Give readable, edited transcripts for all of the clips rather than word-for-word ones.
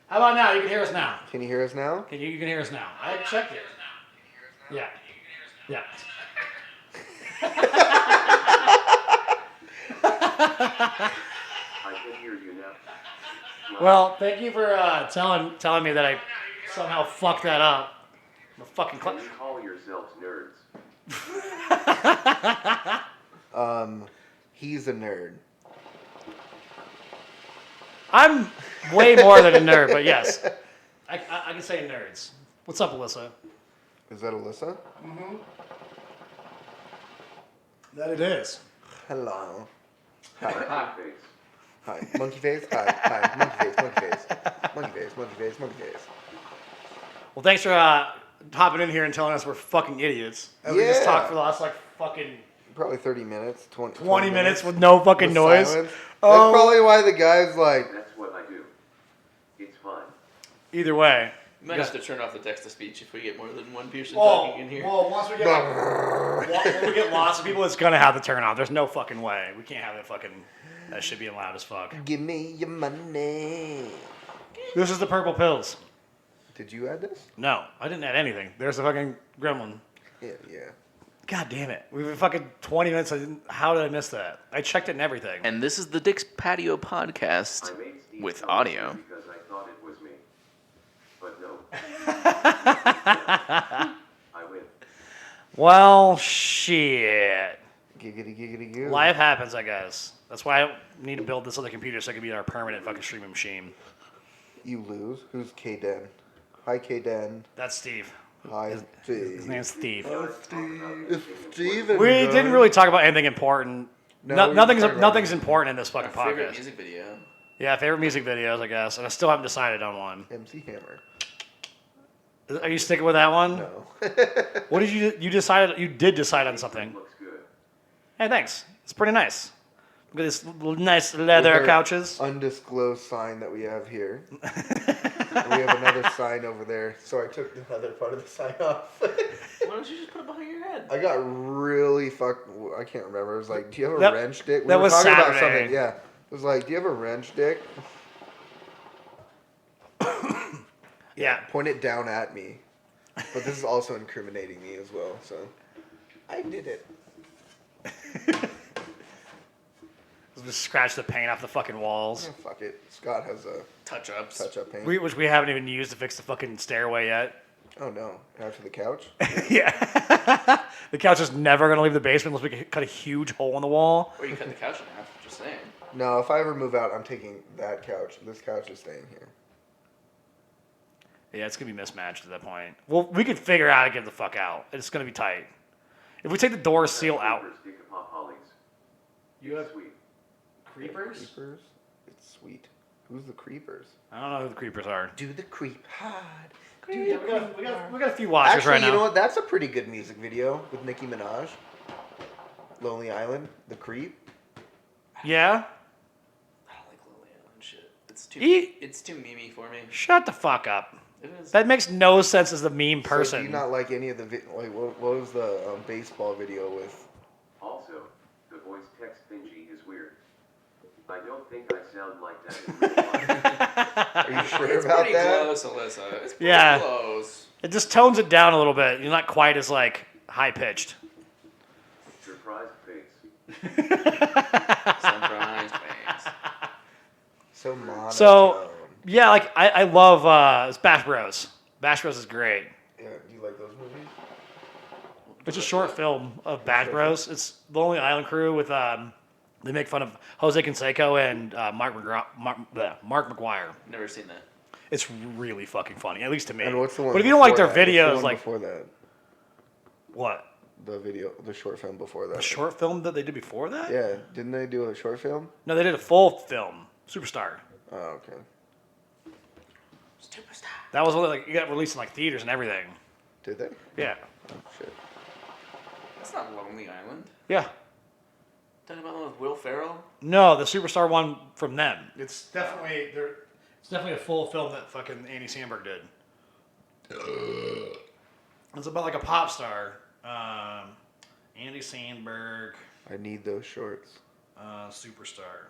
How about now? You can hear us now. Can you hear us now? You can hear us now. I checked it. Yeah. Yeah. I can hear you now. Well, thank you for telling me that I somehow fucked that up. I'm a fucking Can you call yourselves nerds? He's a nerd. I'm way more than a nerd, but yes. I can say nerds. What's up, Alyssa? Is that Alyssa? Mm-hmm. That it is. Hello. Hi. Hi. Face. Hi. Monkey face? Hi. Hi. Monkey face, monkey face. Monkey face, monkey face, monkey face. Well, thanks for hopping in here and telling us we're fucking idiots. And we just talked for the last, fucking... Probably 30 minutes, 20 minutes with no fucking noise. Silence. That's probably why the guy's like... That's what I do. It's fun. Either way. We might have to turn off the text-to-speech if we get more than one person Well, talking in here. Well, once we get when we get lots of people, it's gonna have to turn off. There's no fucking way. We can't have that shit being loud as fuck. Give me your money. This is the purple pills. Did you add this? No, I didn't add anything. There's the fucking gremlin. Yeah. God damn it. We've been fucking 20 minutes. How did I miss that? I checked it and everything. And this is the Dick's Patio I podcast made Steve with tell audio. me because I thought it was me. But no. I win. Well, shit. Giggity. Life happens, I guess. That's why I need to build this other computer so it can be our permanent fucking streaming machine. You lose. Who's K-Den? Hi, K-Den. That's Steve. Hi, Steve. His name's Steve. Oh, Steve. It's Steven. We didn't really talk about anything important. No, Nothing's important in this fucking Our favorite podcast. music video. Yeah, favorite music videos, I guess. And I still haven't decided on one. MC Hammer. Are you sticking with that one? No. What did you decided? You did decide on something. Looks good. Hey, thanks. It's pretty nice. Look at this nice leather With our couches. Undisclosed sign that we have here. And we have another sign over there. So I took the other part of the sign off. Why don't you just put it behind your head? I got really I can't remember. It was like, do you have a That- wrench dick? that were was talking Saturday. about something. Yeah. It was like, do you have a wrench dick? Yeah. Point it down at me. But this is also incriminating me as well. So I did it. Just scratch the paint off the fucking walls. Oh, fuck it. Scott has a Touch-ups. touch-up paint. Which we haven't even used to fix the fucking stairway yet. Oh no! After the couch. Yeah. The couch is never going to leave the basement unless we can cut a huge hole in the wall. Or you cut the couch in half, just saying. No, if I ever move out, I'm taking that couch. This couch is staying here. Yeah, it's going to be mismatched at that point. Well, we could figure out how to get the fuck out. It's going to be tight. If we take the door seal out. Stick of hot hollies. You have Sweet. creepers? Creepers? It's sweet. Who's the creepers? I don't know who the creepers are. Do the creep hard. Yeah, we got a few watchers Actually, right now. you know what? That's a pretty good music video with Nicki Minaj. Lonely Island, The Creep. Yeah? I don't like Lily Allen shit. It's too memey for me. Shut the fuck up. It is. That makes no sense as the meme So person. do you not like any of the what was the baseball video with? Also, the voice text Benji is weird. I don't think I sound like that in real life. Are you sure It's about pretty that? close, Alyssa. It's pretty Yeah. close. It just tones it down a little bit. You're not quite as high pitched. Surprise face. Surprise face. So monotone. So, yeah, I love Bash Bros. Bash Bros is great. Yeah, do you like those movies? It's a short film of Bash Bros. It's the Lonely Island crew with they make fun of Jose Canseco and Mark McGuire. Never seen that. It's really fucking funny, at least to me. And what's the one? But if you don't like their before that? videos, What's the one before that, what? the short film before that. The short film that they did before that? Yeah, didn't they do a short film? No, they did a full film, Superstar. Oh, okay. Superstar. That was only it got released in theaters and everything. Did they? Yeah, Oh shit. That's not Lonely Island. yeah. Talking about the one with Will Ferrell? No, the Superstar one from them. It's definitely a full film that fucking Andy Samberg did. It's about a pop star. Andy Samberg, I need those shorts. Superstar.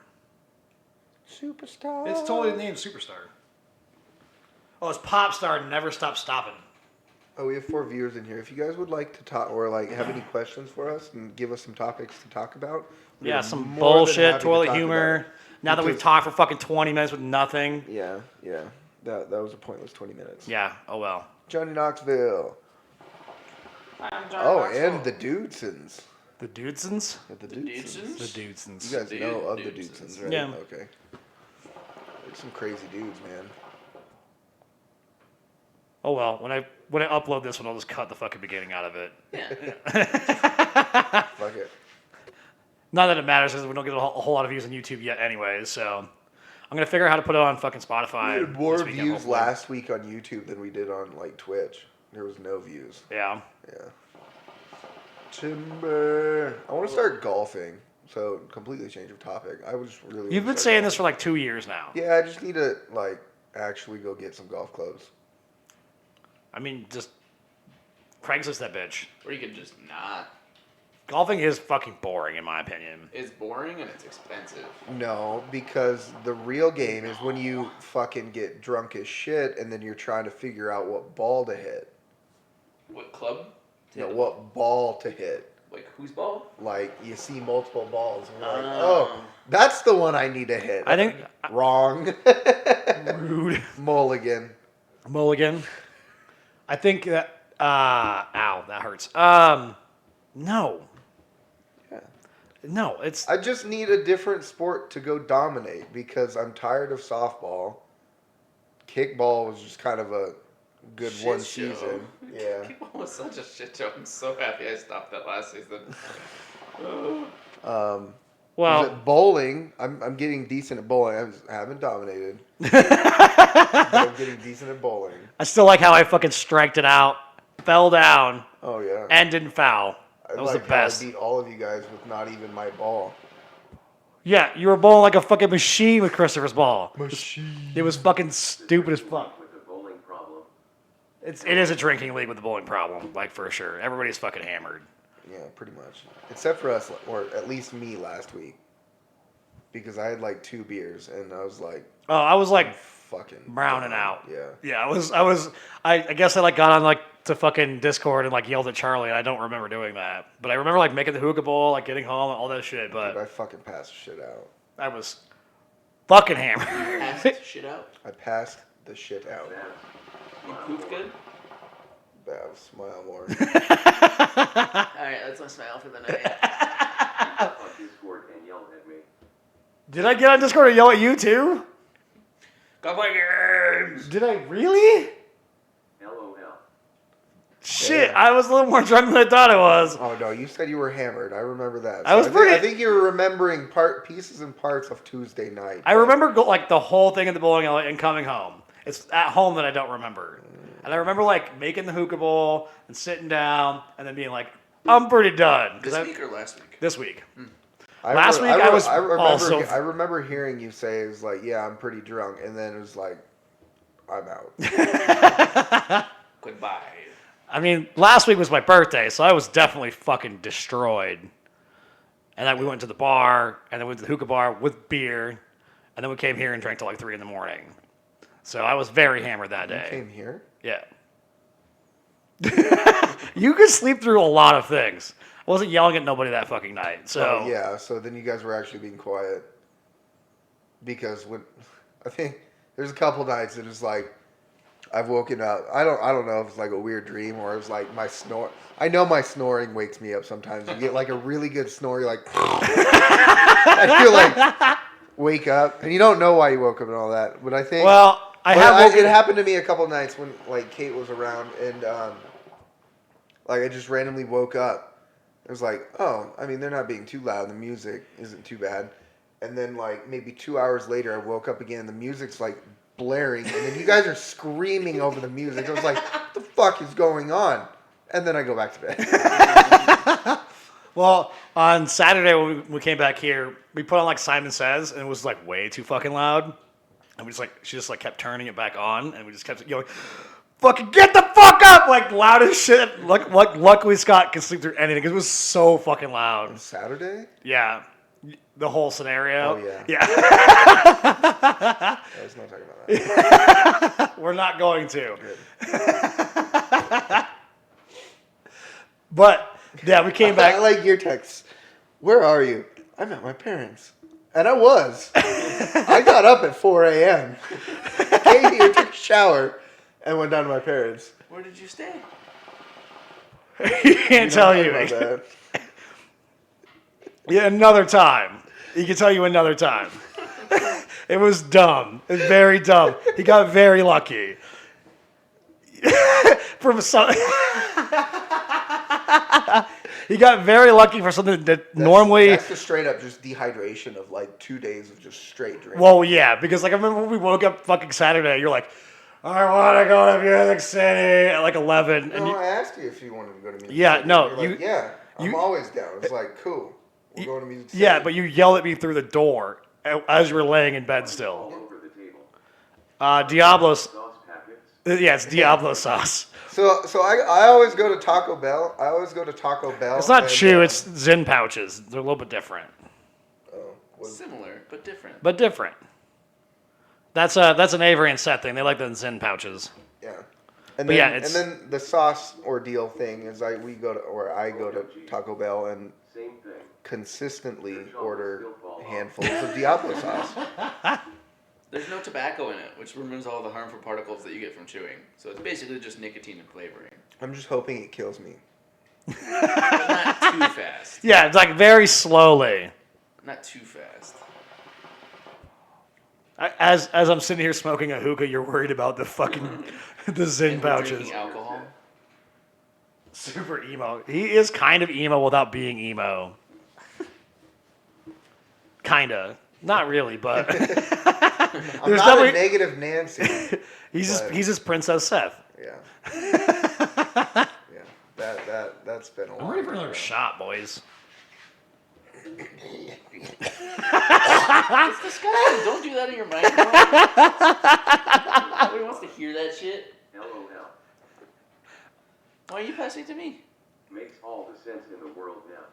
Superstar. It's totally named Superstar. Oh, it's Popstar Never Stop Stopping. Oh, we have 4 viewers in here. If you guys would like to talk or like have any questions for us and give us some topics to talk about, Yeah, we're some more than bullshit, happy to toilet talk humor. about it. Now that we've Because- talked for fucking 20 minutes with nothing. Yeah. That was a pointless 20 minutes. Yeah, oh well. Johnny Knoxville. I'm John Oh, Knoxville. and the Dudesons. The Dudesons? Yeah, the The Dudesons. The Dudesons? Dudesons. You guys The know of the Dudesons. Dudesons, right? Yeah. Okay. There's some crazy dudes, man. Oh well, when I upload this one, I'll just cut the fucking beginning out of it. Yeah. Fuck it. Not that it matters because we don't get a whole lot of views on YouTube yet, anyways. So I'm gonna figure out how to put it on fucking Spotify. We had more this weekend, views hopefully. last week on YouTube than we did on like Twitch. There was no views. Yeah. Yeah. Timber. I want to start golfing. So completely change of topic. I was really. You've been saying this for like 2 years now. Yeah, I just need to like actually go get some golf clubs. I mean, just Craigslist that bitch. Or you could just not. Golfing is fucking boring, in my opinion. It's boring and it's expensive. No, because the real game is when you fucking get drunk as shit and then you're trying to figure out what ball to hit. What club? No, what ball to hit. Like whose ball? Like you see multiple balls and you're like, Oh. oh, that's the one I need to hit. I think Wrong. rude Mulligan. mulligan. I think that. Ow, that hurts. No, Yeah. no, it's. I just need a different sport to go dominate because I'm tired of softball. Kickball was just kind of a good Shit one show. season. Yeah. Kickball was such a shit show. I'm so happy I stopped that last season. Was Well, it bowling? I'm getting decent at bowling. I haven't dominated. But I'm getting decent at bowling. I still like how I fucking striked it out, fell down, Oh yeah. and didn't foul. That was like the best. How I beat all of you guys with not even my ball. Yeah, you were bowling like a fucking machine with Christopher's ball. Machine. It was fucking stupid as fuck. With the bowling problem. It is a drinking league with the bowling problem, like for sure. Everybody's fucking hammered. Yeah, pretty much. Except for us, or at least me last week. Because I had like 2 beers and I was like, Oh, I was like, fucking browning done. out. Yeah. yeah, I guess I like got on like to fucking Discord and like yelled at Charlie, and I don't remember doing that. But I remember like making the hookah bowl, like getting home, all that shit. Dude, I But fucking passed the shit out. I was fucking hammered. Passed shit out. I passed the shit out. You pooped good? That was smile more. Alright, that's my smile for the night. On Discord and yelled at me. Did I get on Discord and yell at you too? Go play games! Did I really? LOL. Shit, Yeah. I was a little more drunk than I thought I was. Oh no, you said you were hammered. I remember that. I was I think you were remembering pieces and parts of Tuesday night. I remember like the whole thing at the bowling alley and coming home. It's at home that I don't remember. And I remember like making the hookah bowl and sitting down and then being like, I'm pretty done. 'Cause This I- week or last week? This week. I Last week I was also- I remember hearing you say it was like, yeah, I'm pretty drunk, and then it was like, I'm out. Goodbye. I mean, last week was my birthday, so I was definitely fucking destroyed. And then we went to the bar, and then we went to the hookah bar with beer, and then we came here and drank till like 3 a.m. So I was very hammered that You day. came here. Yeah. You could sleep through a lot of things. I wasn't yelling at nobody that fucking night. So Oh, yeah. So then you guys were actually being quiet because when I think there's a couple nights that it's like I've woken up. I don't know if it's like a weird dream or it's like my snore. I know my snoring wakes me up sometimes. You get like a really good snore. You're like, I feel like wake up, and you don't know why you woke up and all that. But I think well, it happened to me a couple nights when like Kate was around and like I just randomly woke up. It was like, oh, I mean, they're not being too loud. The music isn't too bad. And then like maybe 2 hours later, I woke up again. The music's like blaring, and then you guys are screaming over the music. I was like, what the fuck is going on? And then I go back to bed. Well, on Saturday when we came back here, we put on like Simon Says, and it was like way too fucking loud. And she just like kept turning it back on, and we just kept yelling, "Fucking get the fuck up!" Like loud as shit. Luckily Scott can sleep through anything because it was so fucking loud. Saturday? Yeah, The whole scenario. Oh, yeah. Yeah. Let's not talk about that. We're not going to. Good. But yeah, we came back. I like your texts. Where are you? I'm at my parents. And I was. I got up at 4 a.m. Came here, took a shower, and went down to my parents. Where did you stay? He can't tell you. About that. Yeah, another time. He can tell you another time. It was dumb. It was very dumb. He got very lucky. From some, he got very lucky for something that normally. That's the straight up just dehydration of like 2 days of just straight drinking. Well, yeah, because like I remember when we woke up fucking Saturday, you're like, I want to go to Music City at like 11. And No, you, I asked you if you wanted to go to Music Yeah, City. no, You're like, you- yeah, I'm you- always down. It's like, cool. We're going to Music City. yeah, but you yelled at me through the door as you were laying in bed All still. over the table. Diablo's. Sauce packets. Yeah, it's Diablo sauce. So I always go to Taco Bell. It's not and, chew, it's Zen pouches. They're a little bit different. Similar, but different. But different. That's an Avery and Seth thing. They like the Zen pouches. yeah. And But then, yeah, and it's- then the sauce ordeal thing is I go to Taco Bell and Same thing. consistently order handfuls of Diablo sauce. There's no tobacco in it, which removes all the harmful particles that you get from chewing. So it's basically just nicotine and flavoring. I'm just hoping it kills me. But not too fast. Yeah, it's like very slowly. Not too fast. As I'm sitting here smoking a hookah, you're worried about the fucking the Zen And pouches. drinking alcohol. Super emo. He is kind of emo without being emo. Kinda. Not really, but I'm There's not a definitely- negative Nancy. he's But- just Princess Seth. Yeah. Yeah. That's been a I'm while. ready for another shot, boys. It's disgusting. Don't do that in your microphone. Nobody wants to hear that shit. LOL. Why are you passing it to me? Makes all the sense in the world now.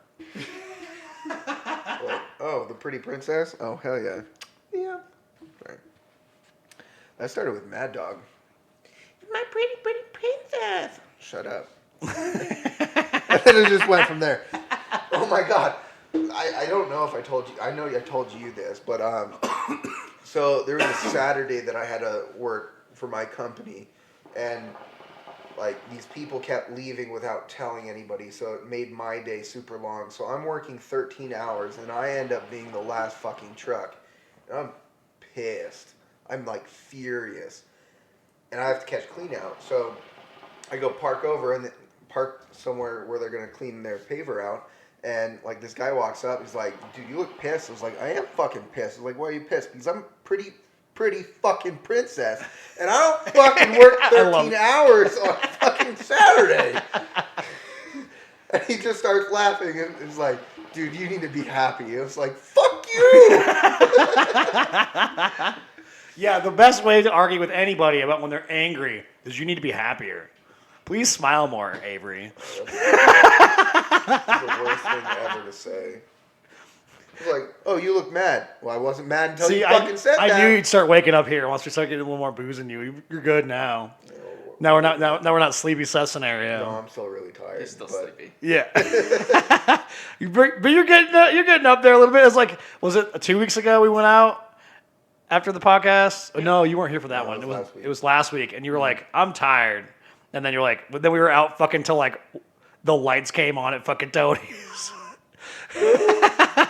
What? Oh, the pretty princess? Oh, hell yeah. Yeah. Right. That started with Mad Dog. My pretty princess. Shut up. And then it just went from there. Oh my god. I don't know if I told you. I know I told you this, but so there was a Saturday that I had to work for my company, and like these people kept leaving without telling anybody, so it made my day super long. So I'm working 13 hours, and I end up being the last fucking truck. And I'm pissed. I'm like furious, and I have to catch clean out. So I go park over and park somewhere where they're gonna clean their paver out. And like this guy walks up, he's like, "Dude, you look pissed." I was like, "I am fucking pissed." I was like, "Why are you pissed?" Because I'm pretty fucking princess, and I don't fucking work 13 hours on fucking Saturday. And he just starts laughing and is like, "Dude, you need to be happy." I was like, "Fuck you." Yeah, the best way to argue with anybody about when they're angry is you need to be happier. Please smile more, Avery. It's the worst thing ever to say. He's like, "Oh, you look mad." Well, I wasn't mad until you fucking said I that. knew you'd start waking up here once we start getting a little more booze in you. You're good now. Now we're not sleepy Seth scenario. No, I'm still really tired. He's still but sleepy. Yeah. But you're getting up there a little bit. It's like, was it 2 weeks ago we went out after the podcast? Oh, no, you weren't here for that No, one. it was last week. It was last week, and you were like, I'm tired. And then you're like, but then we were out fucking till like the lights came on at fucking Tony's.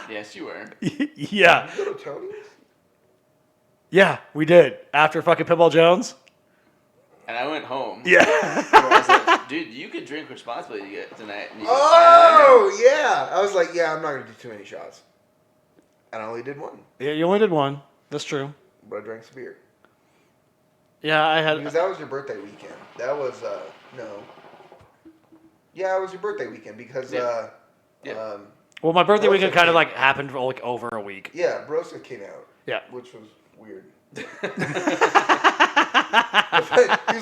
Yes, you were. Yeah. You go to Tony's? Yeah, we did. After fucking Pitbull Jones. And I went home. Yeah. I was like, dude, you could drink responsibly tonight. And he's like, Oh, yeah. I was like, yeah, I'm not going to do too many shots. And I only did one, Yeah, you only did one. That's true. but I drank some beer. Yeah, I had. Because that was your birthday weekend. That was, no. Yeah, it was your birthday weekend because, Yeah. Yeah. Well, my birthday Rosa weekend kind of came- like happened for like over a week. yeah, Brosa came out, Yeah. which was weird. He's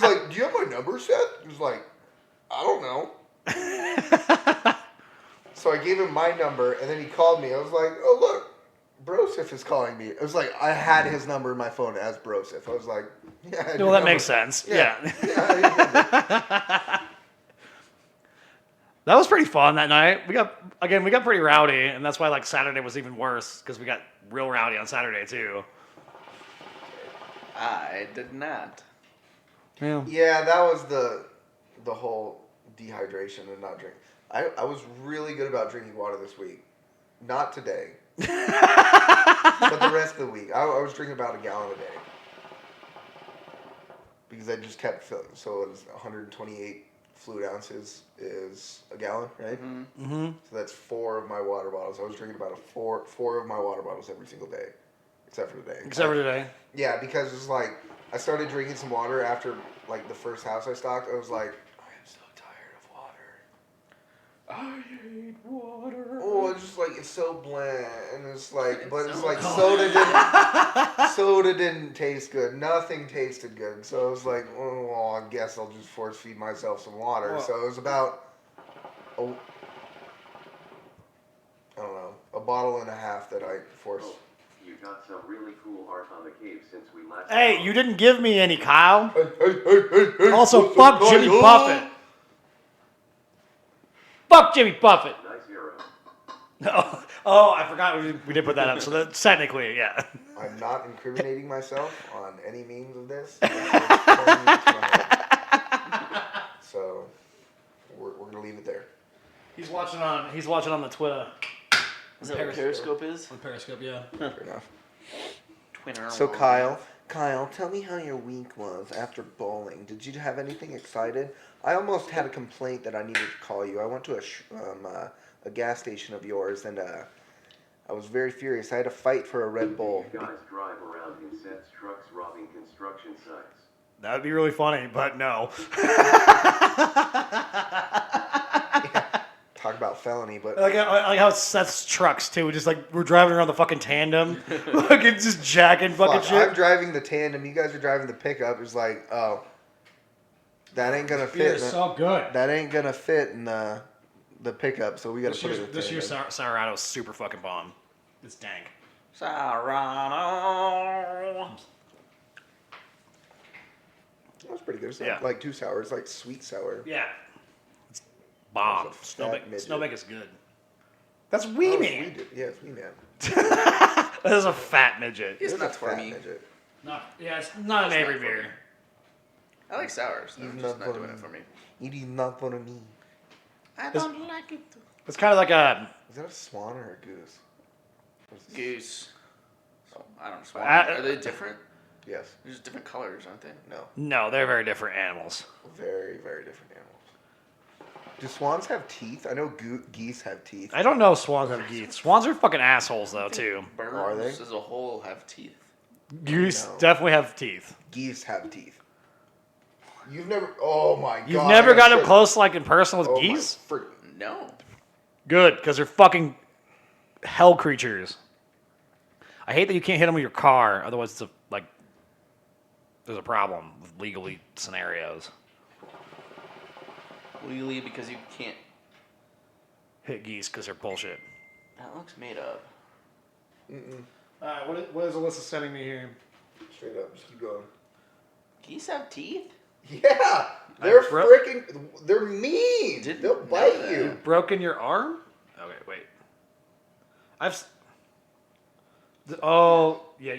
like, "Do you have my number, Seth?" He was like, "I don't know." So I gave gave him my number, and then he called me. I was like, oh, look, Broseph is calling me. It was like, I had his number in my phone as Broseph. I was like, yeah. Well, that makes sense. Yeah. That was pretty fun that night. We got pretty rowdy, and that's why like Saturday was even worse because we got real rowdy on Saturday too. I did not. Yeah, that was the whole dehydration and not drink. I was really good about drinking water this week. Not today. But the rest of the week. I was drinking about a gallon a day. Because I just kept filling. So it was 128 fluid ounces is a gallon, right? Mm-hmm. So that's 4 of my water bottles. I was drinking about four of my water bottles every single day. Except for today. Yeah, because it's like, I started drinking some water after like the first house I stocked. I was like, I am so tired of water. I hate water. Oh, it's just like, it's so bland. And it's like, but it's so like cold. soda didn't taste good. Nothing tasted good. So I was like, oh, well, I guess I'll just force feed myself some water. Well, so it was about, I don't know, a bottle and a half that I forced. Oh, you got some really cool art on the cave since we last. Hey, you didn't give me any, Kyle. Hey, Also, what's fuck up, Jimmy Kyle? Buffett. Fuck Jimmy Buffett. Nice arrow. Oh, I forgot we did put that up. So that, technically, yeah. I'm not incriminating myself on any means of this. It's totally to my head. So we're gonna leave it there. He's watching on the Twitter. Is that what Periscope is? On Periscope, yeah. Fair enough. Twitter. So Kyle, tell me how your week was after bowling. Did you have anything excited? I almost had a complaint that I needed to call you. I went to a gas station of yours, and I was very furious. I had to fight for a Red Bull. You guys drive around in Seth's trucks robbing construction sites. That would be really funny, but no. Talk about felony, but Like how it's Seth's trucks too. Just like we're driving around the fucking tandem, fucking just jacking fucking fuck, shit. I'm driving the tandem. You guys are driving the pickup. It's like, oh, that ain't gonna Beer fit. is so good. That ain't gonna fit in the pickup. So we gotta put it in the This year's tandem. Sourado is super fucking bomb. It's dank. Serrano. That was pretty good. It's Yeah. not like too sour. It's like sweet sour. Yeah. It's bomb. That's a fat midget. Snowbank is good. That's Wee Oh, Man. it's yeah, it's Wee Man. That is a fat midget. It's It's not a for fat me. midget. It's not an It's Avery not for beer. me. I like sours. They're It's just not not for doing me. it for me. It is not for me. I don't like it. It's kind of like a. Is that a swan or a goose? What's this? Goose. Oh, I don't know. Are they different? Yes. They're just different colors, aren't they? No. No, they're very different animals. Very, very different animals. Do swans have teeth? I know geese have teeth. I don't know if swans have teeth. Swans are fucking assholes though too. Birds Are they? as a whole have teeth. Goose No. definitely have teeth. Geese have teeth. You've never. Oh my god. You've never I gotten up should- close like in person with Oh my geese? No. Good, because they're fucking hell creatures. I hate that you can't hit them with your car. Otherwise, it's there's a problem with legally scenarios. Legally, because you can't. Hit geese because they're bullshit. That looks made up. All right, what is Alyssa sending me here? Straight up. Just keep going. Geese have teeth? Yeah. They're bro- freaking. They're mean. Didn't They'll know bite that. you. Broken your arm? Okay, wait. Oh, yeah.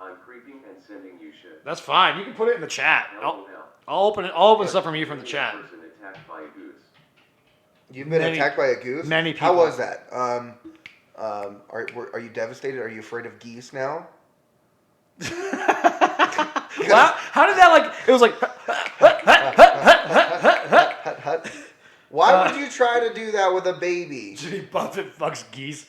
I'm creeping and sending you shit. That's fine. You can put it in the chat. Hell. I'll open it. I'll open stuff from you from the chat. Person attacked by a goose. You've been Many- attacked by a goose? many How people. was that? Are you devastated? Are you afraid of geese now? Well, how did that it was like Hut, hut. Why would you try to do that with a baby? Jimmy Buffett fucks geese.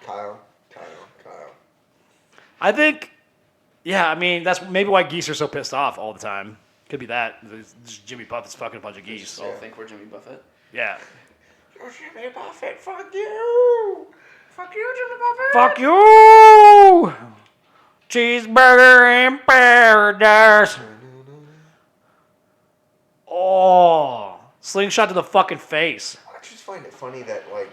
Kyle. I think, yeah, I mean, that's maybe why geese are so pissed off all the time. Could be that. Just Jimmy Buffett's fucking a bunch of They geese. just all think we're Jimmy Buffett. Yeah. Jimmy Buffett, fuck you! Fuck you, Jimmy Buffett! Fuck you! Cheeseburger in paradise. Oh, slingshot to the fucking face. I just find it funny that like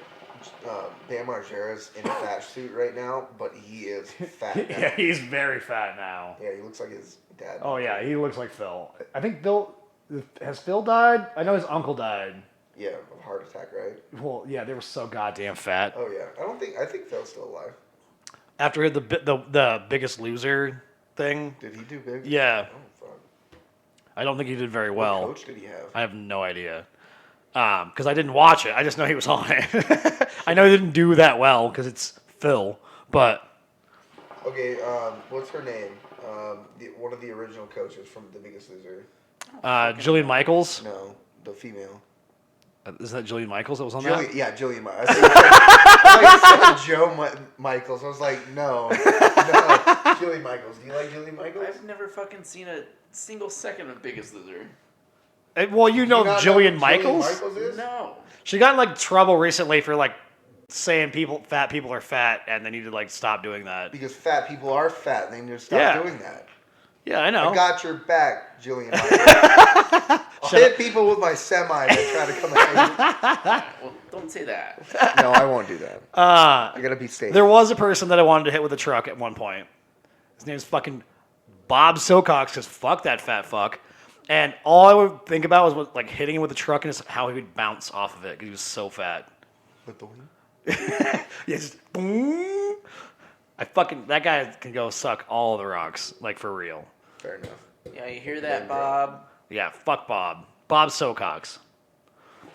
Bam Margera's in a fat suit right now, but he is fat now. Yeah, he's very fat now. Yeah, he looks like his dad. Oh yeah, he looks like Phil. I think Phil has Phil died. I know his uncle died. Yeah, of a heart attack, right? Well, yeah, they were so goddamn fat. Oh yeah, I think Phil's still alive. After he had the Biggest Loser thing. Did he do big? Yeah, Oh fuck. I don't think he did very What well. coach did he have? I have no idea. Because I didn't watch it. I just know he was on it. I know he didn't do that well because it's Phil. But Okay, what's her name? One of the original coaches from The Biggest Loser. Jillian Michaels. No, the female. Is that Jillian Michaels that was on that? Yeah, Jillian Michaels. I thought you said Joe Michaels. I was like, no, Jillian Michaels. Do you like Jillian Michaels? I've never fucking seen a single second of Biggest Loser. Well, you know Do you not Jillian who Michaels? Jillian Michaels is? No. She got in like trouble recently for like saying fat people are fat and they need to like stop doing that. Because fat people are fat. They need to stop Yeah. doing that. Yeah, I know. I got your back, Jillian Michaels. I'll hit people with my semi that try to come at Well, don't say that. you. No, I won't do that. I gotta be safe. There was a person that I wanted to hit with a truck at one point. His name's fucking Bob Silcox, because fuck that fat fuck. And all I would think about was like hitting him with a truck and just how he would bounce off of it because he was so fat. With the wing? Yeah, just boom. That guy can go suck all the rocks, like for real. Fair enough. Yeah, you hear that, Bob? Yeah, fuck Bob. Bob Silcox.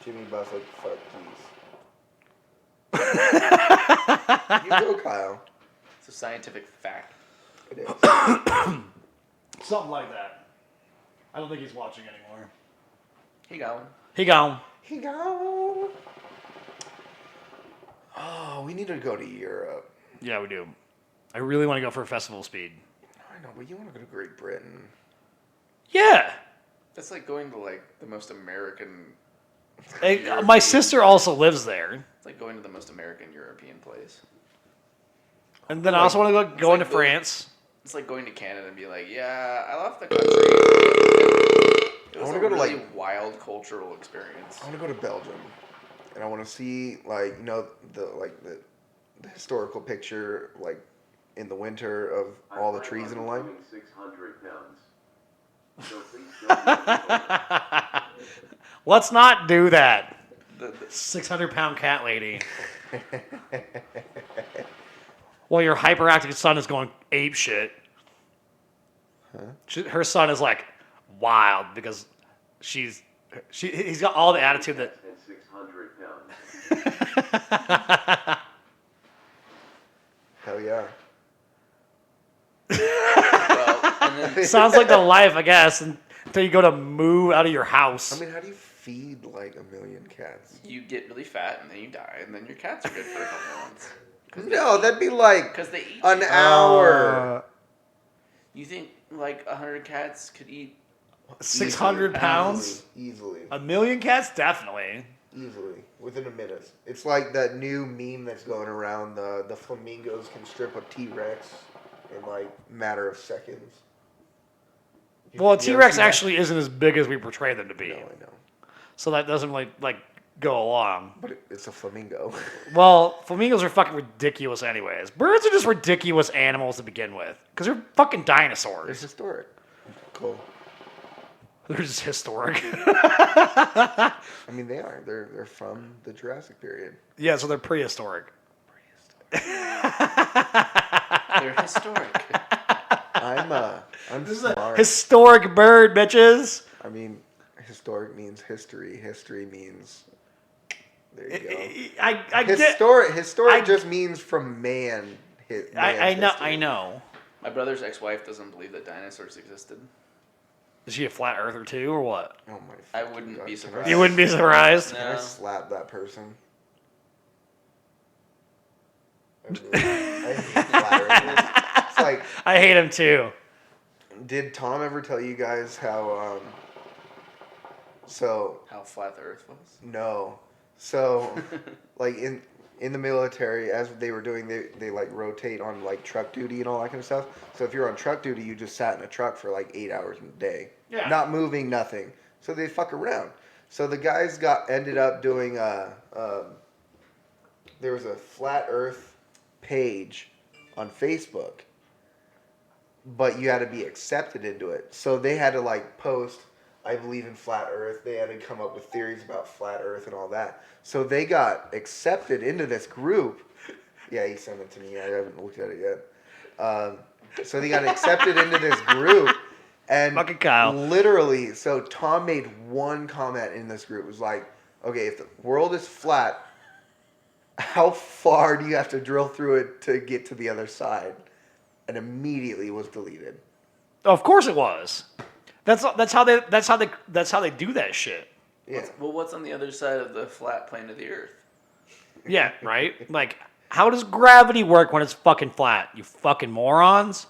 Jimmy Buss like fuck keys. You go, Kyle. It's a scientific fact. It is. Something like that. I don't think he's watching anymore. He got one. He gone. He go. Oh, we need to go to Europe. Yeah, we do. I really want to go for festival speed. I know, but you want to go to Great Britain. Yeah. That's like going to like the most American. My sister also lives there. It's like going to the most American European place. And then I also want to go like into going- France. It's like going to Canada and be like, yeah, I love the country. It was wanna a go to, really like- wild cultural experience. I want to go to Belgium, and I want to see the historical picture like in the winter of all the trees in a line. 600 pounds. So please don't Let's not do that. The 600-pound cat lady. Well, your hyperactive son is going ape shit. Huh? Her son is like wild because he's got all the attitude that. and 600 pounds. Hell yeah. well, and then Sounds like the life, I guess, until you go to move out of your house. I mean, how do you feed like 1 million cats? you get really fat and then you die and then your cats are good for a couple months. No, that'd be like Because they eat an you. hour. You think like 100 cats could eat? 600 pounds? Easily. 1 million cats? Definitely. Easily. Within a minute. It's like that new meme that's going around. The flamingos can strip a T-Rex in like matter of seconds. Well, a You ever T-Rex see that? actually isn't as big as we portray them to be. No, I know. So that doesn't really, go along. But it's a flamingo. Well, flamingos are fucking ridiculous anyways. Birds are just ridiculous animals to begin with. Because they're fucking They're dinosaurs. historic. Cool. They're just historic. I mean, they are. They're from the Jurassic period. Yeah, so they're prehistoric. They're historic. I'm This is a smart. historic bird, bitches. I mean, historic means history. History means. There you go. I get. Historic I- just means from man. I know. history. I know. My brother's ex-wife doesn't believe that dinosaurs existed. Is she a flat earther too, or what? Oh my. I fucking wouldn't God. be Can surprised. I- You wouldn't be surprised. Can I No. slap that person? I hate flat earthers. It's like, I hate him too. did Tom ever tell you guys how? So How flat the Earth was. no, so like in the military, as they were doing, they like rotate on like truck duty and all that kind of stuff. So if you're on truck duty, you just sat in a truck for like 8 hours in a day, Yeah. not moving, nothing, So they fuck around. So the guys ended up doing there was a flat Earth page on Facebook, but you had to be accepted into it. So they had to like post, I believe in flat Earth. They had to come up with theories about flat Earth and all that. So they got accepted into this group. Yeah, he sent it to me. I haven't looked at it yet. So they got accepted into this group. And Fucking Kyle. literally, so Tom made one comment in this group. It was like, okay, if the world is flat, how far do you have to drill through it to get to the other side? And immediately was deleted. Of course it was. That's how they do that shit. Yeah. What's on the other side of the flat plane of the Earth? Yeah, right? Like, how does gravity work when it's fucking flat? You fucking morons.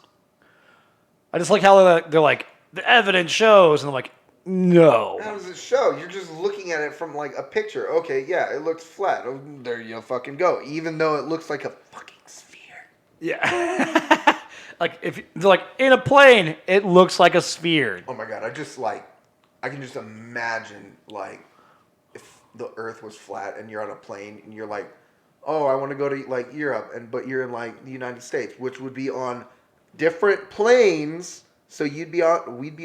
I just like how they're like, the evidence shows, and I'm like, no. How does it show? You're just looking at it from like a picture. Okay, yeah, it looks flat. Oh, there you fucking go. Even though it looks like a fucking sphere. Yeah. Like, if they're like, in a plane, it looks like a sphere. Oh my god, I can just imagine like if the Earth was flat and you're on a plane and you're like, oh, I want to go to like Europe, but you're in like the United States, which would be on different planes. So we'd be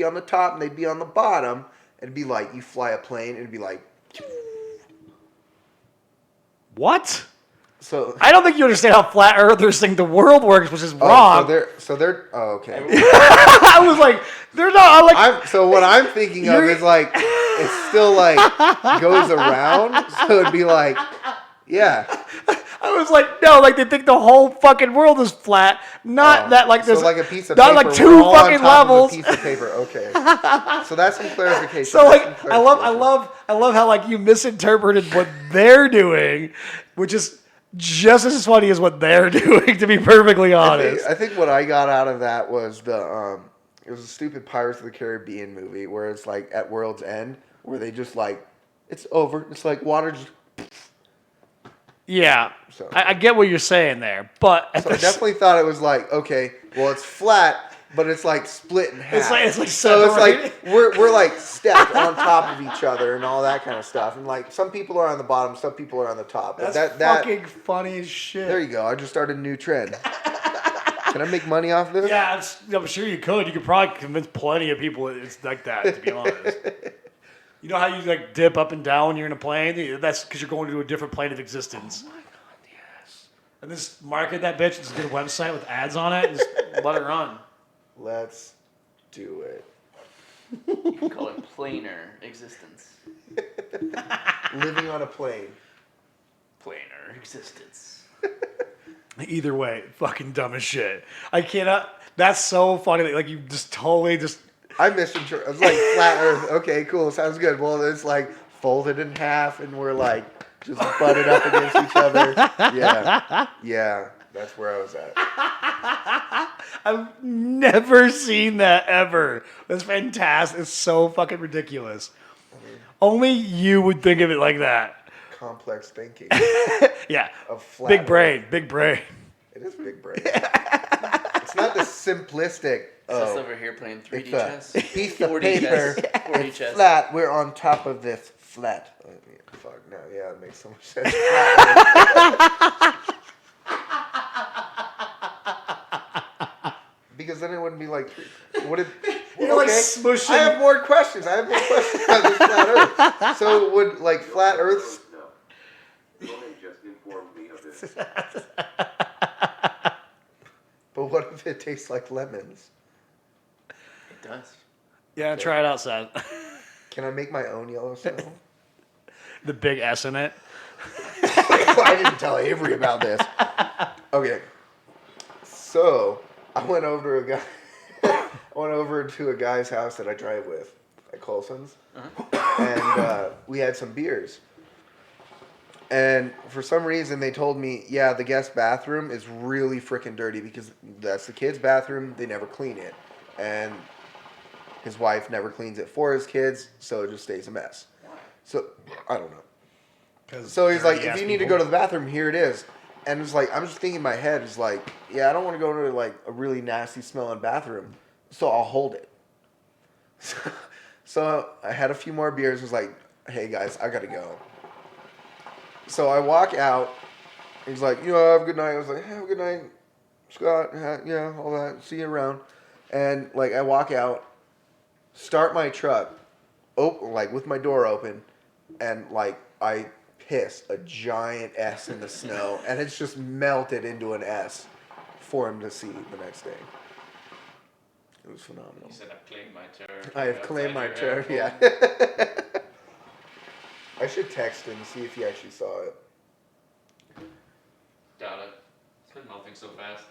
on the top and they'd be on the bottom. It'd be like you fly a plane and it'd be like, What? so I don't think you understand how flat earthers think the world works, which is oh, wrong. so they're oh, okay. I was like, they're not. I'm like, So what I'm thinking of is like it's still like goes around. So it'd be like, yeah. I was like, no, like they think the whole fucking world is flat, not that like there's so like a piece of not paper. like two we're all on fucking top of a levels. piece of paper. Okay. So that's some clarification. So That's like, some I love clarification. how like you misinterpreted what they're doing, which is just as funny as what they're doing. To be perfectly honest, I think what I got out of that was it was a stupid Pirates of the Caribbean movie where it's like at World's End where they just like it's over. It's like water just. yeah, So- I get what you're saying there, but at So the I definitely thought it was like, okay, well it's flat, but it's like split in half. It's like so it's separated. like we're like stepped on top of each other and all that kind of stuff. And like some people are on the bottom, some people are on the top. But that's that fucking funny as shit. there you go. I just started a new trend. Can I make money off this? Yeah, I'm sure you could. You could probably convince plenty of people it's like that, to be honest. You know how you like dip up and down when you're in a plane? That's because you're going to a different plane of existence. Oh my god, yes. And just market that bitch, just get a website with ads on it, and just let it run. Let's do it. You can call it planar existence. Living on a plane. Planar existence. Either way, fucking dumb as shit. I cannot. That's so funny. Like you just totally just. I misinterpreted. I was like flat Earth. Okay, cool. Sounds good. Well, it's like folded in half, and we're like just butted up against each other. Yeah. That's where I was at. I've never seen that ever. That's fantastic. It's so fucking ridiculous. Only you would think of it like that. Complex thinking. Yeah. Of flat Big Earth. brain. Big brain. It is big brain. It's not the simplistic. Seth's over here playing 3D It's chess. a piece of 4D paper. chess. 4D It's chess. flat. We're on top of this flat. Fuck no. Yeah, it makes so much sense. Because then it wouldn't be like. Would it? You're like smushing. I have more questions. about this flat Earth. So would like flat Earths? No. Roman just informed me of this. But what if it tastes like lemons? It does. Yeah, try it out, Seth. Can I make my own Yellowstone? The big S in it. I didn't tell Avery about this. Okay. So I went over to a guy's house that I drive with at Colson's, and we had some beers. And for some reason, they told me, yeah, the guest bathroom is really freaking dirty because that's the kids' bathroom. They never clean it, and his wife never cleans it for his kids, so it just stays a mess. So I don't know. So he's like, if you need to go to the bathroom, here it is. And it's like, I'm just thinking in my head, it's like, yeah, I don't want to go to like a really nasty smelling bathroom, so I'll hold it. So I had a few more beers. Was like, hey guys, I gotta go. So I walk out. He's like, have a good night. I was like, have a good night, Scott. Yeah, all that. See you around. And like I walk out, start my truck, like with my door open, and like I piss a giant S in the snow, and it's just melted into an S for him to see the next day. It was phenomenal. He said, I've claimed my turn. I have claimed my turn, yeah. I should text him and see if he actually saw it. Doubt it. It's been melting so fast.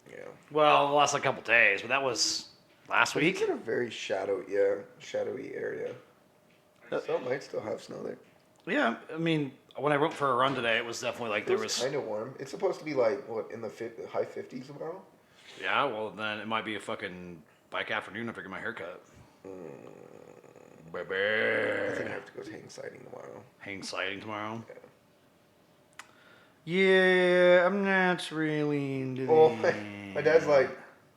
Yeah. Well, the last like couple days, but that was last It's week. in a very shadowy area. So it might still have snow there. Yeah, I mean, when I went for a run today, it was definitely like there It was. kind of warm. It's supposed to be like, what, in the high 50s tomorrow? Yeah, well then it might be a fucking bike afternoon after I get my haircut. I think I Baby. have to go hang sighting tomorrow. Hang sighting tomorrow. Yeah, I'm not really into Well, that. my dad's like,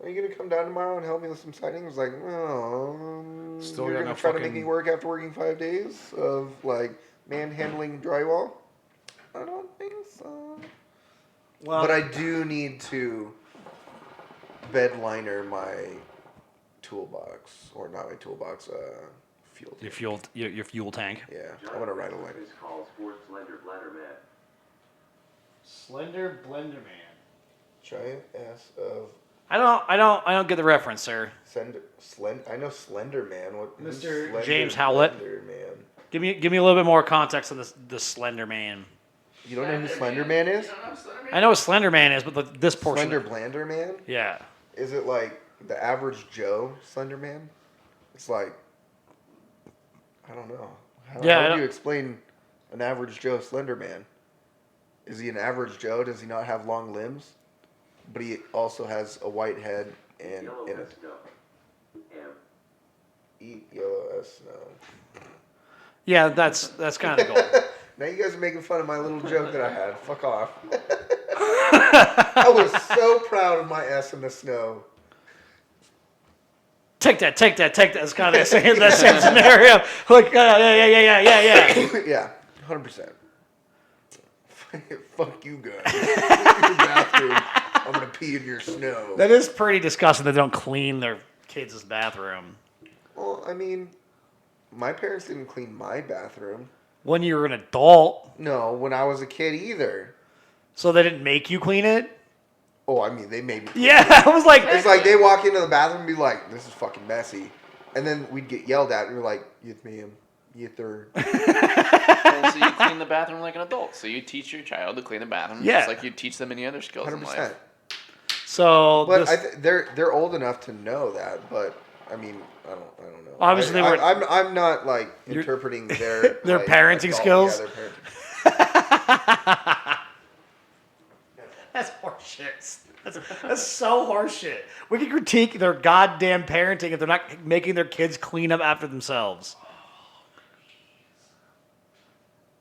are you going to come down tomorrow and help me with some sighting? I was like, no. Still You're got going no to try to make fucking- me work after working 5 days of, like, manhandling drywall? I don't think so. Well, But I do need to bed liner my toolbox. Or not my toolbox, fuel tank. your fuel tank. Yeah, I want to ride a line. This calls for Slender Bladder Man. Slender Blender Man. Giant ass of I don't get the reference, sir. I know Slender Man. What? who's Mr. Slender James Howlett. Slender Man. Give me a little bit more context on the Slender Man. You don't know who Slender Man is? You don't know Slender Man? I know what Slender Man is, but this portion. Slender Blander Man? Yeah. Is it like the average Joe Slender Man? It's like, I don't know. How do you explain an average Joe Slender Man? Is he an average Joe? Does he not have long limbs? But he also has a white head and Yellow in as it. snow. M. Eat yellow as snow. Yeah, that's kind of the goal. Now you guys are making fun of my little joke that I had. Fuck off. I was so proud of my S in the snow. Take that. It's kind of that same scenario. Like, yeah. Yeah, 100%. Fuck you guys. Your bathroom. I'm gonna pee in your snow. That is pretty disgusting that they don't clean their kids' bathroom. Well, I mean, my parents didn't clean my bathroom. When you were an adult, No, when I was a kid either. so they didn't make you clean it? Oh, I mean, they made me. Yeah, I was like, It's like they walk into the bathroom and be like, "This is fucking messy," and then we'd get yelled at, and we're like, "Yes, ma'am. Yes, sir." Well, so you clean the bathroom like an adult. So you teach your child to clean the bathroom Yeah. just like you teach them any other skills in 100%. life. so But this, they're old enough to know that. But I mean, I don't know. Obviously, they were- I'm not like interpreting their Their like, parenting skills? Yeah, their parenting. that's horseshit. That's so horseshit. We can critique their goddamn parenting if they're not making their kids clean up after themselves.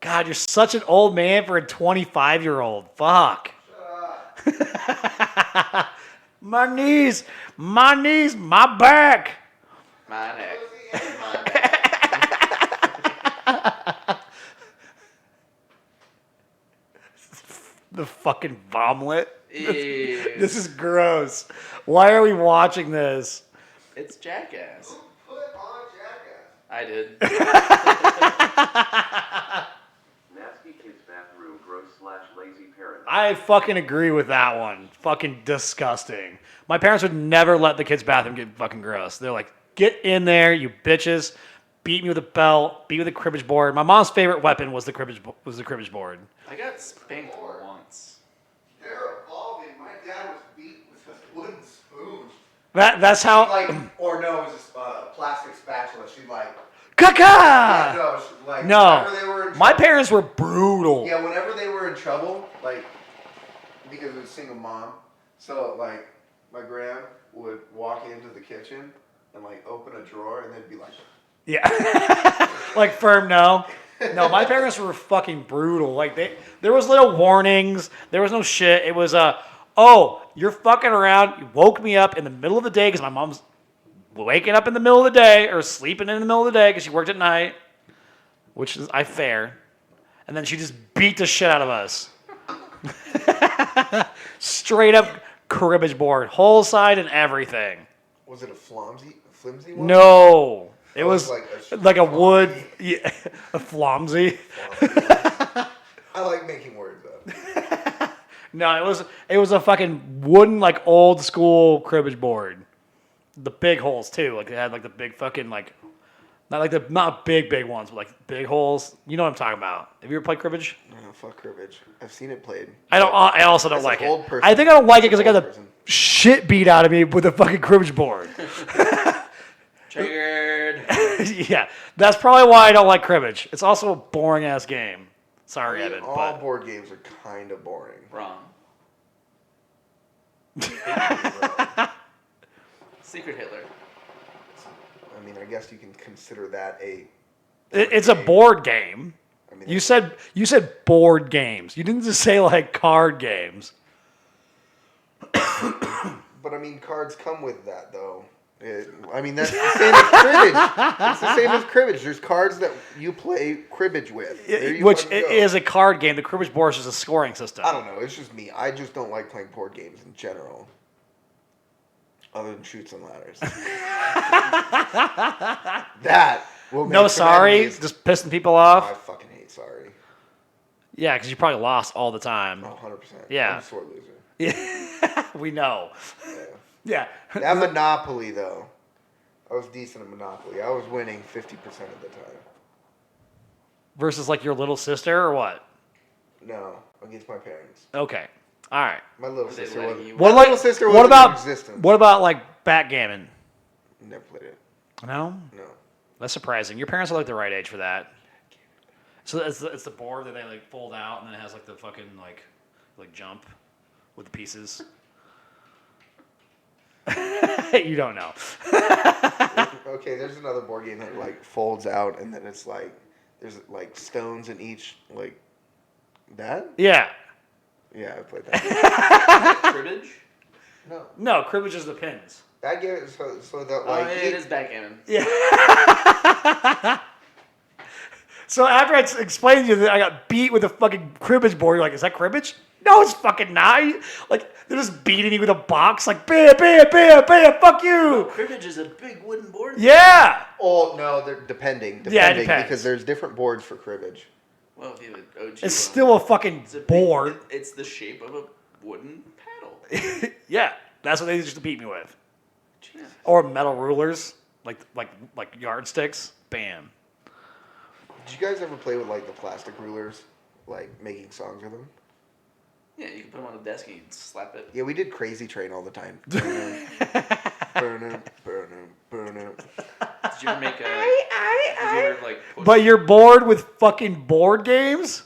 God, you're such an old man for a 25-year-old. Fuck. My knees, my back. My neck. My neck. The fucking vomit. Ew. This is gross. Why are we watching this? It's Jackass. Put on Jackass. I did. Nasty kids bathroom gross/lazy parent. I fucking agree with that one. Fucking disgusting. My parents would never let the kids' bathroom get fucking gross. They're like, get in there, you bitches. Beat me with a belt. Beat me with a cribbage board. My mom's favorite weapon was the cribbage board. I got spanked once. They're evolving. My dad was beat with a wooden spoon. That's how. Or no, it was a plastic spatula. She'd like. Caca. Yeah, no, like. No. Whenever they were in My trouble- parents were brutal. Yeah, whenever they were in trouble, like, because it was a single mom, so like, my gran would walk into the kitchen and like open a drawer and then be like. Yeah. Like firm no. No, my parents were fucking brutal. Like there was little warnings. There was no shit. It was oh, you're fucking around. You woke me up in the middle of the day because my mom's waking up in the middle of the day or sleeping in the middle of the day because she worked at night, which is fair. And then she just beat the shit out of us. Straight up cribbage board, whole side and everything. Was it a flimsy one? No, it Oh, was a like a wood, a flomsy. I like making words up. No, it was a fucking wooden like old school cribbage board. The big holes too, like it had like the big fucking like, not big ones, but like big holes. You know what I'm talking about? Have you ever played cribbage? No, fuck cribbage. I've seen it played. I also don't As like an it. old person. I think I don't like it because I got Old the person. shit beat out of me with a fucking cribbage board. Triggered. Yeah, that's probably why I don't like cribbage. It's also a boring ass game. Sorry, I mean, Evan, all but board games are kind of boring. Wrong. Secret Hitler. I mean, I guess you can consider that it's a board game. I mean, You said board games. You didn't just say like card games. but I mean, cards come with that though. I mean, that's the same as cribbage. It's the same as cribbage. There's cards that you play cribbage with. There you Which fucking go. is a card game. The cribbage board is just a scoring system. I don't know. It's just me. I just don't like playing board games in general. Other than Chutes and Ladders. That will make No sorry, tremendous- just pissing people I off. fucking hate sorry. Yeah, because you probably lost all the time. Oh, 100%. Yeah. I'm a sore loser. Yeah, we know. Yeah. Yeah. That Monopoly, though. I was decent at Monopoly. I was winning 50% of the time. Versus like your little sister or what? No, against my parents. Okay. All right. My little Were they sister letting was. you- My little sister was what about in existence. what about like backgammon? Never played it. No, No. that's surprising. Your parents are like the right age for that. So it's the board that they like fold out, and then it has like the fucking like jump with the pieces. You don't know. Okay, there's another board game that like folds out, and then it's like there's like stones in each like that. Yeah. Yeah, I played that. Cribbage? No, No, cribbage is the pins. that game is so that Oh, like yeah, it is backgammon. Yeah. So after I explained to you that I got beat with a fucking cribbage board, you're like, is that cribbage? No, it's fucking not. Like, they're just beating me with a box, like, bam, bam, bam, bam, fuck you. Cribbage is a big wooden board. Yeah. oh no, they're depending Yeah, it depends. because there's different boards for cribbage. Well, if you have an OG It's one, still a fucking it's a big- board. It's the shape of a wooden paddle. Yeah, that's what they used to beat me with. Jesus. Or metal rulers, like yardsticks. Bam. Did you guys ever play with like the plastic rulers, like making songs with them? Yeah, you can put them on a desk and you can slap it. Yeah, we did Crazy Train all the time. Burn it, burn it, burn it. Did you ever make a? Did you ever like push? But you're bored with fucking board games?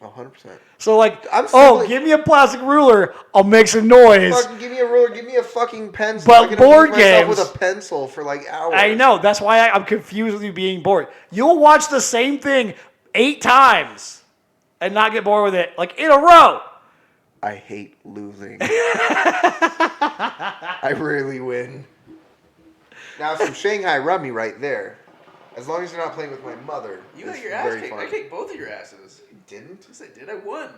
100%. So like, I'm oh, simply- give me a plastic ruler, I'll make some noise. Fucking give me a ruler, give me a fucking pencil. But I can board amuse myself games- with a pencil for like hours. I know, that's why I'm confused with you being bored. You'll watch the same thing 8 times and not get bored with it, like in a row. I hate losing. I rarely win. Now some Shanghai rummy right there. As long as you're not playing with my mother. You got it's your ass very kicked. fun. I kicked both of your asses. You didn't? Yes, I did. I won.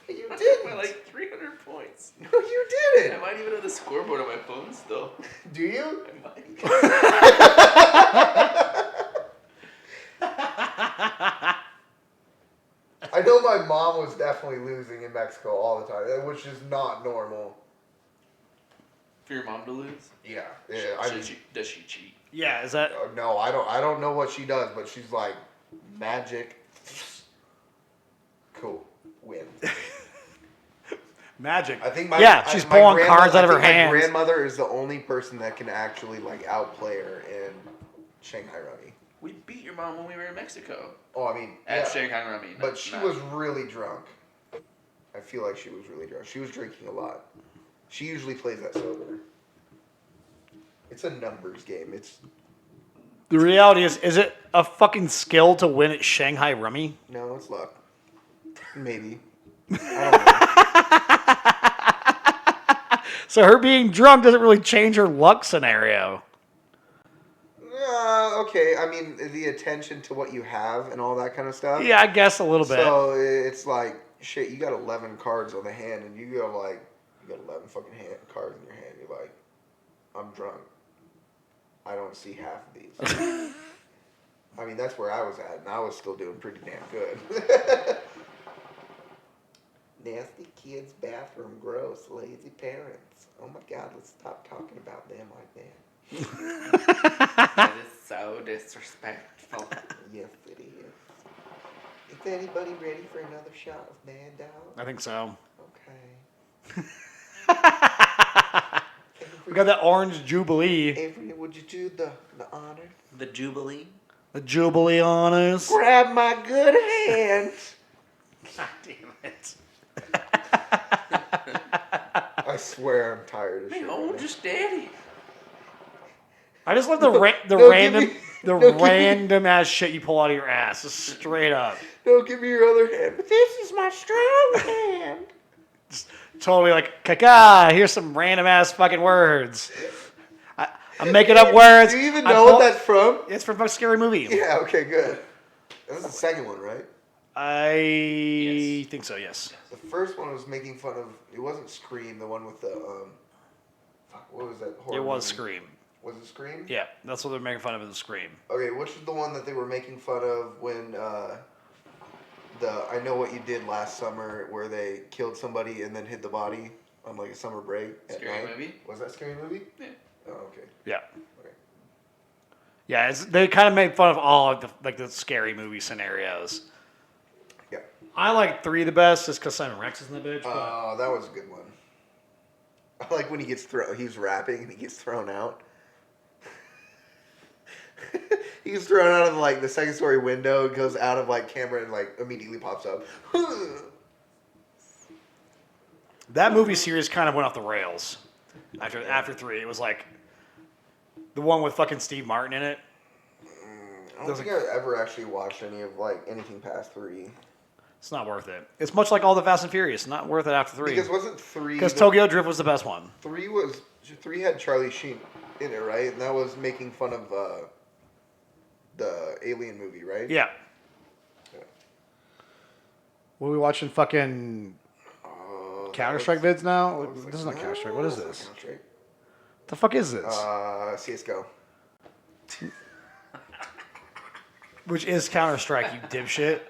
You I didn't. took my like 300 points. No, you I didn't. might even have the scoreboard on my phone still. Do you? I might. I know my mom was definitely losing in Mexico all the time, which is not normal. For your mom to lose? Yeah. I mean, Does she cheat? Yeah, is that no, I don't know what she does, but she's like magic. Cool. Win. magic? I think she's my pulling grandma- cards out of her I think hands. My grandmother is the only person that can actually like outplay her in Shanghai Rummy. We beat your mom when we were in Mexico. Oh, I mean, At yeah. Shanghai Rummy. But she was really drunk. I feel like she was really drunk. She was drinking a lot. She usually plays that sober. It's a numbers game. It's The reality is it a fucking skill to win at Shanghai Rummy? no, it's luck. Maybe. I So her being drunk doesn't really change her luck scenario. Okay. I mean, the attention to what you have and all that kind of stuff. Yeah, I guess a little bit. So it's like, shit, you got 11 cards on the hand, and you got 11 fucking cards in your hand. You're like, I'm drunk. I don't see half of these. I mean, that's where I was at, and I was still doing pretty damn good. Nasty kids, bathroom, gross, lazy parents. Oh my God, let's stop talking about them like that. That is so disrespectful. Yes, it is. Is anybody ready for another shot of Mad Dog? I think so. Okay. We got that orange Jubilee. Avery, would you do the honor? The Jubilee. The Jubilee on us. Grab my good hand. God damn it. I swear I'm tired of Hey, shit. oh, right just daddy. I just love the No, random give me- no, give me- random ass shit you pull out of your ass, just straight up. now. No, give me your other hand. But this is my strong hand. Totally like, caca, here's some random ass fucking words. I'm making up words. Do you even know what that's from? It's from a scary movie. Yeah, okay, good. That was the second one, right? I think so, yes. The first one was making fun of, it wasn't Scream, the one with the, fuck, what was that horror It was movie? Scream. Was it Scream? Yeah, that's what they're making fun of in the Scream. Okay, which is the one that they were making fun of when, I Know What You Did Last Summer, where they killed somebody and then hid the body on like a summer break at Scary night? movie? Was that Scary Movie? Yeah. Oh, okay. Yeah. Okay. Yeah, they kind of made fun of all of the scary movie scenarios. Yeah. I like 3 the best just because Simon Rex is in the bitch. But Oh, that was a good one. I like when he gets he's rapping and he gets thrown out. He gets thrown out of like the second story window, goes out of like camera and like immediately pops up. that movie series kind of went off the rails after 3. It was like the one with fucking Steve Martin in it. I don't think I've ever actually watched anything past 3. It's not worth it. It's much like all the Fast and Furious. Not worth it after 3. Because wasn't 3? Because Tokyo Drift was the best one. 3 had Charlie Sheen in it, right? And that was making fun of the Alien movie, right? Yeah. Yeah. What are we watching? Fucking Counter-Strike vids now? This is not Counter-Strike. What is this? Counter-Strike. The fuck is this? CSGO. Which is Counter-Strike, you dipshit.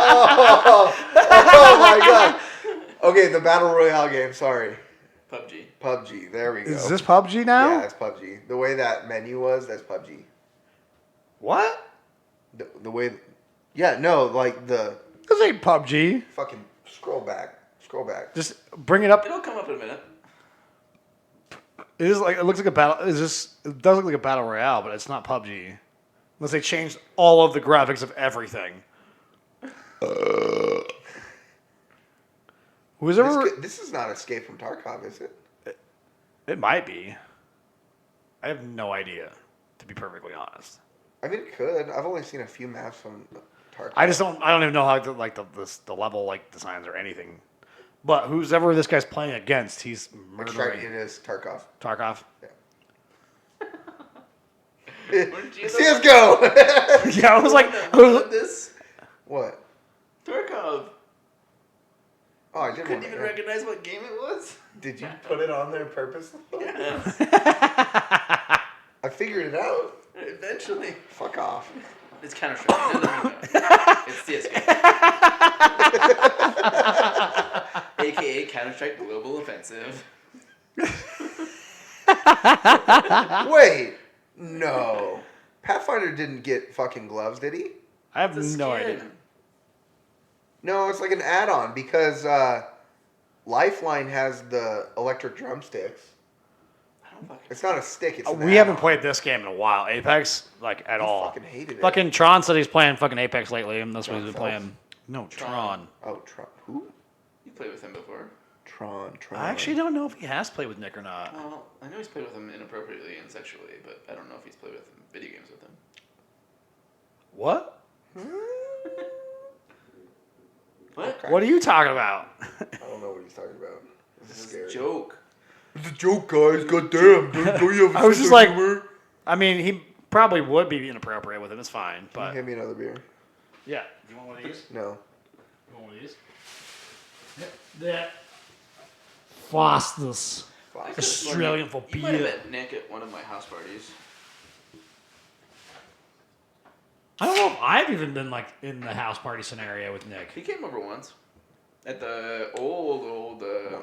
Oh my god. Okay, the Battle Royale game, sorry. PUBG, there we go. Is this PUBG now? Yeah, it's PUBG. The way that menu was, that's PUBG. What? The way... Yeah, no, like the... This ain't PUBG. Fucking scroll back. Just bring it up. It'll come up in a minute. It looks like a battle. It does look like a battle royale, but it's not PUBG. Unless they changed all of the graphics of everything. Who's ever? This is not Escape from Tarkov, is it? It might be. I have no idea, to be perfectly honest. I mean, it could. I've only seen a few maps from Tarkov. I don't even know how the level designs or anything. But who's ever this guy's playing against, he's murdering. It is Tarkov. Tarkov. Yeah. CSGO. Yeah, I was like, this What? Tarkov. Oh, I didn't Couldn't even recognize what game it was. Did you put it on there purposely? Yes. I figured it out. Eventually. Fuck off. It's Counter-Strike. No. It's CSGO. AKA Counter-Strike Global Offensive. Wait. No. Pathfinder didn't get fucking gloves, did he? I have It's a no skin. idea. No, it's like an add-on because Lifeline has the electric drumsticks. I don't fucking. It's not a stick. It's an We haven't add-on. played this game in a while. Apex, at all. Fucking hated it. Fucking Tron said he's playing fucking Apex lately, and that's what he's been Tron playing. No, Tron. Oh, Tron. Who? You played with him before. Tron. I actually don't know if he has played with Nick or not. Well, I know he's played with him inappropriately and sexually, but I don't know if he's played with video games with him. What? What? Okay. What are you talking about? I don't know what he's talking about. This is This is scary. a joke. It's a joke, guys. Goddamn. Don't you have I was sense just of like, humor? I mean, he probably would be inappropriate with it. It's fine, Can but you hand me another beer? yeah. You want one of these? No. You want one of these? That Foster's Australian for You might have beer. met Nick at one of my house parties. I don't know if I've even been like in the house party scenario with Nick. He came over once. At the old the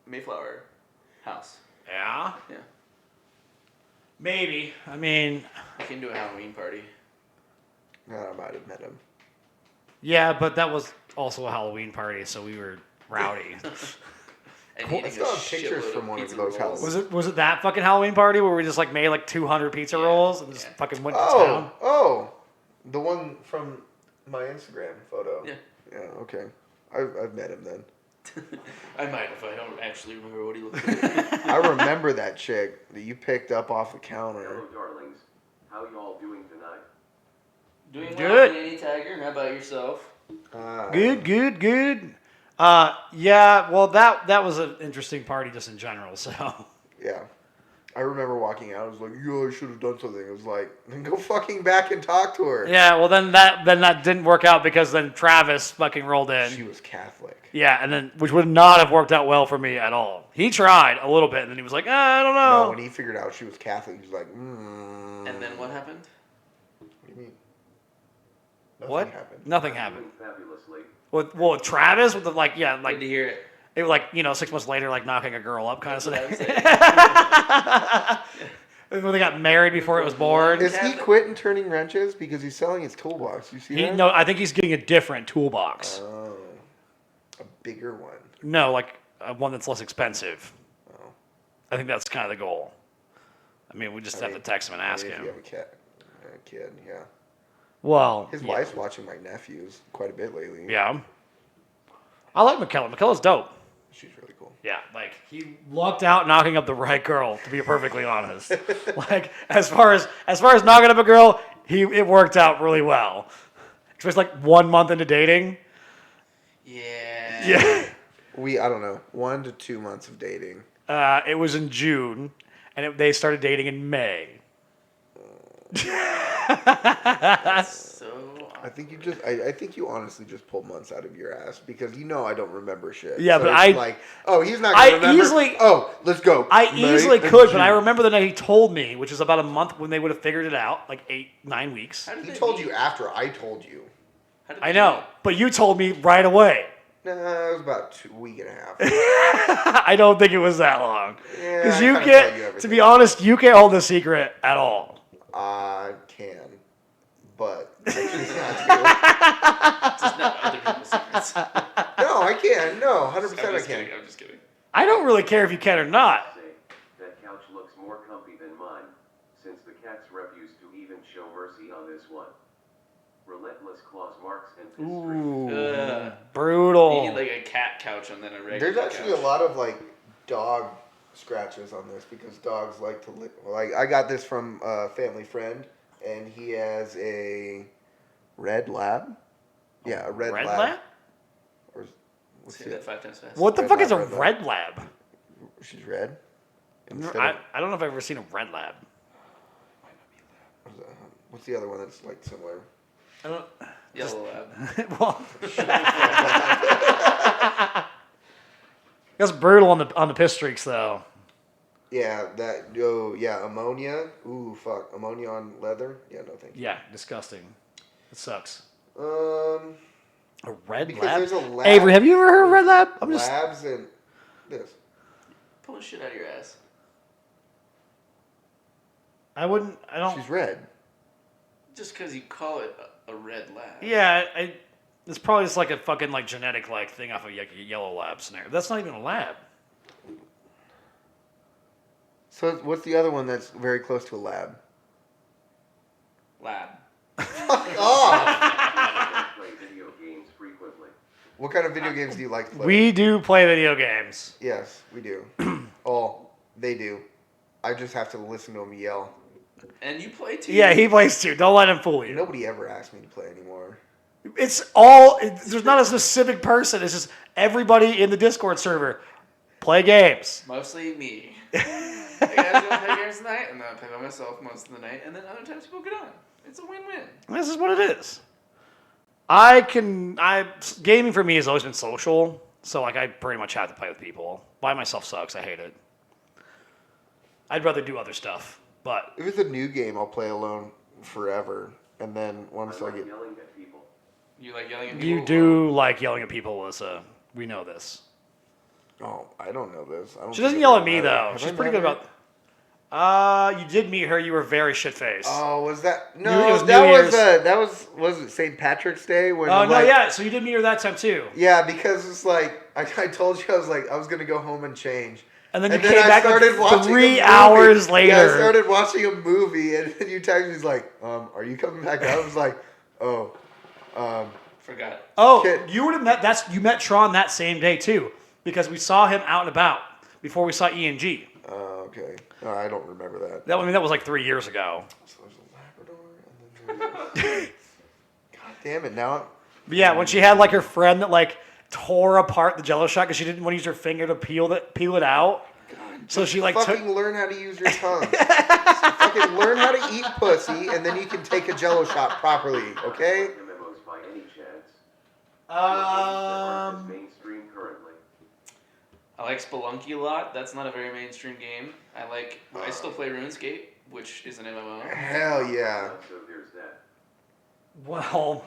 Mayflower house. Yeah, Yeah. maybe. I mean, He came to a Halloween party. I might have met him. yeah, but that was also a Halloween party, so we were rowdy. And Cool. eating I still a have pictures shitload from of one of pizza those rolls. Halloweens. Was it that fucking Halloween party where we just like made like 200 pizza Yeah. rolls and just Yeah. fucking went to town? Oh, the one from my Instagram photo. Yeah. Yeah. Okay. I've met him then. I might if I don't actually remember what he looked like. I remember that chick that you picked up off the counter. Hello, darlings. How y'all doing tonight? Doing Good. well, Danny Tiger. How about yourself? Good. Yeah, well, that was an interesting party just in general, so. Yeah. I remember walking out. I was like, "Yo, I should have done something." I was like, "Then go fucking back and talk to her." Yeah, well, then that didn't work out because then Travis fucking rolled in. She was Catholic. Yeah, and then which would not have worked out well for me at all. He tried a little bit, and then he was like, I don't No, know. when he figured out she was Catholic, he was like, And then what happened? What do you mean? Nothing What? happened. Nothing I'm happened. doing fabulously. With Travis, with the like Good to hear it. it was like 6 months later, like knocking a girl up kind of That's what I was scenario. saying. When they got married before it was born. Is he quitting turning wrenches because he's selling his toolbox? You see that? No, I think he's getting a different toolbox. Oh, a bigger one. No, like one that's less expensive. Oh. I think that's kind of the goal. I mean, we just have to text him and ask If him. you have a kid, yeah. Well, His yeah. wife's watching my nephews quite a bit lately. Yeah. I like McKellar. McKellar's dope. She's really cool. Yeah, like he lucked out knocking up the right girl, to be perfectly honest. Like as far as knocking up a girl, it worked out really well. It was like 1 month into dating. Yeah. Yeah. I don't know, 1 to 2 months of dating. It was in June, and they started dating in May. So I think I think you honestly just pulled months out of your ass because I don't remember shit. Yeah, So but it's like, oh, he's not gonna remember. Oh, let's go. I May easily and could, but I June. remember the night he told me, which is about a month when they would have figured it out, like 8-9 weeks. how did He they told meet? you after I told you. How did I they know, meet? but you told me right away. Nah, it was about a week and a half. I don't think it was that long. Yeah, Because I you kinda tell you can't, to everything. be honest, you can't hold a secret at all. I can, but I choose not Just not other people's secrets. to. No, I can. No, 100% I'm I just can. kidding. I'm just kidding. I don't really care if you can or not. Say, that couch looks more comfy than mine, since the cat's refused to even show mercy on this one. Relentless claws, marks, and piss streaks. Ooh, You brutal. need like a cat couch and then a regular There's actually couch. a lot of like dog scratches on this because dogs like to lick. Like I got this from a family friend, and he has a red lab. Yeah, a red Red lab. lab? Or what's Say the, that 5 times fast. What the Red fuck is a lab, red red lab? she's red. Instead I of, don't know if I've ever seen a red lab. what's the other one that's like similar? I don't. Yellow lab. Well, that's brutal on the piss streaks though. Yeah, that. Oh, yeah, ammonia. Ooh, fuck, ammonia on leather. Yeah, no thank you. Yeah, disgusting. It sucks. Um, A red because lab. there's a lab. Avery, have you ever heard of red lab? I'm just. labs and this. Pulling shit out of your ass. I wouldn't. I don't. She's red. Just because you call it a red lab. Yeah, it's probably just like a fucking like genetic like thing off of like a yellow lab scenario. That's not even a lab. So what's the other one that's very close to a lab? Lab. Oh! Play video games frequently. What kind of video games do you like to play? We do play video games. Yes, we do. Oh, they do. I just have to listen to them yell. And you play too. Yeah, he plays too. Don't let him fool you. Nobody ever asks me to play anymore. It's all. There's not a specific person. It's just everybody in the Discord server play games. Mostly me. Hey guys, you want to play games tonight? And then I play by myself most of the night, and then other times people get on. It's a win-win. This is what it is. Gaming for me has always been social, so like I pretty much have to play with people. By myself sucks. I hate it. I'd rather do other stuff, but If it's a new game, I'll play alone forever, and then once I like get yelling at people. You like yelling at people? you do like yelling at people, Alyssa. We know this. I don't know this. I don't She think doesn't I've yell ever at me met her. though. Have She's I pretty met good her? about. You did meet her. You were very shit faced. Oh, was that It no? was That New was Year's. that was it St. Patrick's Day when Oh no, like, yeah. So you did meet her that time too. yeah, because it's like I told you I was gonna go home and change. And then you And came I back started like watching a 3 movie. hours later. Yeah, I started watching a movie, and then you texted me, he's like, "Are you coming back?" I was like, "Oh, Forgot. Oh, Kid. you would have met you met Tron that same day too, because we saw him out and about before we saw ENG. okay." No, I don't remember that. That was like 3 years ago. So there's a Labrador, and then there's... God damn it! Now, But yeah, when she had like her friend that like tore apart the Jello shot because she didn't want to use her finger to peel it out. So she like fucking took. learn how to use your tongue. Fucking learn how to eat pussy, and then you can take a Jello shot properly. Okay? MMOs by any chance? Um, Mainstream currently. I like Spelunky a lot. That's not a very mainstream game. I still play RuneScape, which is an MMO. Hell yeah. So there's that. Well,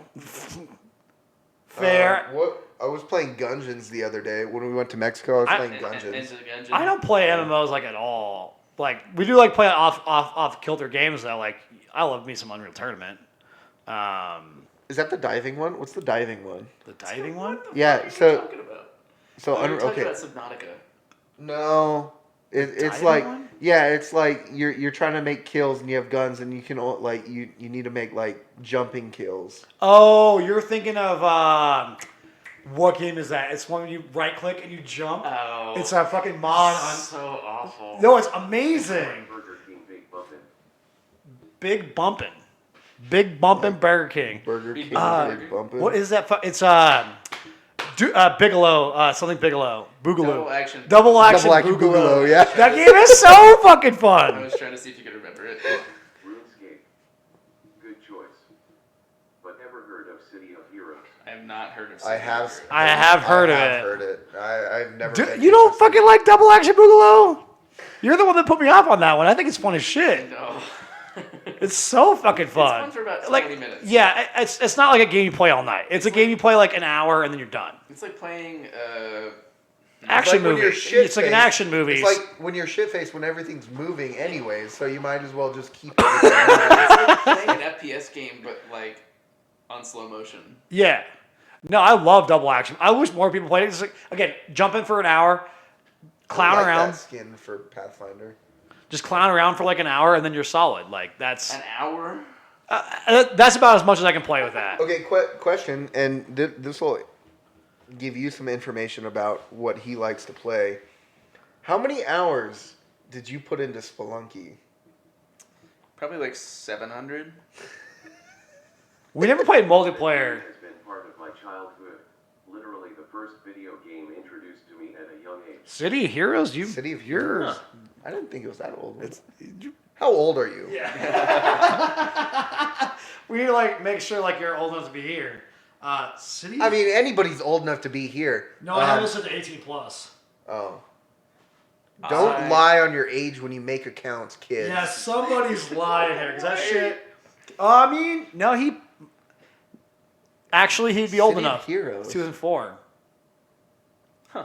fair. What? I was playing Gungeons the other day when we went to Mexico. I was playing Gungeons. I don't play MMOs like at all. Like we do like play off kilter games though. Like I love me some Unreal Tournament. Is that the diving one? What's the diving one? The diving one? Yeah. What are you So talking about? so Oh, you're talking okay. about Subnautica. No. It's diving like one? yeah, it's like you're trying to make kills and you have guns and you can like you need to make like jumping kills. Oh, you're thinking of what game is that? It's when you right click and you jump. Oh. It's a fucking mod on. So awful. No, it's amazing. Burger King Big Bumpin'. Big bumping, big bumping Burger King. Burger King, big bumping. What is that? It's Bigelow, something Bigelow, Boogaloo. Double action. Double action Double action Boogaloo. Boogaloo, yeah. That game is so fucking I fun. was trying to see if you could remember it. RuneScape. Good choice. But ever heard of City of Heroes? I have not heard of I have. Subnautica. I have heard of I have it. heard it. I've never. been You don't interested. fucking like Double Action Boogaloo? You're the one that put me off on that one. I think it's fun as shit. No. It's so fucking fun. fun for about 20 like, minutes. Yeah, it's not like a game you play all night. It's a game you play like an hour and then you're done. It's like playing Action like when movie. you're It's like an shit-faced, action movie. It's like when you're shit faced when everything's moving anyways, so you might as well just keep everything moving. playing an FPS game, but like on slow motion. Yeah. No, I love Double Action. I wish more people played it. It's like, again, jump in for an hour, clown I like around, that skin for Pathfinder. just clown around for like an hour, and then you're solid. Like that's An hour? that's about as much as I can play with that. Okay, question, and this will give you some information about what he likes to play. How many hours did you put into Spelunky? Probably like 700. We never played multiplayer. Has been part of my childhood. Literally the first video game introduced to me at a young age. City of Heroes, City of yours. Heroes. I didn't think it was that old. How old are you? Yeah. We need to like make sure like you're old enough to be here. City. I mean, anybody's old enough to be here. no, I have this at 18 plus. Oh. Don't lie on your age when you make accounts, kids. Yeah, somebody's lying here because that shit. I mean, no, he. Actually, he'd be old City of enough. Heroes. 2004. Huh.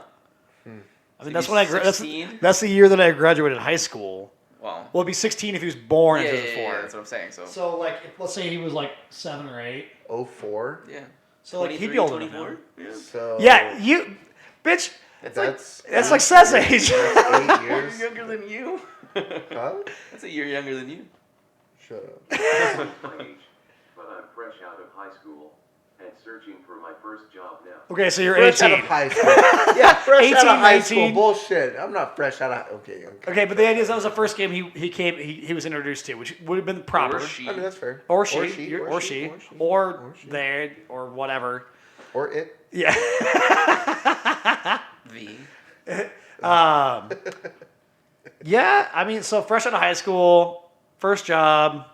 I mean, So that's he's when I. 16? That's the year that I graduated high school. Well, Well, it'd be 16 if he was born yeah, in yeah, 2004. yeah, that's what I'm saying. So, So, like, let's say he was like 7 or 8. 04? yeah. So, like, he'd be old enough. 24? now. Yeah. So Yeah, you, bitch. that's That's like Seth's age. that's 8 You're years. younger than you. Huh? That's a year younger than you. Shut up. My age, but I'm fresh out of high school. and searching for my first job now. Okay, so you're Fresh 18. out of high school. Yeah, fresh out 18, of high school. 19. Bullshit. I'm not fresh out of. Okay. Okay, but the idea is that was the first game he was introduced to, which would have been proper. Or she. I mean, that's fair. Or she. Or they, or whatever. Or it. Yeah. Yeah, I mean, so fresh out of high school, first job.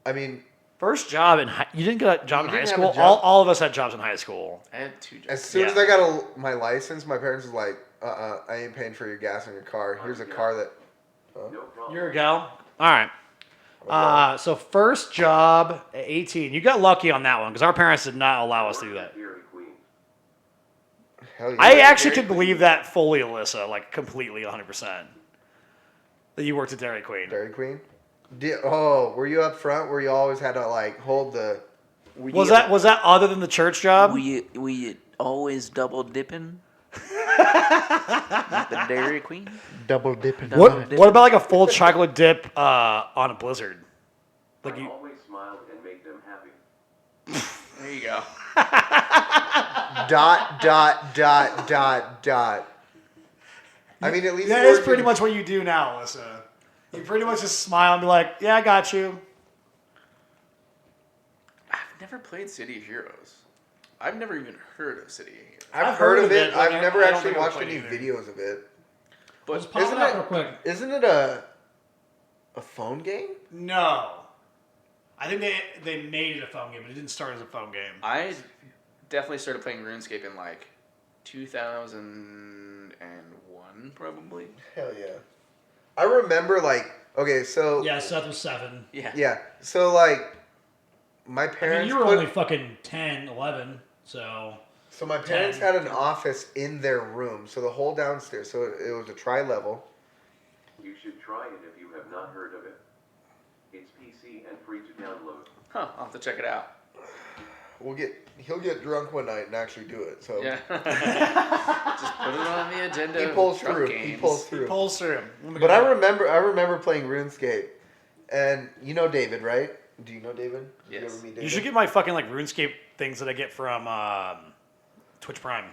I mean, First job in you didn't get a job in You high didn't have school. a job? All of us had jobs in high school. I had 2 jobs. as soon as Yeah. I got my license, my parents was like, I ain't paying for your gas in your car. Here's a car that. No problem. You're a gal. All right. So first job at 18. You got lucky on that one because our parents did not allow us to do that. Dairy Queen. Hell yeah. I actually could believe that fully, Alyssa, like completely, 100%. That you worked at Dairy Queen. Dairy Queen. Were you up front where you always had to like hold the? Was that other than the church job? We always double dipping. The Dairy Queen. Double dipping. What about like a full chocolate dip on a Blizzard? Like I you. always smiled and made them happy. There you go. Dot. I mean, at least That you is worked pretty in- much what you do now, Alyssa. You pretty much just smile and be like, "Yeah, I got you." I've never played City of Heroes. I've never even heard of City of Heroes. I've heard of it. like, I've never I don't actually think I've watched played any either. videos of it. But Pop it up real quick. Isn't it a phone game? No, I think they made it a phone game, but it didn't start as a phone game. I definitely started playing RuneScape in like 2001, probably. Hell yeah. I remember okay, so Yeah, Seth was 7. yeah, so my I mean, parents you were put, only fucking 10, 11, so. so my parents 10. had an office in their room, so the whole downstairs, so it was a tri-level. You should try it if you have not heard of it. It's PC and free to download. Huh, I'll have to check it out. He'll get drunk one night and actually do it. So Yeah. Just put it on the agenda. he of pulls drunk through. Games. He pulls through. Pulls through. But I remember playing RuneScape, and you know David, right? Do you know David? Did Yes. You, ever meet David? You should get my fucking like RuneScape things that I get from Twitch Prime.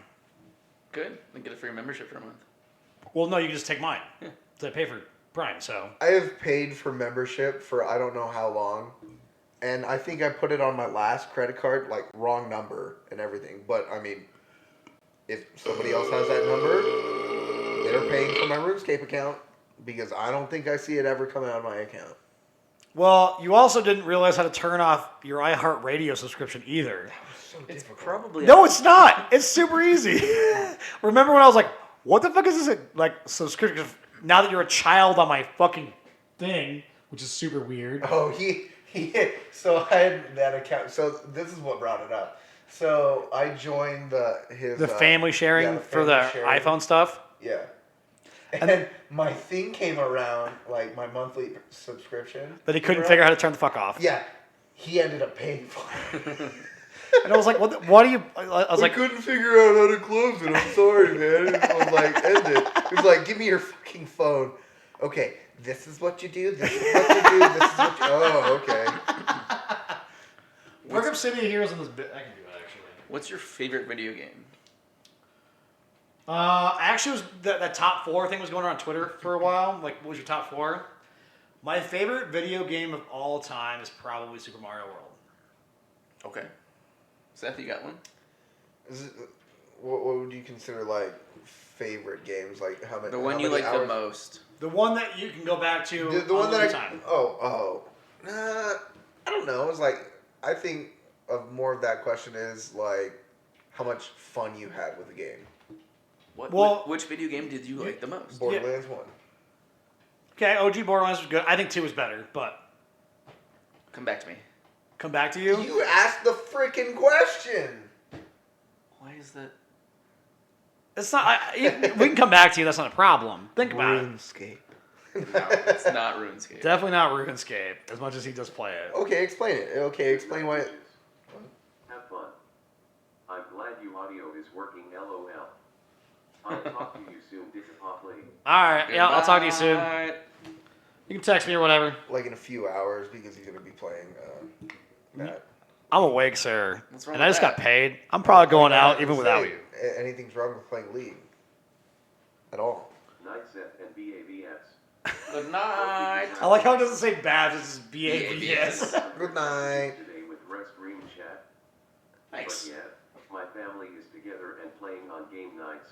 Good. Then get a free membership for a month. Well, no, you can just take mine. So I pay for Prime, so. I have paid for membership for I don't know how long, and I think I put it on my last credit card, like wrong number and everything. But I mean, if somebody else has that number, they're paying for my RuneScape account because I don't think I see it ever come out of my account. Well, you also didn't realize how to turn off your iHeartRadio subscription either. So It's difficult. probably No, it's not. It's super easy. Remember when I was like, what the fuck is this like subscription? Now that you're a child on my fucking thing, which is super weird. Oh, so I had that account. So this is what brought it up. So I joined his The family sharing the for the family sharing. iPhone stuff. Yeah. And then my thing came around, like my monthly subscription. That he couldn't came figure out around. how to turn the fuck off. Yeah. He ended up paying for it. And I was like, what do you... I was I like, couldn't figure out how to close it. I'm sorry, man. I was like, end it. He was like, give me your fucking phone. Okay, this is what you do. This is what you do. This is what you... Oh, okay. Work up City of Heroes in this bit. I can do that, actually. What's your favorite video game? Actually, it was that top 4 thing was going around Twitter for a while. Like, what was your top 4? My favorite video game of all time is probably Super Mario World. Okay. Seth, you got one? What would you consider like favorite games? Like how many? The one how you many like the hours? most. The one that you can go back to The one that time. I don't know. It's like I think of more of that question is like how much fun you had with the game. Which video game did you like the most? Borderlands 1. Okay, OG Borderlands was good. I think 2 was better, but Come back to me. come back to you. You asked the freaking question. Why is that? It's not. We can come back to you. That's not a problem. Think about it. RuneScape. No, it's not RuneScape. Definitely not RuneScape. As much as he does play it. Okay, explain it. Okay, explain why. Have fun. I'm glad you audio is working. LOL. I'll talk to you soon. Dickapoply. All right. Yeah, I'll talk to you soon. Goodbye. You can text me or whatever. Like in a few hours because he's gonna be playing that. I'm awake, sir, What's wrong and I with just that? got paid. I'm probably going I out have even to without say, you. Anything's wrong with playing League? At all? Night Seth and BAVS. Good night. I like how it doesn't say Babs, it's just B-A-B-S. Good night. Today with Rex Green Chat. Nice. But yeah, my family is together and playing on game nights,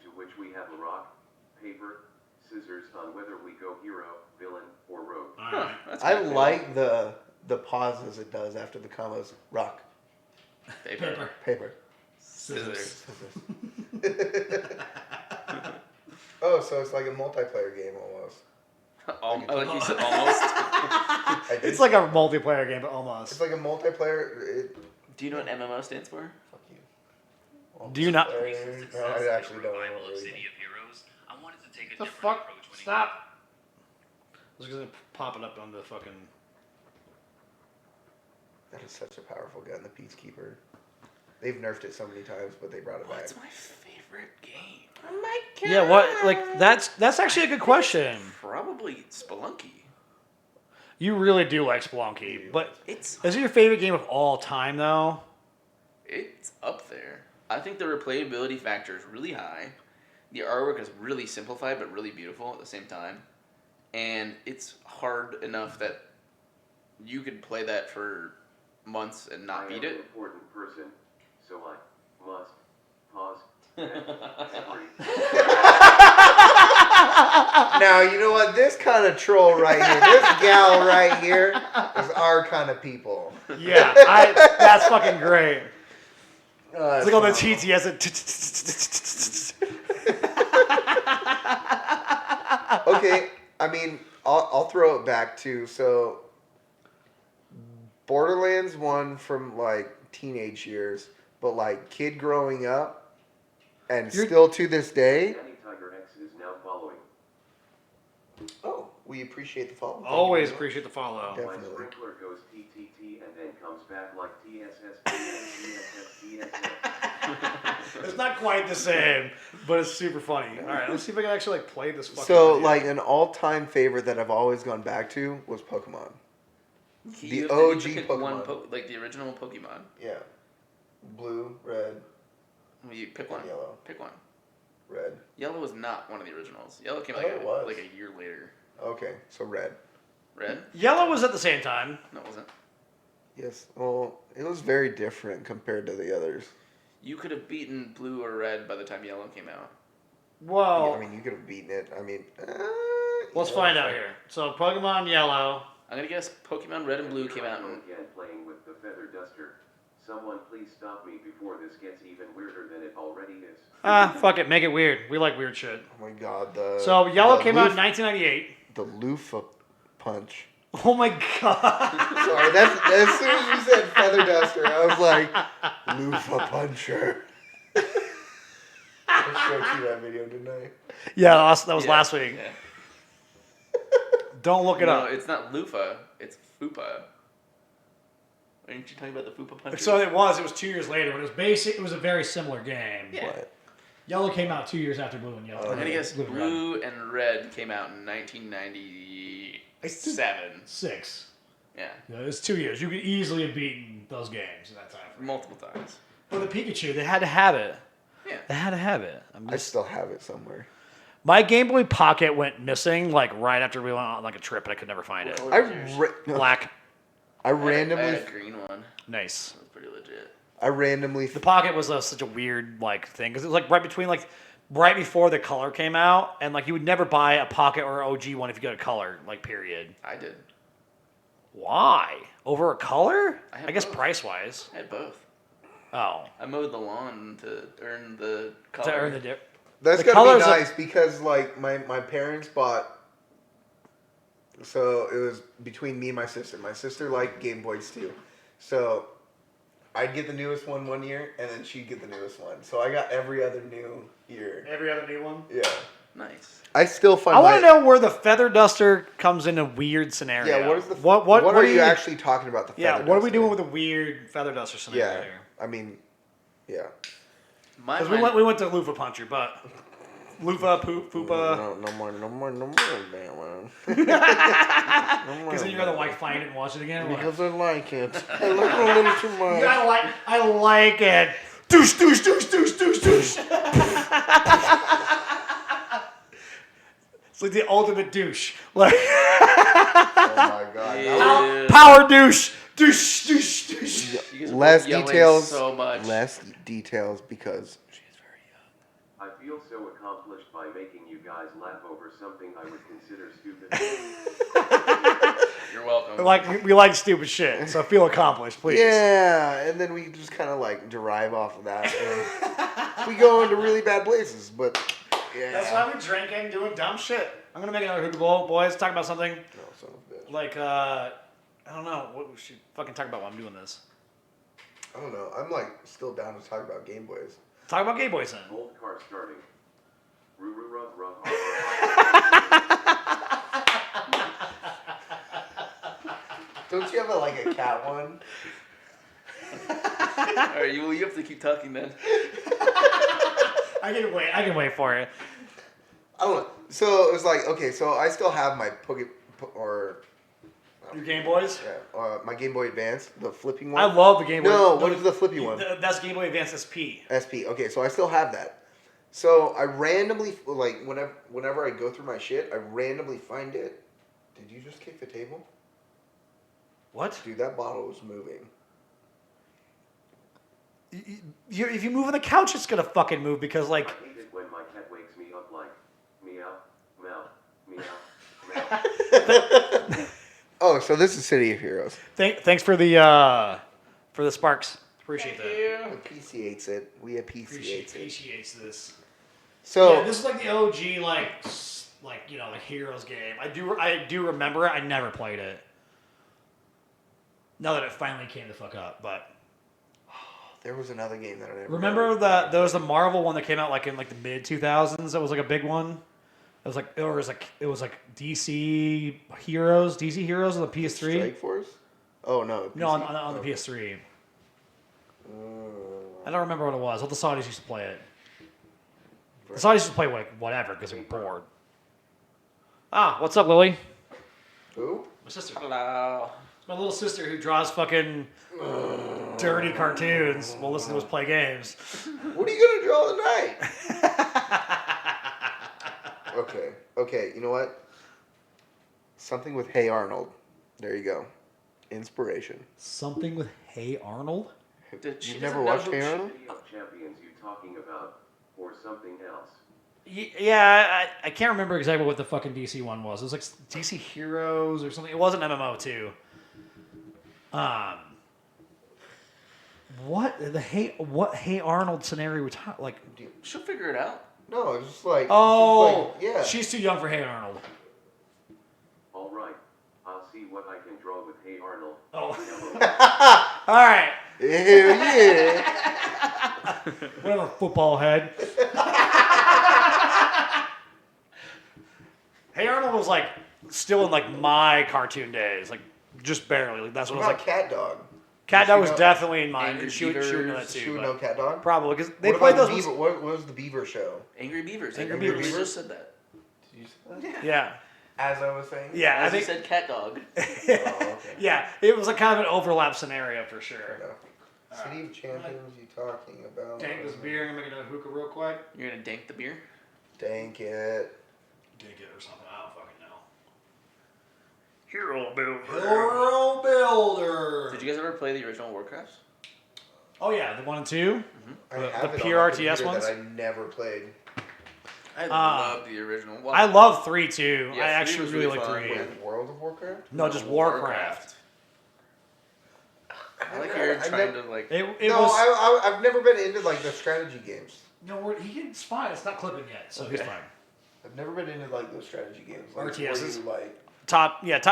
to which we have a rock, paper, scissors on whether we go hero, villain, or rogue. Alright. That's I kinda cool. like the pauses it does after the commas. Rock, Paper. paper. Scissors. Oh, so it's like a multiplayer game almost. I like you said almost. I did It's like say- a multiplayer game, but almost. It's like a multiplayer. Do you know what MMO stands for? Fuck you. Do you not- No, I actually don't. I don't really. City of Heroes, I wanted to take a The different fuck? approach when it Stop. I was gonna pop it up on the fucking. That is such a powerful gun, the Peacekeeper. They've nerfed it so many times, but they brought it back. What's my favorite game? Yeah, what? Like that's actually a good question. Probably Spelunky. You really do like Spelunky, but It's is it your favorite game of all time though? It's up there. I think the replayability factor is really high. The artwork is really simplified but really beautiful at the same time. And it's hard enough that you could play that for months and not I beat am an it. important person, so I must pause and Now, you know what? This kind of troll right here, this gal right here, is our kind of people. Yeah, that's fucking great. It's like all the TTS. Okay, I mean, I'll throw it back to, so Borderlands 1 from like teenage years, but like kid growing up, and still to this day. Danny Tiger X is now following. Oh, we appreciate the follow. Always appreciate the follow. Yeah. My Definitely. sprinkler goes TTT and then comes back like TSS. It's not quite the same, but it's super funny. All right, let's see if I can actually like play this. Fucking So, video. like, an all-time favorite that I've always gone back to was Pokemon. You The have to OG pick one Pokemon. like the original Pokemon. Yeah. Blue, red, Well, you pick one. yellow. Pick one. Red. Yellow was not one of the originals. Yellow came Oh, like it was. like a year later. Okay, so red. Red? Yellow was at the same time. No, it wasn't. Yes. Well, it was very different compared to the others. You could have beaten blue or red by the time yellow came out. Well, I mean, you could have beaten it. I mean, let's find out here. So Pokemon Yellow. I'm gonna guess Pokemon Red and Blue came out in. Again, playing with the feather duster. Someone please stop me before this gets even weirder than it already is. Fuck it, make it weird. We like weird shit. Oh my god, So Yellow the came out in Luf- 1998. The loofah punch. Oh my god. Sorry, that's as soon as you said feather duster, I was like, loofah puncher. I showed you that video, didn't I? Yeah, that was Yeah, last week. Yeah. Don't look it No, up. it's not Lufa. It's Fupa. Aren't you talking about the Fupa Puncher? So it was 2 years later, but it was basic. It was a very similar game. Yeah. What? Yellow came out 2 years after Blue and Yellow. Oh, I'm gonna guess Blue and Red. Blue and Red came out in 1997. 6. Yeah, Yeah, it was 2 years. You could easily have beaten those games in that time frame. multiple times. For the Pikachu, they had to have it. Yeah. They had to have it. I still have it somewhere. My Game Boy Pocket went missing like right after we went on like a trip, and I could never find it. Black. I I randomly, had a green one. Nice. That was pretty legit. I randomly. The Pocket was such a weird like thing because it was like right between like right before the color came out, and like you would never buy a Pocket or an OG one if you got a color like period. I did. Why over a color? I had I guess both. price wise. I had both. Oh, I mowed the lawn to earn the color. to earn the dip. That's The gotta colors be of- nice because like my parents bought. So it was between me and my sister. My sister liked Game Boys too, so I'd get the newest one year, and then she'd get the newest one. So I got every other new year. Every other new one. Yeah, Nice. I still find. I want to know where the feather duster comes in a weird scenario. Yeah, what is the? what are you actually talking about? The Yeah, feather what are we duster? doing with a weird feather duster scenario Yeah, here? I mean, yeah. My Because we went to Lufa Puncher, but Loofah, Fupa. No more, damn. Because then you're gonna like find it and watch it again. Or what? Because I like it. I like it a little too much. I like it. Douche, douche, douche, douche, douche, douche. It's like the ultimate douche. Like Oh my god. Yeah. power douche. Douche, douche, douche. You guys are Less both yelling details. So much. Less details because she is very young. I feel so accomplished by making you guys laugh over something I would consider stupid. You're welcome. We like stupid shit, so feel accomplished, please. Yeah, and then we just kind of like derive off of that. And we go into really bad places, but yeah. That's why we're drinking, doing dumb shit. I'm gonna make another hookah bowl, boys. Talk about something No, son of a bitch. like I don't know. What we should fucking talk about while I'm doing this. I don't know. I'm like still down to talk about Game Boys. Talk about Gay Boys then. Old car starting. Roo-roo-rug-rug. Don't you have a cat one? Alright, you have to keep talking then. I can wait for it. I don't know. So it was like, okay, so I still have my Your Game Boys? my Game Boy Advance, the flipping one. I love the Game Boy. No, what is the flippy one? That's Game Boy Advance SP. SP. Okay, so I still have that. So I randomly, like, whenever I go through my shit, I randomly find it. Did you just kick the table? What? Dude, that bottle was moving. If you move on the couch, it's gonna fucking move because like. I hate it when my cat wakes me up like, meow, meow, meow, meow. Oh, so this is City of Heroes. Thanks for the sparks. Appreciate that. Appreciates it. We appreciate it. Appreciates this. So Yeah, this is like the OG like Heroes game. I do remember it. I never played it. Now that it finally came the fuck up, but there was another game that I never. remember that there was a Marvel one that came out like in like the mid 2000s. That was like a big one. It was like DC Heroes on the PS3. Strike Force? Oh no. No, PC? on the Okay. PS3. I don't remember what it was. All the Saudis used to play it. The Saudis used to play like whatever because they were bored. Ah, what's up, Lily? Who? My sister. Hello. It's my little sister who draws fucking dirty cartoons while listening to us play games. What are you gonna draw tonight? Okay. You know what? Something with Hey Arnold. There you go. Inspiration. Something with Hey Arnold? You've never watched Hey Arnold? City of Champions you talking about, or something else? Yeah, I can't remember exactly what the fucking DC one was. It was like DC Heroes or something. It wasn't MMO too. What Hey Arnold scenario we talking like? She'll figure it out. No, it's just like. Oh, she's like, yeah. she's too young for Hey Arnold. All right, I'll see what I can draw with Hey Arnold. Oh, all right. Hell yeah. Whatever, football head. Hey Arnold was like still in like my cartoon days, like just barely. Like that's what What I was about like. Cat Dog? Cat Does Dog she was know- definitely in mine. Angry And she would know that Beavers, too. She would but- know Cat Dog? Probably because they What played about those. Beaver? What was the Beaver show? Angry Beavers. Angry Angry Beavers. Beavers just said that. Did you say that? Yeah, As I was saying? yeah. I As he think. said cat dog. Oh, okay. Yeah, it was like kind of an overlap scenario for sure. No. City of Champions you talking about? Tank this beer and make another hookah real quick. You're gonna dank the beer? Dank it. Dig it or something. I don't fucking know. Hero builder. Hero Builder. Did you guys ever play the original Warcrafts? Oh yeah, the 1 and 2. I The- have the it pure on my RTS computer ones? that I never played. I love the original. Well, I love 3 too. Yeah, I 3 actually was really really like fun. 3. Wait, World of Warcraft? No, just Warcraft. I like you're trying to like. It No, was. I've never been into like the strategy games. No, it's fine. It's not clipping yet, so he's Okay. fine. I've never been into like those strategy games. Like, RTSs? where you, like,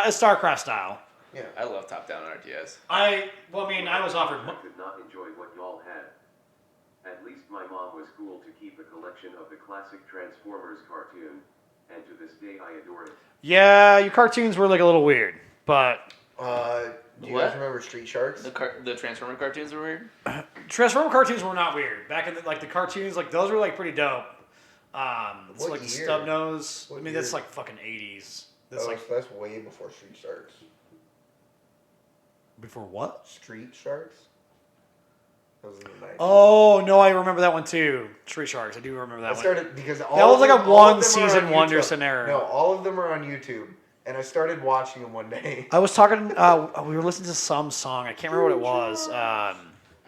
It's StarCraft style. yeah. I love top-down RTS. I was offered. I could not enjoy what y'all had. At least my mom was cool to keep a collection of the classic Transformers cartoon, and to this day I adore it. Yeah, your cartoons were like a little weird, but Do you What? guys remember Street Sharks? The Transformer cartoons are weird. Transformer cartoons were not weird. Back in the cartoons, like those were like pretty dope. It's What like the year? stub nose. What I mean, that's year? like fucking 80s. That's Oh, like so that's way before Street Sharks. before what? Street Sharks? That was in the 90s. Oh no, I remember that one too. Street Sharks. I do remember that I one. started because all That was of like them, a all of one them are season on wonder YouTube. scenario. No, all of them are on YouTube, and I started watching them one day. I was talking. We were listening to some song. I can't remember what it was. I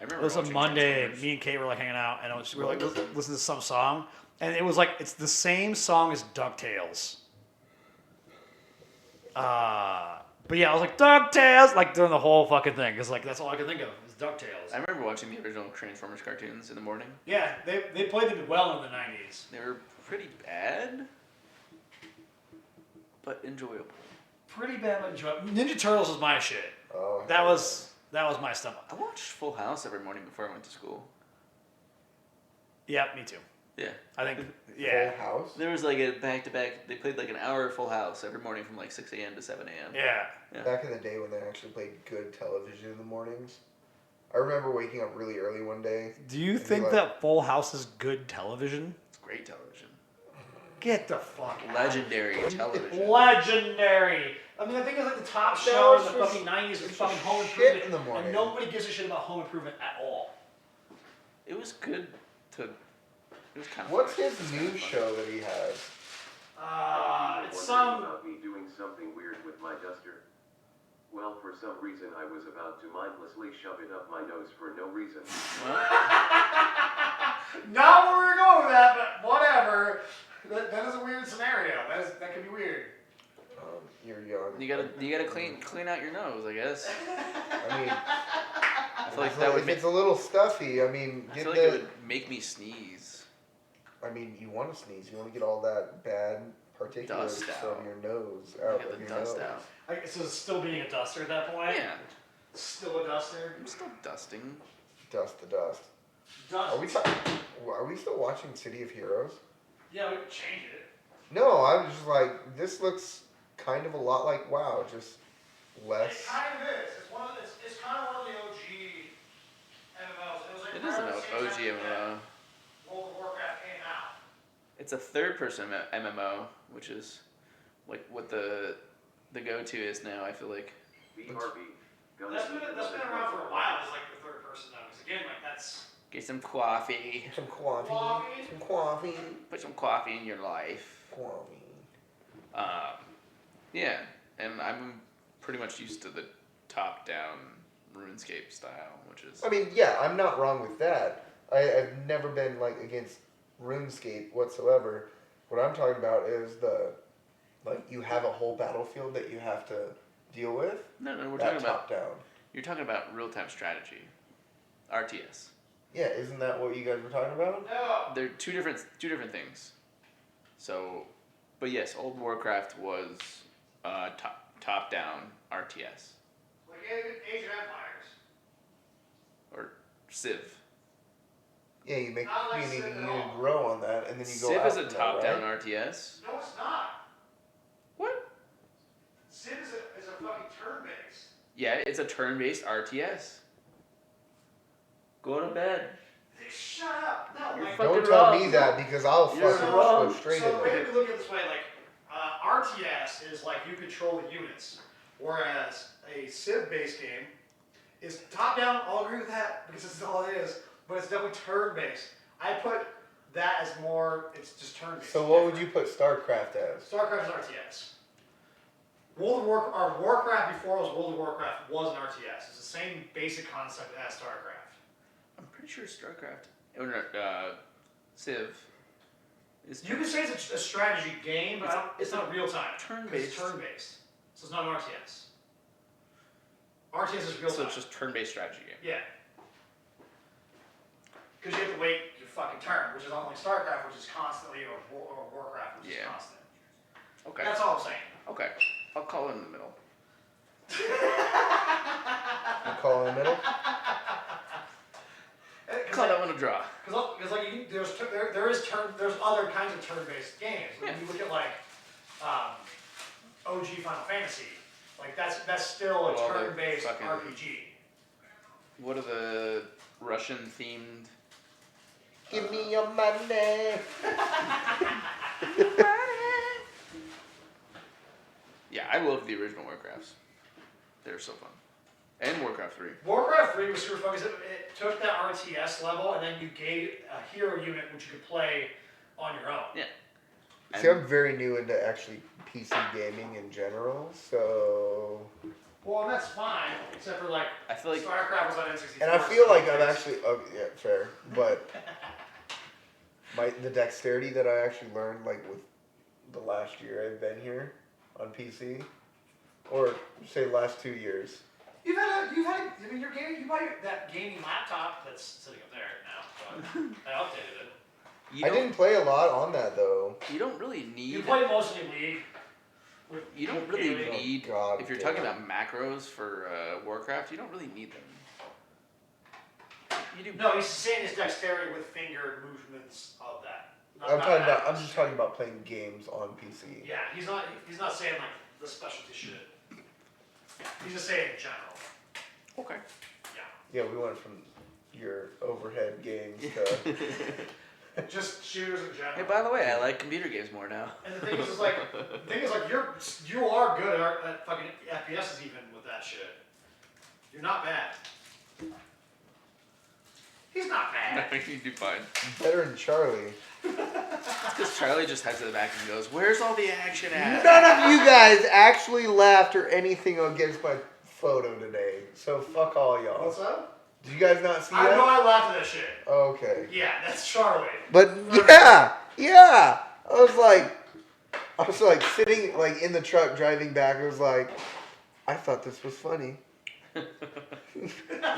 It remember was a watching Monday. Transformers. Me and Kate were like hanging out, and we were like listening to some song, and it was like it's the same song as DuckTales. But yeah, I was like DuckTales, like during the whole fucking thing, because like that's all I could think of is DuckTales. I remember watching the original Transformers cartoons in the morning. Yeah, they played them well in the '90s. They were pretty bad, but enjoyable. Pretty bad, but enjoyable. Ninja Turtles was my shit. Oh, That was my stuff. I watched Full House every morning before I went to school. Yeah, me too. Yeah. I think Full yeah, House. There was like a back-to-back, they played like an hour of Full House every morning from like 6 a.m. to 7 a.m. yeah. Back in the day when they actually played good television in the mornings, I remember waking up really early one day. Do you and be think like, that Full House is good television? It's great television. Get the fuck out. Legendary television. Legendary. I mean, I think it was like the top No, show in it's the just- fucking '90s was it's fucking just Home shit Improvement, in the morning. and nobody gives a shit about Home Improvement at all. It was good to. It was kind of. What's his news show that he has? It's Wondering some. about me doing something weird with my duster. Well, for some reason, I was about to mindlessly shove it up my nose for no reason. Not where we were going with that, but whatever. That is a weird scenario. That could be weird. You're young. You gotta clean out your nose, I guess. I mean, I feel like if that would if make. it's a little stuffy, I mean, I get feel the. like it would make me sneeze. I mean, you want to sneeze. You want to get all that bad particulates Dust from out. your nose out Get of the your dust nose. out. So it's still being a duster at that point? Yeah, Still a duster? I'm still dusting. Dust the dust. Dust. Are we still watching City of Heroes? Yeah, we could change it. No, I was just like, this looks kind of a lot like WoW, just less. It kind of is. It's kind of one of the OG MMOs. It was like It is an around the same OG time that MMO. World of Warcraft came out. It's a third-person MMO, which is like what the go-to is now. I feel like. BRB. That's been around for a while. It's like the third person though. Because again, like that's. Get some coffee. Some coffee. Coffee. Some coffee. Put some coffee in your life. Coffee. Yeah, and I'm pretty much used to the top-down RuneScape style, which is. I mean, yeah, I'm not wrong with that. I've never been like against RuneScape whatsoever. What I'm talking about is you have a whole battlefield that you have to deal with. No, we're That talking about. top down. You're talking about real-time strategy, RTS. Yeah, isn't that what you guys were talking about? No. They're two different things. So, but yes, old Warcraft was top down RTS Like Age of Empires. or Civ. Yeah, you make Not like you need Civ at to all. grow on that, and then you go Civ out is a from that, top down right? RTS. No, it's not. What? Civ is a fucking turn-based. Yeah, it's a turn-based RTS. Go to bed. Shut up. No, You're like, fucking Don't tell wrong. me that because I'll You're fucking wrong. go straight so in we there. have to look at it this way, like RTS is like you control the units, whereas a Civ-based game is top-down. I'll agree with that because this is all it is, but it's definitely turn-based. I put that as more. It's just turn-based. So what would you put StarCraft as? StarCraft is RTS. Warcraft before it was World of Warcraft was an RTS. It's the same basic concept as StarCraft. I'm pretty sure StarCraft or Civ is You could say it's a strategy game, but it's not real time. turn-based. It's turn-based. So it's not an RTS. RTS is real so time. it's just turn-based strategy game. Yeah. Because you have to wait your fucking turn, which is unlike StarCraft, which is constantly, or Warcraft, which is Yeah. constant. Okay. That's all I'm saying. Okay. I'll call it in the middle. You call in the middle? Call that one a draw. Because like there's other kinds of turn-based games. When you look at like OG Final Fantasy, like that's still a Well, the turn-based fucking- RPG. What are the Russian-themed Give me your money. Yeah, I love the original Warcrafts. They're so fun. And Warcraft 3. Warcraft 3 was super fun because it took that RTS level and then you gave a hero unit which you could play on your own. Yeah. See, I'm very new into actually PC gaming in general, so. Well, and that's fine, except for like, I feel like StarCraft was on N64. And I feel so like I'm it's- actually, oh yeah, fair, but the dexterity that I actually learned like with the last year I've been here on PC, or say last 2 years. You've had, I mean, you buy that gaming laptop that's sitting up there now, but I updated it. I didn't play a lot on that though. You don't really You need. play mostly League. You don't with really gaming. need. Oh, God if you're damn. talking about macros for Warcraft, you don't really need them. You do. No, he's saying his dexterity with finger movements of that. I'm just talking about playing games on PC. Yeah, he's not saying like the specialty shit. He's just saying in general. Okay. Yeah. Yeah, we went from your overhead games to. Just shooters in general. Hey, by the way, I like computer games more now. And the thing is like you are good at fucking FPSs even with that shit. You're not bad. He's not bad. No, you do fine. Better than Charlie. Because Charlie just heads to the back and goes, "Where's all the action at?" None of you guys actually laughed or anything against my photo today, so fuck all y'all. What's up? Did you guys not see I know that? I laughed at that shit. Okay. Yeah, that's Charlie. But yeah. I was like sitting like in the truck driving back. I was like, I thought this was funny.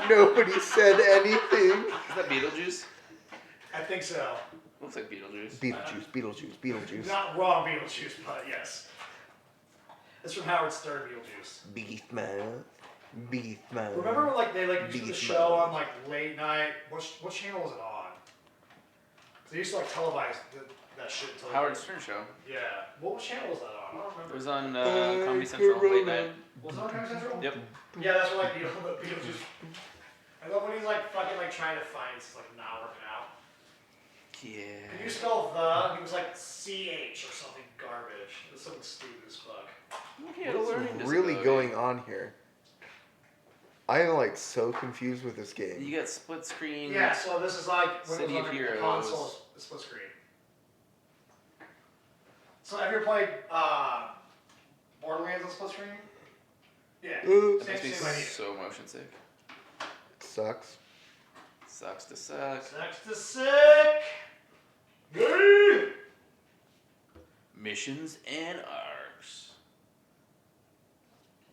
Nobody said anything. Is that Beetlejuice? I think so. Looks like Beetlejuice. Beetlejuice. Not wrong Beetlejuice, but yes. It's from Howard Stern Beetlejuice. Beefman. Remember when like they like used to do the Beast show mode. on like late night? What channel was it on? 'Cause they used to like televise that shit until Howard Stern Show. Yeah. What channel was that on? I don't remember. It was on Comedy Central late night. Was it on Comedy Central? Yep. Yeah, that's what like Beetlejuice. I love when he's like fucking like trying to find it's like not working out. Yeah. Can you spell the? He was like CH or something garbage. It was something stupid as fuck. He had a learning What's really disability. going on here? I am like so confused with this game. You got split screen. Yeah, so this is like when City it of was on Heroes. the console split screen. So have you ever played Borderlands on split screen? Yeah. Ooh. That makes me Same idea. so motion sick. Sucks. Sucks to suck. Next to sick. Gay. Missions and arcs.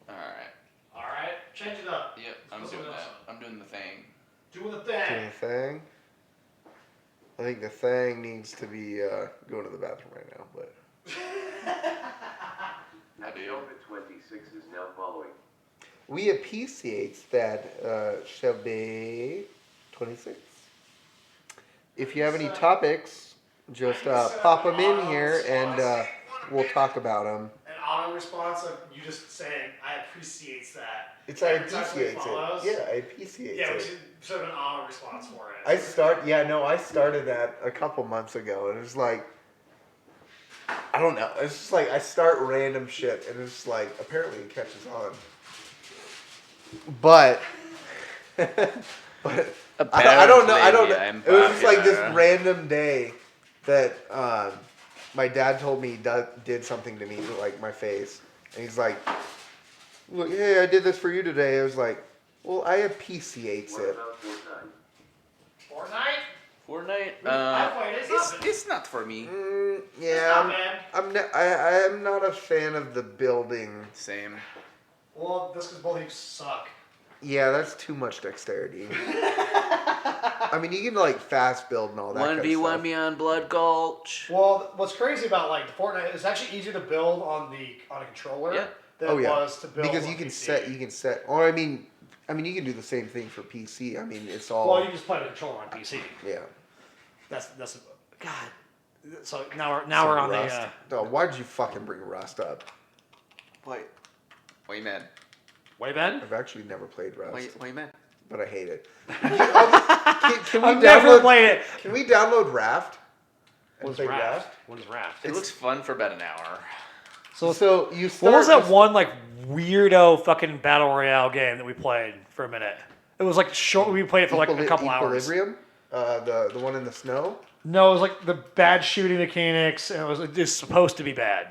Alright. All right, change it up. Yep, I'm Let's doing put that. something I'm doing the thing. Doing the Doing thing. the thing. I think the thing needs to be going to the bathroom right now, but. Patio 26 is now following. We appreciate that, Shelby 26. If you have any topics, just pop them in here and we'll talk about them. An auto response of you just saying, "I appreciate that." It's I Every time somebody appreciate follows. it. Yeah, I appreciate Yeah, we it. should sort of an auto response for it. I started that a couple months ago, and it's like, I don't know. It's just like I start random shit, and it's like apparently it catches on. But, I don't know. I don't know. I'm It was just like this popular. random day that my dad told me did something to me, like my face, and he's like, "Look, hey, I did this for you today." I was like, "Well, I appreciate What it." about Fortnite? Fortnite? Fortnite? I played it. It's not bad. It's not for me. Mm, It's yeah, not bad. I am not a fan of the building. Same. Well, that's because both of you suck. Yeah, that's too much dexterity. I mean, you can like fast build and all that. 1v1 beyond Blood Gulch. Well, what's crazy about like Fortnite is actually easier to build on a controller Yeah. than Oh it yeah, was to build because on you can PC. set. Or I mean, you can do the same thing for PC. I mean, it's all. Well, you just play the controller on PC. Yeah. That's God. So now we're on Rust. the Oh, why'd you fucking bring Rust up? Why you mad? way bed. I've actually never played Rust. Why you mad? but I hate it. Can we I've never download? played it. Can we download Raft? And What is play Raft? What is Raft? It looks fun for about an hour. So you start. What was that with- one like weirdo fucking battle royale game that we played for a minute? It was like short. We played it for like a couple hours. Equilibrium? The one in the snow? No, it was like the bad shooting mechanics, and it was just supposed to be bad.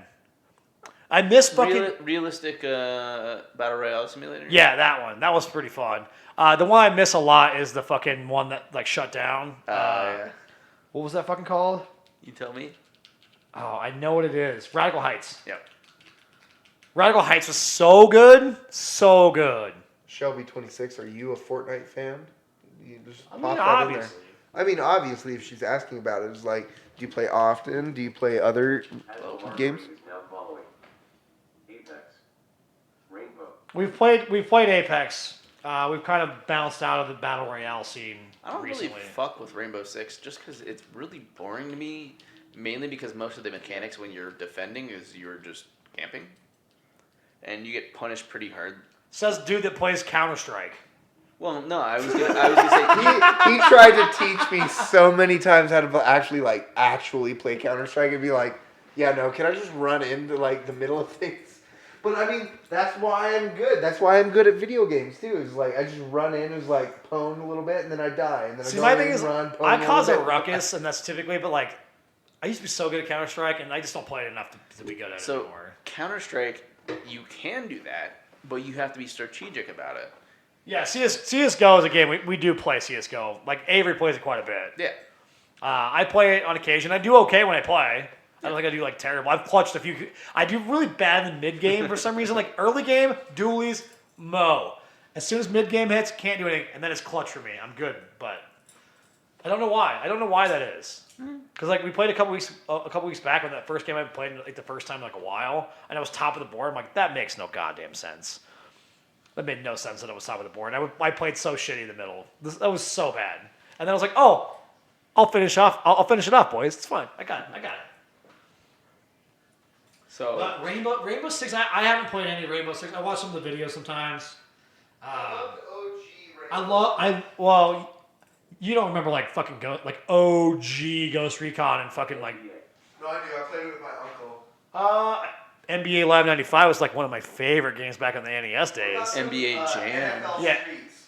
I miss fucking Realistic battle royale simulator. yeah, that one. That was pretty fun. The one I miss a lot is the fucking one that like shut down. Yeah. What was that fucking called? You tell me. Oh, I know what it is. Radical Heights. Yep. Radical Heights was so good, so good. Shelby26, are you a Fortnite fan? You just I mean, pop that in there. obviously. I mean, obviously, if she's asking about it, it's like, do you play often? Do you play other As the marker games? is now following. Apex. Rainbow. We've played Apex. We've kind of bounced out of the battle royale scene I don't recently. really fuck with Rainbow Six just because it's really boring to me. Mainly because most of the mechanics when you're defending is you're just camping, and you get punished pretty hard. Says dude that plays Counter Strike. Well, no, I was gonna say He tried to teach me so many times how to actually play Counter Strike and be like, yeah, no, can I just run into like the middle of things? But I mean, that's why I'm good. That's why I'm good at video games too. Is like I just run in, is like pwn a little bit, and then I die, and then See, I my go thing in, is, run, pwn I cause a little bit. ruckus, and that's typically, but like, I used to be so good at Counter Strike, and I just don't play it enough to be good at it so anymore. Counter Strike, you can do that, but you have to be strategic about it. Yeah, CSGO is a game we do play CSGO. Like Avery plays it quite a bit. Yeah. I play it on occasion. I do okay when I play. I don't think I do like terrible. I've clutched a few. I do really bad in the mid game for some reason. Like early game, dualies, mow. As soon as mid game hits, can't do anything, and then it's clutch for me. I'm good, but I don't know why. I don't know why that is. Because like we played a couple weeks back when that first game I played like the first time in like a while, and I was top of the board. I'm like, that makes no goddamn sense. That made no sense that I was top of the board. I played so shitty in the middle. That was so bad. And then I was like, oh, I'll finish off. I'll finish it off, boys. It's fine. I got it. So But Rainbow Six, I haven't played any Rainbow Six. I watch some of the videos sometimes. Well, you don't remember like fucking OG Ghost Recon and fucking like No, I do. I played it with my uncle. NBA Live 95 was like one of my favorite games back in the NES days. NBA Jam. NFL Yeah. Streets.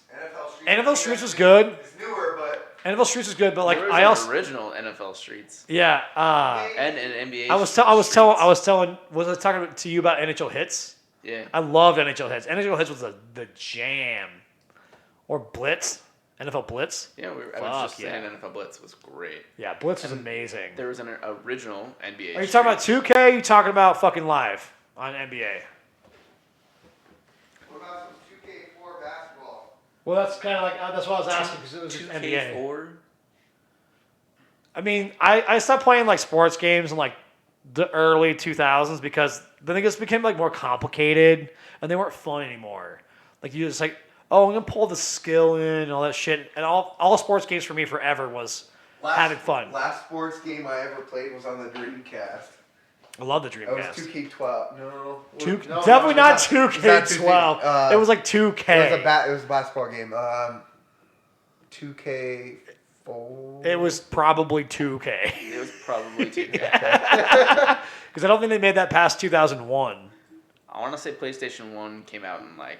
NFL Streets was good. It's newer, but NFL Streets was good, but like there was I an also original NFL Streets yeah. and an NBA. I was talking to you about NHL Hits. Yeah. I loved NHL Hits. NHL Hits was the jam. Or Blitz. NFL Blitz. Yeah, I was Fuck, just saying NFL Blitz was great. Yeah, Blitz was amazing. There was an original NBA. Are you talking about 2K? Or are you talking about fucking live on NBA? what about some 2K4 basketball? Well, that's kind of like that's what I was asking because it was just NBA. 2K4? I mean, I stopped playing like sports games in like the early 2000s because then it just became like more complicated and they weren't fun anymore. Like you just like, oh, I'm gonna pull the skill in and all that shit. And all sports games for me forever was having fun. Last sports game I ever played was on the Dreamcast. I love the That was Dreamcast. 2K12. No. Definitely not it's not 2K12. It was like 2K. It was a basketball game. 2K4. It was probably 2K. It was probably 2K. Because I don't think they made that past 2001. I want to say PlayStation 1 came out in like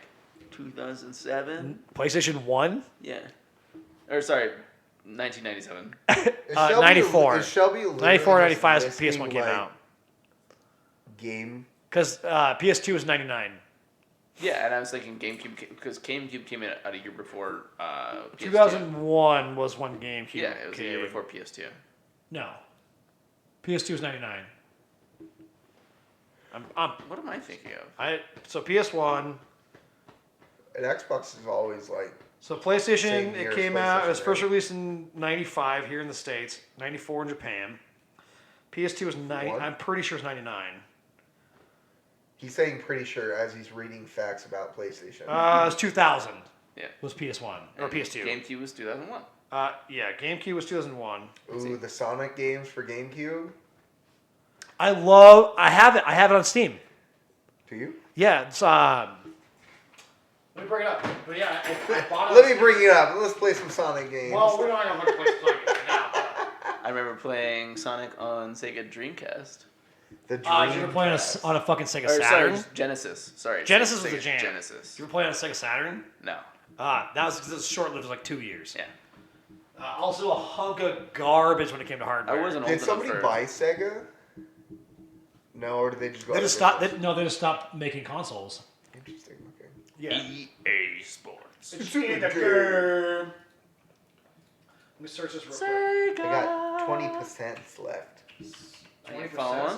2007. PlayStation 1? Yeah. Or sorry, 1997. Is Shelby- 94. is Shelby literally 94, just 95 is listing, PS1 came like, out. Game. Because PS2 was 99. Yeah, and I was thinking GameCube because GameCube came out a year before PS2. 2001 was when GameCube Yeah, it was a came. year before PS2. No. PS2 was 99. What am I thinking of? So PS1. And Xbox is always like. So PlayStation, Same year it as came out. It was PlayStation, first right? released in 95 here in the States, 94 in Japan. PS2 was 90. What? I'm pretty sure it's 99. He's saying pretty sure as he's reading facts about PlayStation. It was 2000. Yeah. Was PS1 or And PS2? GameCube was 2001. Yeah, GameCube was 2001. Ooh, the Sonic games for GameCube. I have it. I have it on Steam. Do you? Yeah, it's Let me bring it up. But yeah, I bought Let me bring it up. Let's play some Sonic games. Well, we're not going to play Sonic right now. I remember playing Sonic on Sega Dreamcast. The You were playing on a fucking Sega Or, Saturn? sorry, Genesis. Sorry. Genesis Sega, was the jam. Genesis. You were playing on a Sega Saturn? No. That was short-lived, like 2 years. Yeah. Also a hunk of garbage when it came to hardware. I wasn't old Did enough somebody for... buy Sega? No, or did they just go? They out just of stopped. business? They just stopped making consoles. Interesting. Okay. Yeah. EA Sports. It's in the in the game. game. Let me search this real quick. I got 20% left. Are you following?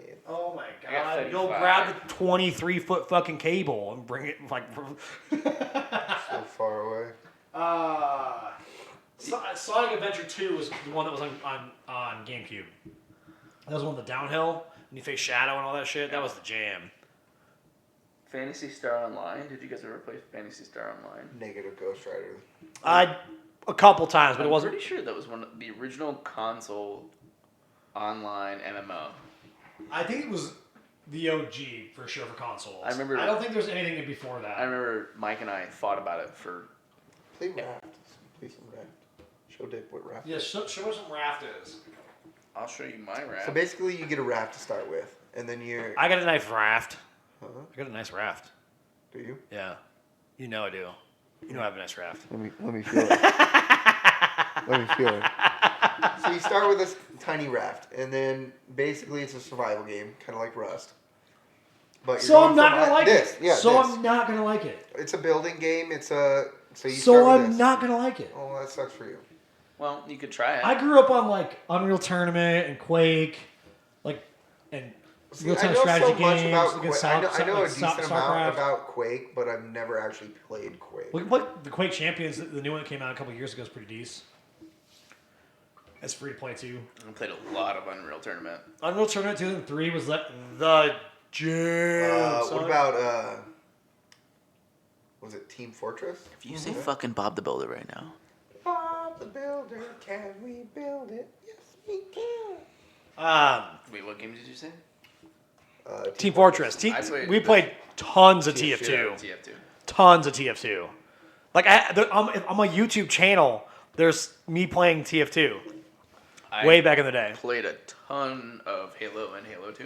Yeah. Oh my I got god. 35. You'll grab the 23-foot fucking cable and bring it like. So far away. Sonic Adventure 2 was the one that was on GameCube. That was one with the downhill, and you face Shadow and all that shit. That was the jam. Phantasy Star Online. Did you guys ever play Phantasy Star Online? Negative Ghost Rider. A couple times, but it I'm wasn't. pretty sure that was one of the original console online MMO. I think it was the OG for sure for consoles. I remember- I don't think there's anything before that. I remember Mike and I fought about it for... Play Raft. Play some Raft. Show Dick what Raft Yeah, is. show us what Raft is. I'll show you my rap. So basically, you get a raft to start with, and then you're. I got a nice raft. Huh? I got a nice raft. Do you? Yeah. You know I do. You know I have a nice raft. Let me feel it. Let me feel it. So you start with this tiny raft, and then basically it's a survival game, kind of like Rust. But you're So going I'm not from gonna like this. it. Yeah, so this. I'm not gonna like it. It's a building game. It's a so you So start with I'm this. not gonna like it. Oh, that sucks for you. Well, you could try it. I grew up on like Unreal Tournament and Quake, and See, real-time I know strategy so much games. about against Quake. I know a like decent StarCraft. amount about Quake, but I've never actually played Quake. We can play the Quake Champions. The new one that came out a couple years ago is pretty decent. It's free to play too. I played a lot of Unreal Tournament. Unreal Tournament 2003 was the jam. What son. about was it Team Fortress? If you say fucking Bob the Builder right now. Bob the Builder, can we build it? Yes, we can. Wait, what game did you say? Team Fortress. We played tons of TF2. TF2. TF2. Tons of TF2. Like on my YouTube channel, there's me playing TF2 way back in the day. Played a ton of Halo and Halo 2.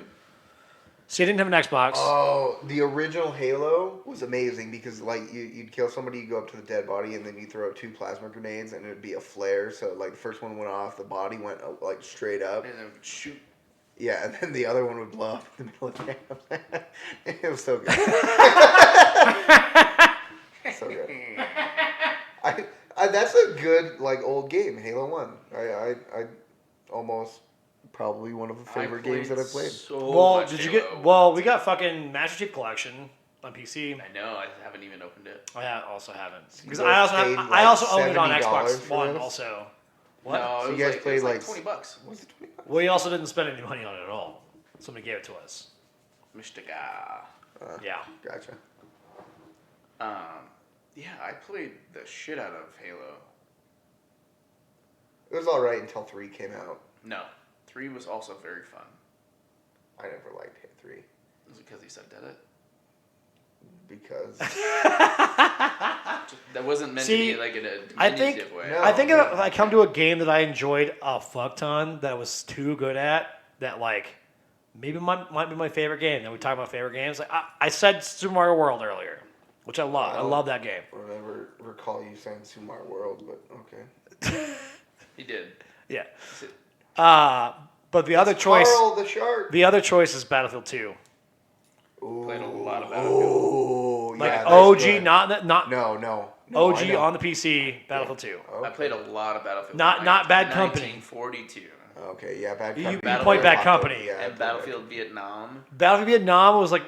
See, I didn't have an Xbox. Oh, the original Halo was amazing because like you'd kill somebody, you go up to the dead body, and then you throw 2 plasma grenades, and it would be a flare. So like the first one went off, the body went like straight up. And then shoot. Yeah, and then the other one would blow up in the middle of the game. It was so good. So good. That's a good like old game, Halo 1. I almost probably one of the favorite games that I've played. So Well, much did you Halo. get? Well, we got fucking Master Chief Collection on PC. I know, I haven't even opened it. I also haven't because You I guys also paid, I also like, own it on $70 Xbox for One this? also. What? No, So it you was guys like, it was played, like like, $20. Was it 20 bucks? We also didn't spend any money on it at all. Somebody gave it to us. Mr. Gah. Yeah. Gotcha. Yeah, I played the shit out of Halo. It was all right until 3 came out. No, 3 was also very fun. I never liked Halo 3 Was it because he sucked at it? because That wasn't meant See, to be like in a I think- diminutive way. No. I think if I come to a game that I enjoyed a fuck ton that I was too good at, that like maybe might be my favorite game. Then we talk about favorite games. Like I said Super Mario World earlier, which I love. I love that game. I never recall you saying Super Mario World, but okay. He did. Yeah. He said, But the other choice, Carl the Shark. the other choice is Battlefield 2. played a lot of Battlefield. Oh, Like yeah. OG, that's good. not No, OG I know. on the PC, Battlefield 2. Okay. I played a lot of Battlefield. Not Bad Company. 1942. Okay, yeah, Bad You- Company. you played Bad Company. Yeah, I And played Battlefield Vietnam. Battlefield Vietnam was like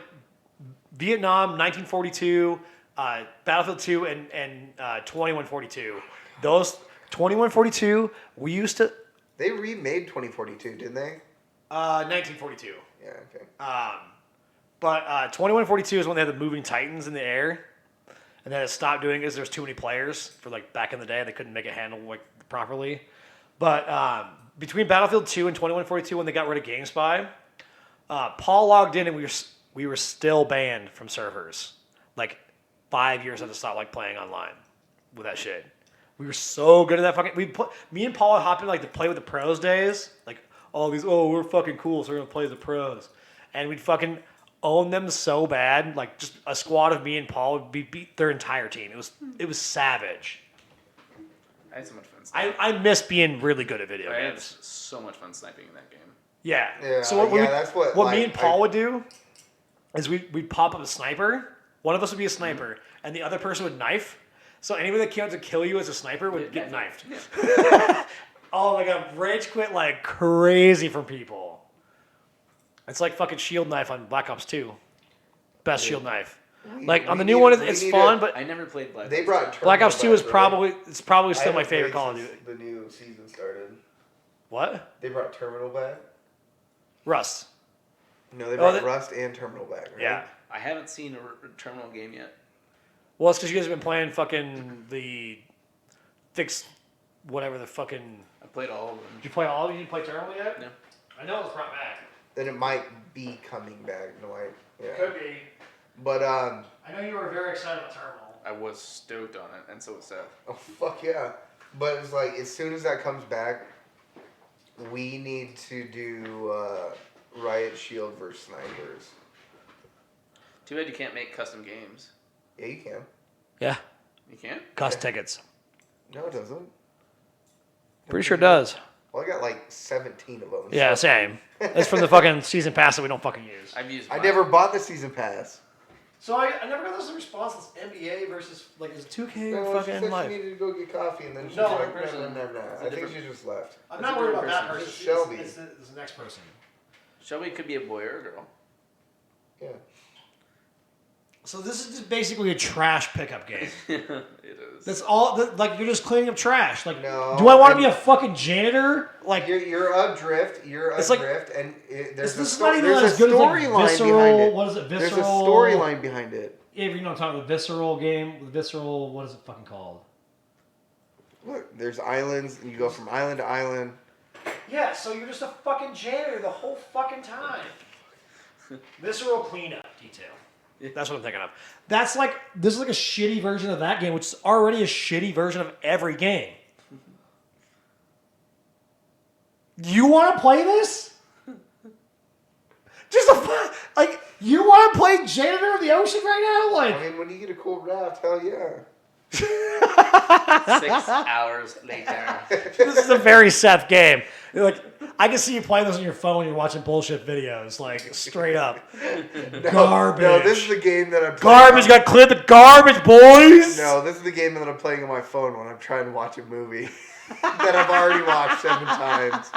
Vietnam 1942, Battlefield 2, and 2142. Those 2142, we used to They remade 2042, didn't they? 1942. Yeah, okay. But 2142 is when they had the moving titans in the air, and then it stopped doing it because there's too many players for like back in the day. They couldn't make it handle like properly. But between Battlefield 2 and 2142, when they got rid of GameSpy, Paul logged in and we were still banned from servers. Like 5 years I had to stop like playing online with that shit. We were so good at that fucking. Me and Paul would hop in like to play with the pros days. Like all these, we're fucking cool, so we're gonna play the pros, and we'd fucking own them so bad. Like just a squad of me and Paul would beat their entire team. It was savage. I had so much fun sniping. I miss being really good at video I had games. so much fun sniping in that game. Yeah. Yeah, So that's what, me like, and Paul would do is we'd pop up a sniper. One of us would be a sniper, and the other person would knife. So anybody that came out to kill you as a sniper would get knifed. Yeah. Oh my god, rage quit like crazy from people. It's like fucking shield knife on Black Ops 2. Best shield knife. Like on the new one, it's fun, but I never played Black Ops. They brought Black Ops 2 is Terminal back, probably right? still I my haven't favorite played Call of since Duty. The new season started. What? They brought Terminal back. Rust. No, they brought Rust and Terminal back. Right? Yeah. I haven't seen a terminal game yet. Well, it's because you guys have been playing fucking the fixed whatever the fucking. I played all of them. Did you play all of them? You didn't play Terminal yet? No. I know it's brought back. Then it might be coming back. No, yeah. Could be. But I know you were very excited about Terminal. I was stoked on it, and so was Seth. oh fuck yeah! But it's like as soon as that comes back, we need to do Riot Shield versus Snipers. Too bad you can't make custom games. Yeah, you can. Yeah. You can't? Cost tickets. No, it doesn't. Pretty sure it does. Well, I got like 17 of them. Yeah, so- same. That's from the fucking season pass that we don't fucking use. I've used. I mine. never bought the season pass. So I never got this response. It's NBA versus like is 2K No, she fucking said life. she needed to go get coffee, and then she's No, like, person. no. It's a I think different- she just left. I'm It's not a worried different about that person. person. Shelby. It's the next person. Shelby could be a boy or a girl. Yeah. So this is just basically a trash pickup game. It is. That's all. Like you're just cleaning up trash. Like, No, do I want to and- be a fucking janitor? Like, You're adrift. You're It's like- adrift, and there's this a is not even there's as a good as like storyline behind visceral. it. What is it? There's a Visceral. storyline behind it. Yeah, you know what I'm talking about. The visceral game. The visceral. What is it fucking called? Look, there's islands, and you go from island to island. Yeah, so you're just a fucking janitor the whole fucking time. Visceral cleanup detail. That's what I'm thinking of. That's like, this is like a shitty version of that game, which is already a shitty version of every game. You want to play this? Like, you want to play Janitor of the Ocean right now? Like, I mean, when you get a cool raft, hell yeah. 6 hours later. this is a very Seth game. Like, I can see you playing this on your phone when you're watching bullshit videos, like, straight up. Garbage. No, this is the game that I'm playing. Garbage, got cleared the garbage, boys! No, this is the game that I'm playing on my phone when I'm trying to watch a movie that I've already watched 7 times.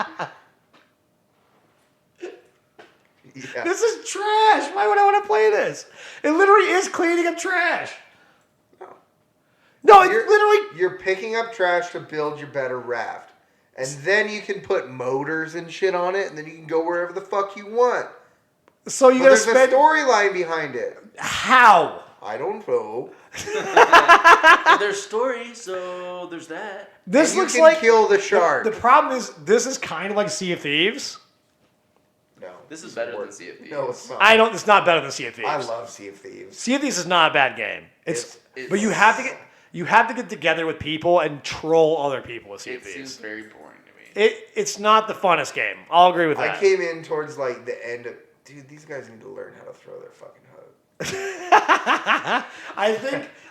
Yeah. This is trash. Why would I want to play this? It literally is cleaning up trash. No, it's literally... You're picking up trash to build your better raft. And then you can put motors and shit on it, and then you can go wherever the fuck you want. So you But gotta there's spend... a storyline behind it. How? I don't know. Well, there's story, so there's that. This And you looks can like... kill the shark. The problem is, this is kind of like Sea of Thieves. No. This is better than Sea of Thieves. No, it's not. It's not better than Sea of Thieves. I love Sea of Thieves. Sea of Thieves is not a bad game. It's- But you have to get together with people and troll other people with Sea of It seems Thieves. very boring to me. It's not the funnest game. I'll agree with that. I came in towards like the end of... Dude, these guys need to learn how to throw their fucking hook.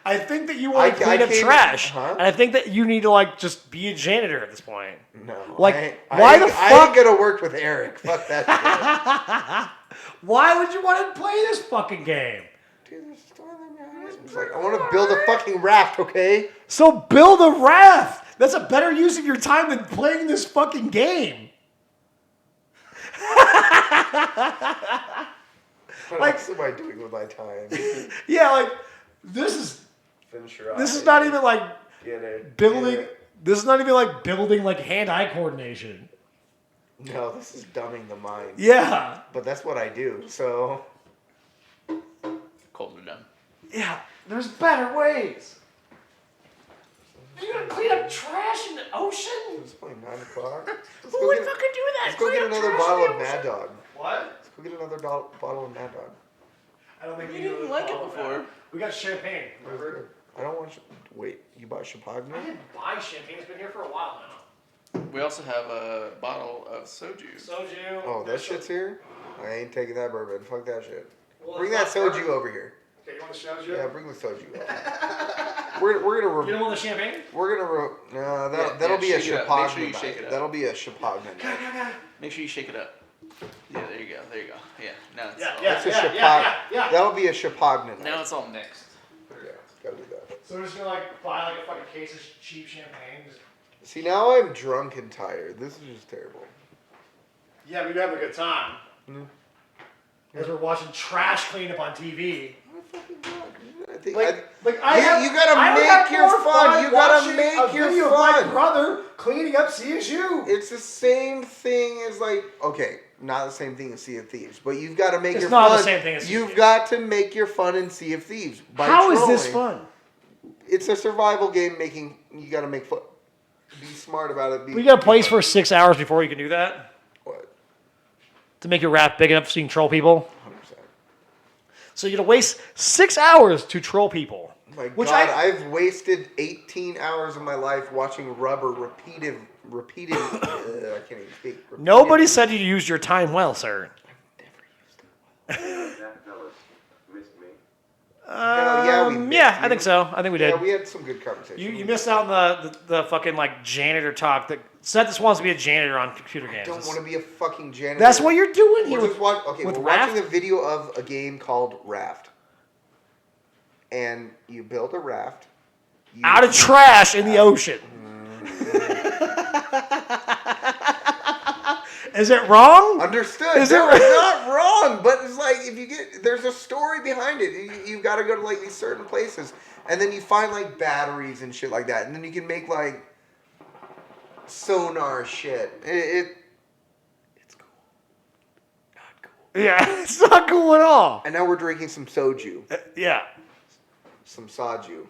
I think that you want to I clean up came- trash, huh? and I think that you need to like just be a janitor at this point. No. Like, I why ain't- the I fuck- ain't gonna work with Eric. Fuck that Why would you want to play this fucking game? shit. Dude, there's a storyline behind it. It's like, I want to build a fucking raft, okay? So build a raft. That's a better use of your time than playing this fucking game. What else am I doing with my time? Yeah, like this is Finish your this is eye. not even like Get it. building. Get it. This is not even like building like hand-eye coordination. No, this is dumbing the mind. Yeah, But that's what I do, so... Cold and done. yeah. There's better ways. You're gonna clean up trash in the ocean? It's only 9 o'clock. Who would fucking do that? Let's go Clean get up another trash in bottle the of Mad ocean? Dog. What? Let's go get another bottle of Mad Dog. I don't think You we didn't like it before. We got champagne. Remember? I don't want. Wait, you bought Champagne? I didn't buy champagne. It's been here for a while now. We also have a bottle of soju. Soju. Oh, that shit's here. I ain't taking that bourbon. Fuck that shit. Well, Bring it's that not soju bourbon. over here. Okay, you want the soju? Yeah, bring the soju over. We're gonna. You don't want the champagne? We're gonna. No, Yeah, that'll yeah, be a shake it up. Make sure you Champagne shake it night. up. That'll be a Champagne night. Make sure you shake it up. Yeah, there you go. There you go. Yeah, now it's Yeah, all, yeah. That's a Champagne. That'll be a Champagne night. now it's all mixed. Yeah, gotta do that. So we're just gonna like buy like a fucking case of cheap champagne. Just... See, now I'm drunk and tired. This is just terrible. Yeah, we'd have a good time. Mm. As we're watching trash cleanup on TV. I'm fucking drunk. I think You gotta make your fun. You gotta make your video fun. Of my brother cleaning up CSU. It's the same thing as like, okay, not the same thing as Sea of Thieves, but you've got to make It's your not fun. the same thing as Sea of You've Thieves. got to make your fun in Sea of Thieves. By How is this trolling. fun? It's a survival game. You got to make fun. Be smart about it. We got to place for 6 hours before you can do that What? to make your raft big enough so you can troll people. 100%. So you're gonna waste 6 hours to troll people. My Which God, I've wasted 18 hours of my life watching rubber repeated. I can't even speak. Nobody said you used your time well, sir. That fellas missed me. Yeah, we missed Yeah, I you. think so. I think we did. Yeah, we had some good conversation. You missed out on the fucking like janitor talk. That Seth just wants to be a janitor on computer games. I don't want to be a fucking janitor. That's what you're doing here. We're just watching with we're Raft? watching a video of a game called Raft. And you build a raft. Out of trash in the ocean. Is it wrong? Understood. Is No, it- it's not wrong, but it's like if you get there's a story behind it. You've got to go to like these certain places, and then you find like batteries and shit like that, and then you can make like sonar shit. It's cool. Not cool. Yeah, it's not cool at all. And now we're drinking some soju, Yeah. some saju.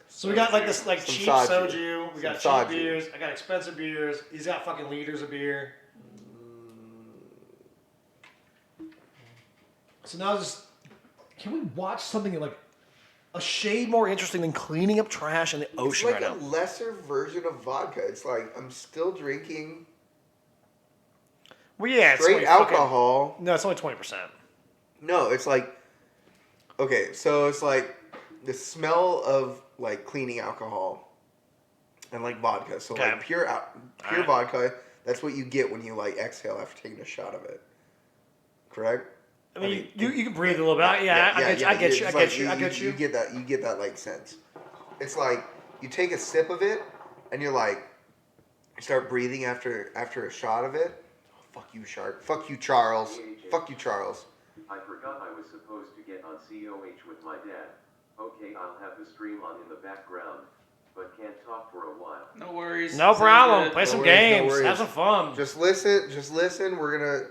So we got like this like Some cheap soju. soju. We got Some cheap soju. beers. I got expensive beers. He's got fucking liters of beer. So now just can we watch something like a shade more interesting than cleaning up trash in the It's ocean like right a now? lesser version of vodka. It's like I'm still drinking Well, yeah, it's straight only fucking- alcohol. No, it's only 20%. No, it's like okay, so it's like the smell of like cleaning alcohol and like vodka. So Okay. like pure Alright. vodka. That's what you get when you like exhale after taking a shot of it. Correct? I mean, you can breathe a little bit. I get you. I get you. I It's get like you. I get You you. get that. You get that like sense. It's like you take a sip of it and you're like, you start breathing after a shot of it. Oh, fuck you, Shark. Fuck you, Charles. Fuck you, Charles. I forgot I was supposed to get on COH with my dad. Okay, I'll have the stream on in the background, but can't talk for a while. No worries. No Sounds problem. good. Play some worries, no games. worries. Have some fun. Just listen. Just listen. We're gonna,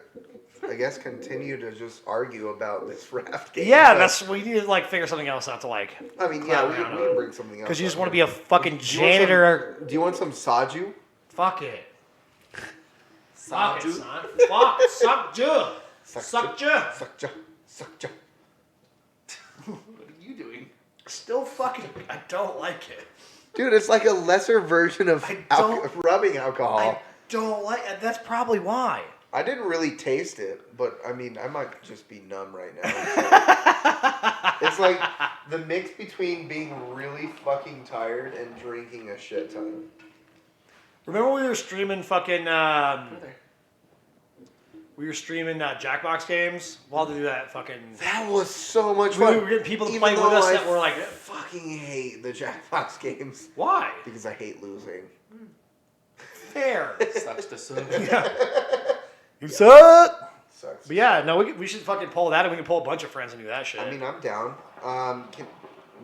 I guess, continue to just argue about this raft game. Yeah, but- that's we need to like figure something else out to like. I mean, yeah, we clown can, down we can bring something else. Because you just up want to here. be a fucking Do you want some- janitor. Do you want some saju? Fuck it. Fuck it, Saju. son. Fuck. Suck ja. Suck ja. Suckja. Suckja. What are you doing? Still fucking. I don't like it. Dude, it's like a lesser version of I don't- rubbing alcohol. I don't like it. That's probably why. I didn't really taste it, but I mean, I might just be numb right now. It's like the mix between being really fucking tired and drinking a shit ton. Remember we were streaming fucking. We were streaming Jackbox games while they do that fucking. That was so much We fun. were getting people to Even play with though us I that were like, fucking hate the Jackbox games why? because I hate losing. Fair. Sucks to suck. You suck. Sucks. But yeah, no, we should fucking pull that, and we can pull a bunch of friends and do that shit. I mean, I'm down.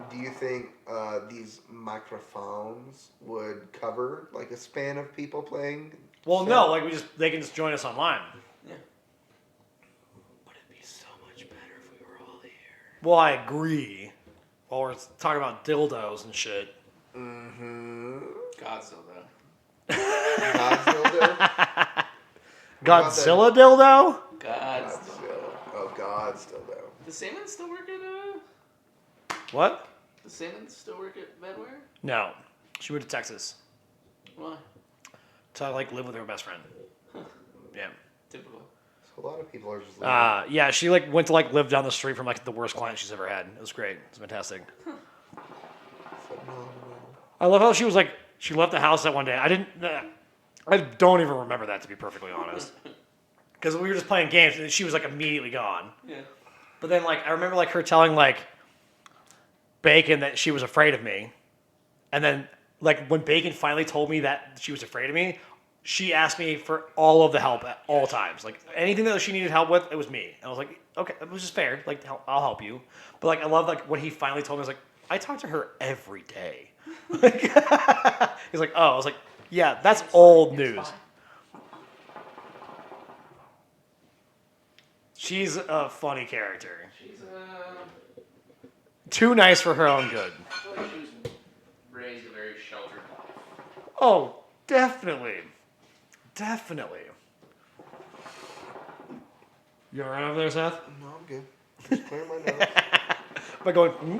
Do you think these microphones would cover like a span of people playing? well, Seth? no, like they can just join us online. Yeah. But it'd be so much better if we were all here. Well, I agree. While we're talking about dildos and shit. Mm-hmm. Godzilla. Godzilla? Godzilla dildo? Godzilla. Godzilla. Oh, not still though. Does Salmon still work at What? Does Salmon still work at Bedware? No. She moved to Texas Why? to like live with her best friend. Yeah. Typical. So a lot of people are just leaving. Yeah, she like went to like live down the street from like the worst client she's ever had. It was great. It was fantastic. Phenomenal. I love how she was like she left the house that one day. I don't even remember that, to be perfectly honest. Because we were just playing games and she was like immediately gone. Yeah. But then like I remember like her telling like Bacon that she was afraid of me. And then like when Bacon finally told me that she was afraid of me, she asked me for all of the help at all times. Like anything that she needed help with, it was me. And I was like, okay, it was just fair. Like I'll help you. But like I love like when he finally told me, I was like, I talk to her every day. He's like, oh, I was like, yeah, that's old news. She's a funny character. She's Too nice for her own good. I feel like she was raised a very sheltered life. Oh, definitely. Definitely. You all right over there, Seth? No, I'm good. Just clearing my nose. Am I going, hmm?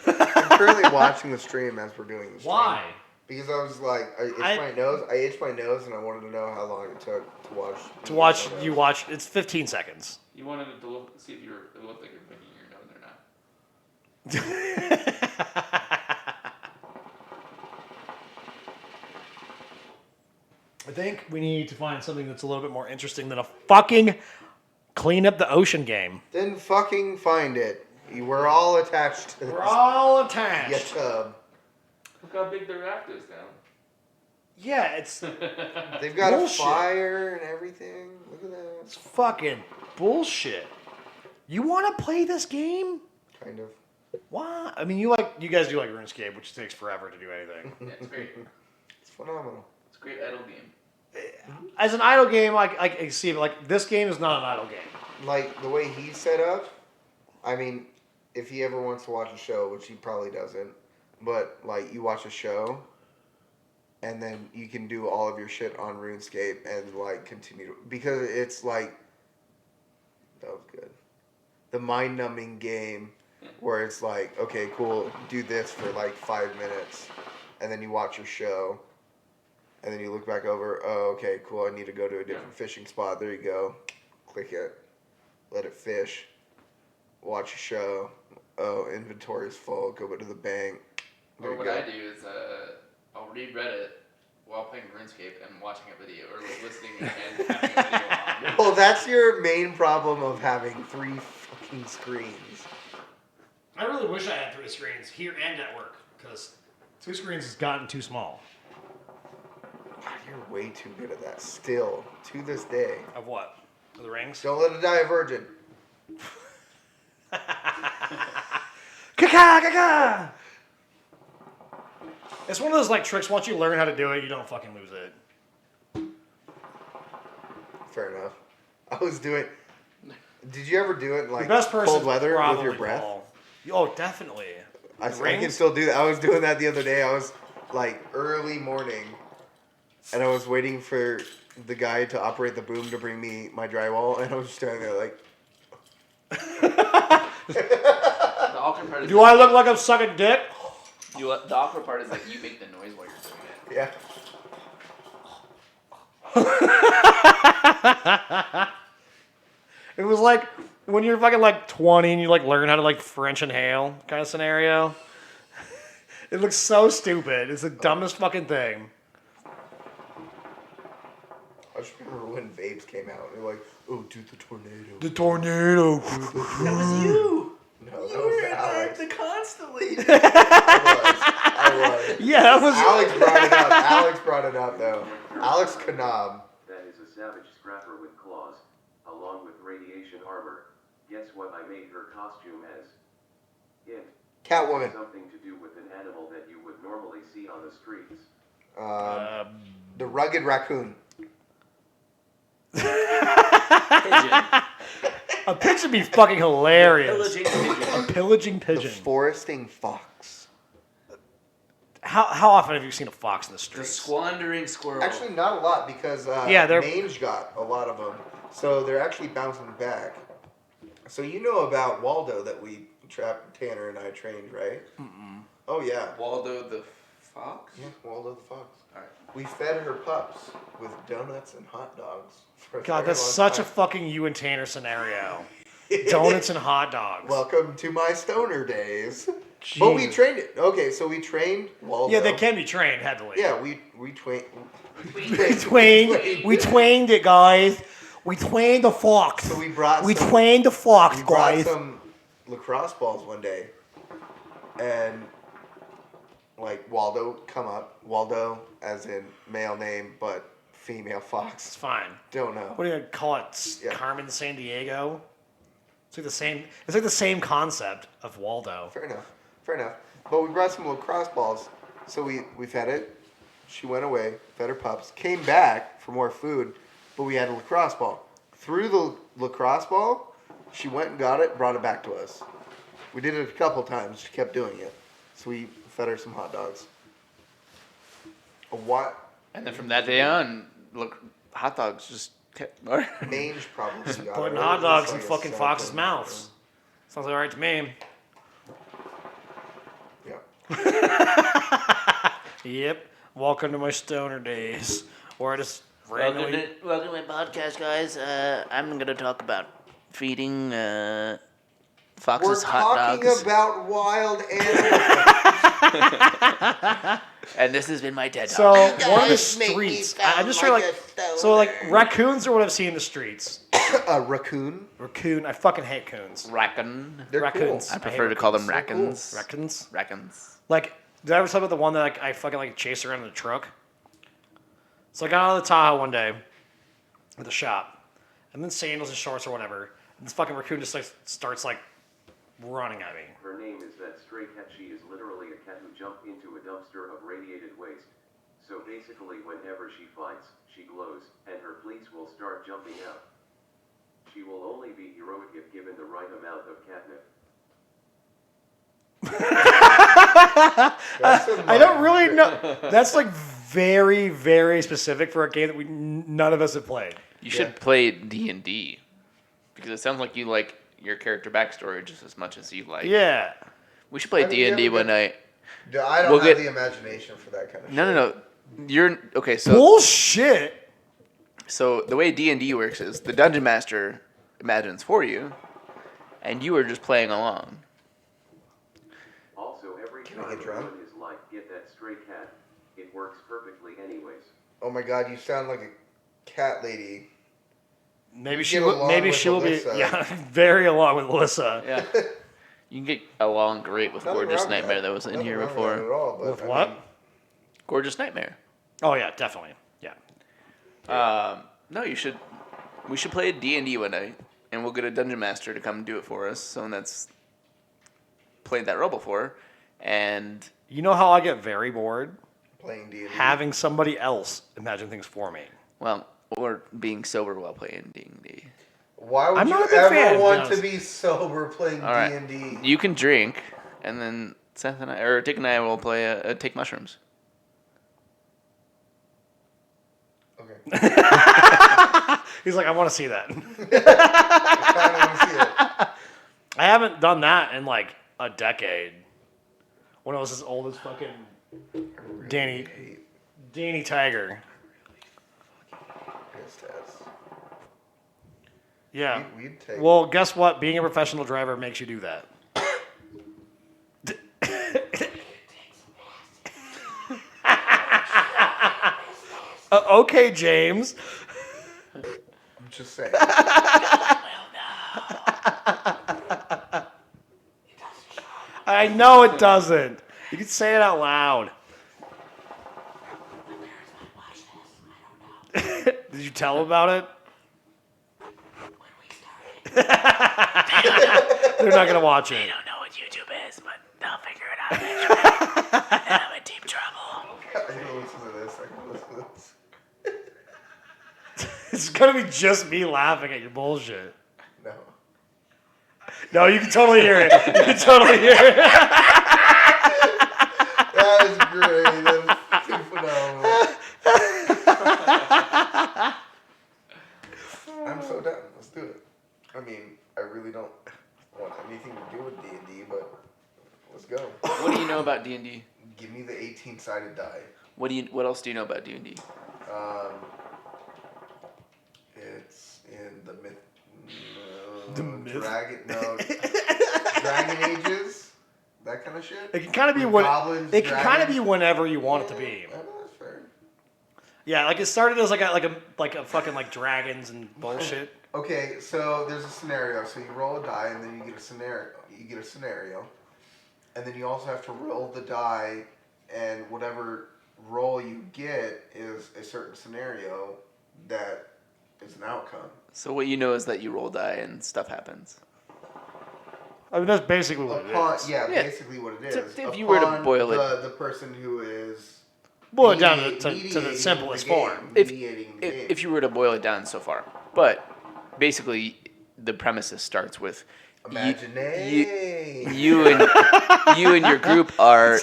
I'm currently watching the stream as we're doing the stream. Why? Because I was like, I itched my nose, and I wanted to know how long it took to watch. To watch, you watch, it's 15 seconds. You wanted it to look, see if it looked like you're picking your nose or not. I think we need to find something that's a little bit more interesting than a fucking clean up the ocean game. Then fucking find it. We're all attached to this. We're all Yeah, attached. tub. Look how big the raft is now. Yeah, it's They've got Bullshit. a fire and everything. Look at that. it's fucking bullshit. You want to play this game? Kind of. Why? I mean, you guys do like RuneScape, which takes forever to do anything. Yeah, it's great. It's phenomenal. It's a great idle game. As an idle game, I can see it. Like this game is not an idle game. Like the way he's set up. I mean, if he ever wants to watch a show, which he probably doesn't, but like you watch a show, and then you can do all of your shit on RuneScape and like continue to, because it's like that was good. The mind-numbing game where it's like, okay, cool, do this for like 5 minutes, and then you watch your show, and then you look back over, oh, okay, cool, I need to go to a different fishing spot. There you go. Click it. Let it fish. Watch a show. Oh, inventory is full. Go to the bank. There Or you what go. I do is I'll read Reddit while playing RuneScape and watching a video, or like listening and having a video on. Well, that's your main problem of having 3 fucking screens. I really wish I had 3 screens here and at work, because 2 screens has gotten too small. God, you're way too good at that still, to this day. Of what? Of the rings? Don't let it die a virgin. Kaka! It's one of those like tricks. Once you learn how to do it, you don't fucking lose it. Fair enough. I was doing... Did you ever do it in like The best person cold weather with probably your breath? Paul. Oh, definitely. I The can rings? still do that. I was doing that the other day. I was like early morning, and I was waiting for the guy to operate the boom to bring me my drywall, and I was just standing there like, The awkward part is Do I look like I'm sucking dick? the awkward part is like you make the noise while you're doing it. yeah. It was like when you're fucking like 20 and you like learn how to like French inhale kind of scenario. It looks so stupid. It's the dumbest fucking thing. I just remember when vapes came out. They're like, oh, dude, the tornado. The tornado. That was you. No, that was Alex. Constantly. I was. Yeah, that was. Alex brought it up. Alex brought it up, though. Alex Kanab. That is a savage scrapper with claws, along with radiation armor. Guess what I made her costume as? It. Catwoman. Something to do with an animal that you would normally see on the streets. The rugged raccoon. Pigeon. A pigeon would be fucking hilarious. Pillaging pigeon. A pillaging The pigeon. foresting fox. How often have you seen a fox in the The streets? squandering squirrel. Actually, not a lot because Yeah, they're- Mange got a lot of them. So they're actually bouncing back. So you know about Waldo that we Tanner and I trained, right? Oh yeah. Waldo the fox? Yeah, Waldo the fox. Alright. We fed her pups with donuts and hot dogs. For a God, very that's long such a time. fucking you and Tanner scenario. Donuts and hot dogs. Welcome to my stoner days. But we Jeez. trained it. Okay, so we trained Waldo. Yeah, they can be trained heavily. Yeah, we trained. We twanged it, guys. We twanged the fox. So we brought. We some- twanged the fox, We brought guys. some lacrosse balls one day, and like Waldo come up. Waldo, as in male name, but female It's fox. fine. Don't know. What do you call it? Yeah. Carmen San Diego. It's like the same. It's like the same concept of Waldo. Fair enough. Fair enough. But we brought some lacrosse balls, so we fed it. She went away, fed her pups, came back for more food, but we had a lacrosse ball. Through the lacrosse ball, she went and got it, brought it back to us. We did it a couple times. She kept doing it, so we fed her some hot dogs. What? And then from that day on, look, hot dogs just kept. Mange probably got Putting it. hot It was dogs in like a fucking cell foxes' thing. mouths. Sounds alright to me. Yeah. Yep. Welcome to my stoner days. Where I just randomly. Welcome to my podcast, guys. I'm gonna talk about feeding We're foxes hot talking dogs, about wild animals. and this has been my TED So Talk. one of the streets. I'm just trying like raccoons are what I've seen in the streets. A raccoon. Raccoon. I fucking hate coons. Raccoon. They're Raccoons. cool. I prefer to call them They're cool. rackons. Raccoons. Rackons. Like, did I ever tell you about the one that like, I fucking like chased around in the truck? So I got out of the Tahoe one day at the shop, and then sandals and shorts or whatever. And this fucking raccoon just like starts like running at me. Her name is that stray cat. She is literally a cat who jumped into a dumpster of radiated waste. So basically whenever she fights, she glows, and her fleas will start jumping out. She will only be heroic if given the right amount of catnip. I don't really know. That's like very, very specific for a game that none of us have played. You should play D&D because it sounds like you like your character backstory just as much as you like. Yeah. We should play I mean, you D&D ever one get- night. I don't We'll have get- the imagination for that kind of shit. No. You're okay. So Bullshit. the way D&D works is the dungeon master imagines for you, and you are just playing along. Also, every Can I time get a drunk? woman is like, get that stray cat, it works perfectly anyways. Oh my god, you sound like a cat lady. Maybe You she get will. along Maybe with she will be. Alyssa. Yeah, very along with Alyssa. Yeah. You can get along great with Nothing Gorgeous wrong with Nightmare that was in Nothing here wrong with before. that at all, but With I what? mean, Gorgeous Nightmare. Oh yeah, definitely. Yeah. No, you should. We should play a D&D one night, and we'll get a dungeon master to come do it for us. Someone that's played that role before, and You know how I get very bored? playing D&D. Having somebody else imagine things for me. well, or being sober while playing D&D. Why would I'm you not a big ever fan, to be want to honest. be sober playing All right, D&D? you can drink, and then Seth and I, or Dick and I, will play take mushrooms. Okay. He's like, I want to see that. I kind of want to see it. I haven't done that in like a decade. When I was as old as fucking Danny Tiger. Yes, Tess. Yeah. We'd take. Well, guess what? Being a professional driver makes you do that. Okay, James. I'm just saying. I know it doesn't. You can say it out loud. Did you tell him about it? They're not gonna watch it. I don't know what YouTube is, but they'll figure it out eventually. And I'm in deep trouble. I can listen to this. I can listen to this. It's gonna be just me laughing at your bullshit. No. No, you can totally hear it. You can totally hear it. That is great. That's too phenomenal. I'm so down. Let's do it. I mean, I really don't want anything to do with D&D, but let's go. What do you know about D&D? Give me the 18-sided die. What else do you know about D&D? It's in the myth. No, The myth? Dragon Ages, that kind of shit. It can kind of be With what goblins, it can kind of be dragons. whenever you want it to be. I know, that's fair. Yeah, like it started as like a fucking like dragons and bullshit. Okay, so there's a scenario. So you roll a die, and then you get a scenario. And then you also have to roll the die, and whatever roll you get is a certain scenario that is an outcome. So what you know is that you roll die and stuff happens. I mean, that's basically what it is. Yeah, Yeah. basically what it So is. if you were to Upon boil it- the person who is Boil it down to the mediating simplest the game, form. mediating the game. If you were to boil it down so far, but basically the premises starts with Imagination. you and your group are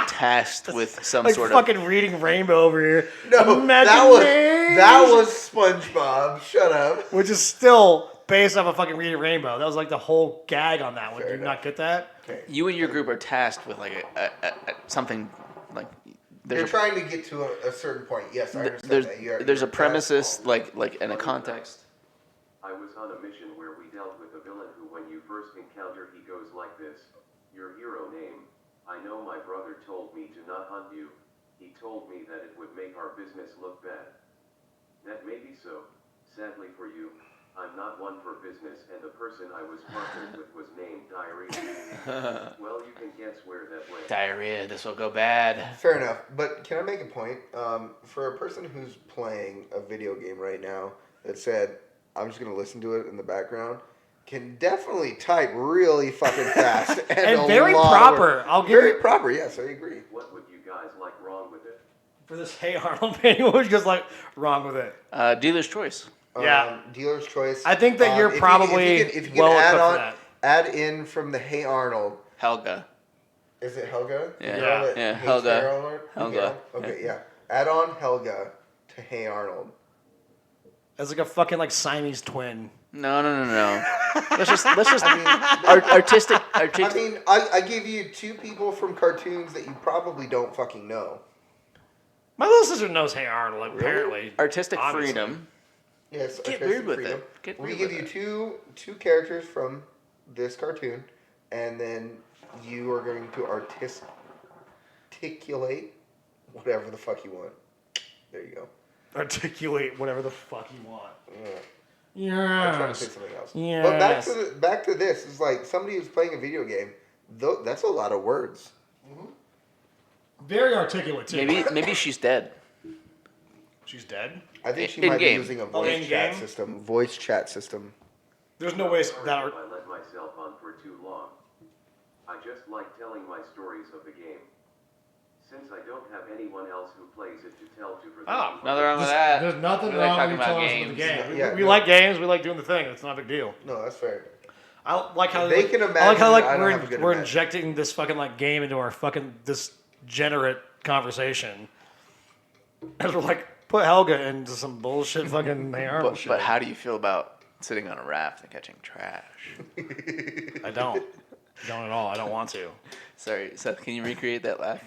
tasked with some Like sort fucking reading Rainbow over here. No, that was SpongeBob. Shut up. Which is still based off of fucking Reading Rainbow. That was like the whole gag on that one. Fair Did you enough. not get that? Okay. you and your group are tasked with like a something like You're there's trying to get to a certain point. Yes, I understand there's that. You're there's a tasked. premises like in a context. I was on a mission where we dealt with a villain who, when you first encounter, he goes like this. Your hero name. I know my brother told me to not hunt you. He told me that it would make our business look bad. That may be so. Sadly for you, I'm not one for business, and the person I was partnered with was named Diarrhea. Well, you can guess where that went. Diarrhea. This will go bad. Fair enough, but can I make a point? For a person who's playing a video game right now that said, I'm just going to listen to it in the background, can definitely type really fucking fast. And a very lot of proper. work. I'll give Very you proper, yes, I agree. What would you guys like wrong with it? for this. Hey Arnold, anyone was just like wrong with it. Dealer's choice. Yeah. Dealer's choice. I think that you're probably if you can well add equipped on, for that. add in from the Hey Arnold. Helga. Is it Helga? Yeah. The girl that Yeah, hates Helga. Hey Arnold? Helga. Okay, yeah. Add on Helga to Hey Arnold. As like a fucking like Siamese twin. No. Let's just I mean, artistic. I mean, I give you two people from cartoons that you probably don't fucking know. My little sister knows Hey Arnold, like, apparently. Artistic Obviously. freedom. Yes, Get artistic weird with freedom. it. Get We weird give with you it. two characters from this cartoon, and then you are going to articulate whatever the fuck you want. There you go. Articulate whatever the fuck you want. Yeah. I'm trying to say Yes. something else. Yes. But back to this. It's like somebody who's playing a video game. That's a lot of words. Very articulate too. Maybe she's dead. She's dead. I think she In might game. be using a Oh, voice in chat game? system. Voice chat system. There's no way Sorry that. if I let myself on for too long. I just like telling my stories of the game. Since I don't have anyone else who plays it to tell to for Oh, Nothing wrong with that. There's nothing We like wrong talking with you about telling us about the games. game. Yeah, we no. like games. We like doing the thing. It's not a big deal. No, that's fair. I like how They can I like how imagine, like I don't have a good we're imagine. injecting this fucking like game into our fucking this degenerate conversation. As we're like put Helga into some bullshit fucking Hey Arnold shit. But how do you feel about sitting on a raft and catching trash? I don't at all. I don't want to. Sorry, Seth, can you recreate that laugh?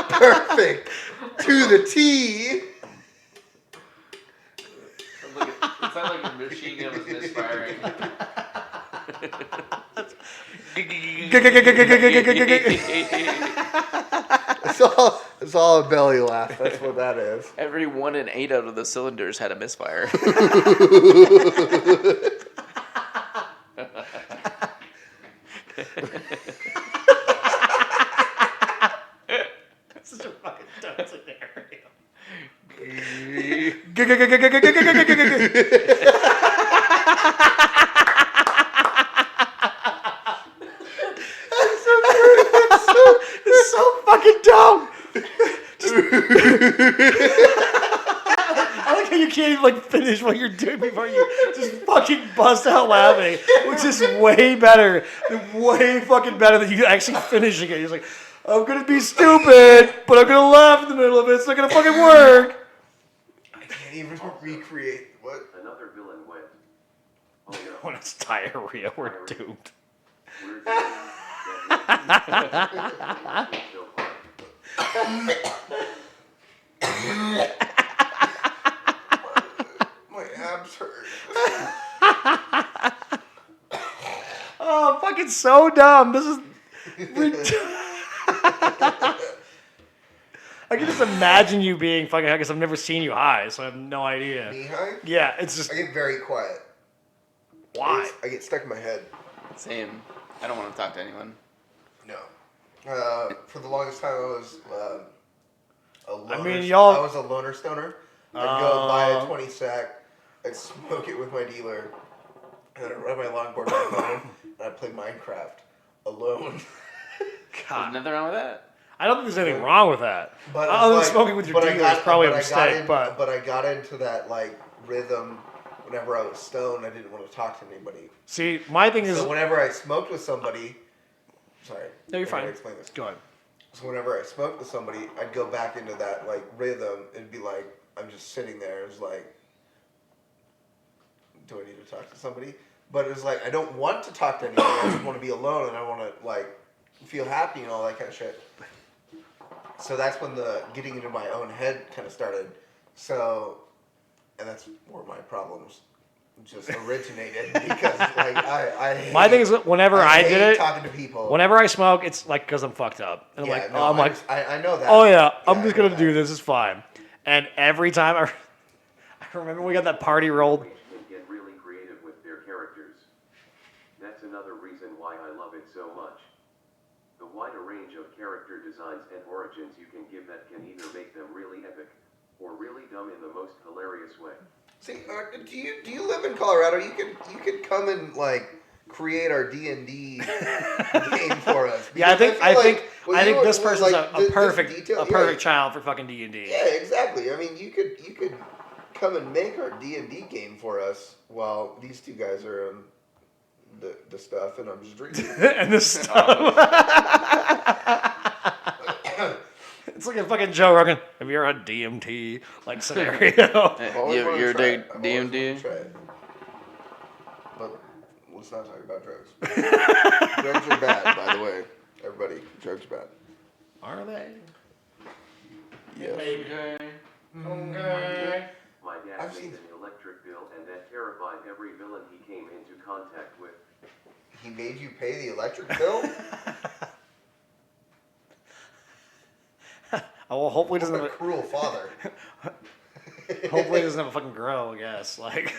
Perfect. To the T. It sounded like a machine gun was misfiring. It's all a belly laugh. That's what that is. Every 1 in 8 out of the cylinders had a misfire. Such a fucking dumb scenario. It's so fucking dumb. I like how you can't even like finish what you're doing before you just fucking bust out laughing, which is way better, way fucking better than you actually finishing it. You're just like, I'm gonna be stupid, but I'm gonna laugh in the middle of it. It's not gonna fucking work. I can't even recreate what. Another villain went. Oh no. When it's diarrhea, we're doomed. We're doing that. So My abs hurt. Oh, fucking so dumb. This is. I can just imagine you being fucking high because I've never seen you high, so I have no idea. Knee high? Yeah, it's just. I get very quiet. Why? I get stuck in my head. Same. I don't want to talk to anyone. No. For the longest time, I was a loner. I mean, y'all- I was a loner stoner. I'd go buy a 20 sack. I'd smoke it with my dealer. And I'd ride my longboard back home. And I'd play Minecraft alone. There's God. nothing wrong with that. I don't think there's anything wrong with that. But Other than it's like- smoking with your but I dealer is got- probably a but I got mistake, in- but. But I got into that like rhythm. Whenever I was stoned, I didn't want to talk to anybody. See, my thing is. So whenever I smoked with somebody, sorry. No, you're I gotta fine. Explain this. Go ahead. So whenever I smoked with somebody, I'd go back into that like rhythm. It'd be like I'm just sitting there. It was like, do I need to talk to somebody? But it was like I don't want to talk to anybody. I just want to be alone and I want to like feel happy and all that kind of shit. So that's when the getting into my own head kind of started. So, and that's where my problems just originated because like I hate, My thing is, whenever I hate did it, talking to people. whenever I smoke, it's like because I'm fucked up. And Yeah, I'm like, no, oh, I'm like, I know that. oh yeah, I'm I just know gonna that. do this. It's fine. And every time I remember we got that party rolled. Each can get really creative with their characters. That's another reason why I love it so much. The wider range of character designs and origins you can give that can either make them really epic, or really dumb in the most hilarious way. See, do you live in Colorado? You could come and like create our D&D game for us. Yeah, I Because think feel I think you this were, person's like, a this perfect detail- a child for fucking D&D. Yeah, exactly. I mean, you could come and make our D&D game for us while these two guys are on the stuff, and I'm just drinking. And this stuff. It's like a fucking Joe Rogan. Have you ever had DMT like scenario? I've always You're wanted to a try big it. I've always wanted to DMD? try it. But let's not talk about drugs. Drugs are bad, by the way. Everybody, drugs are bad. Are they? Yes. Okay. Okay. My dad I've made seen- an electric bill and that terrified every villain he came into contact with. He made you pay the electric bill? Oh, well, hopefully it What doesn't a have cruel father. hopefully it doesn't have a fucking grow, I guess. Like,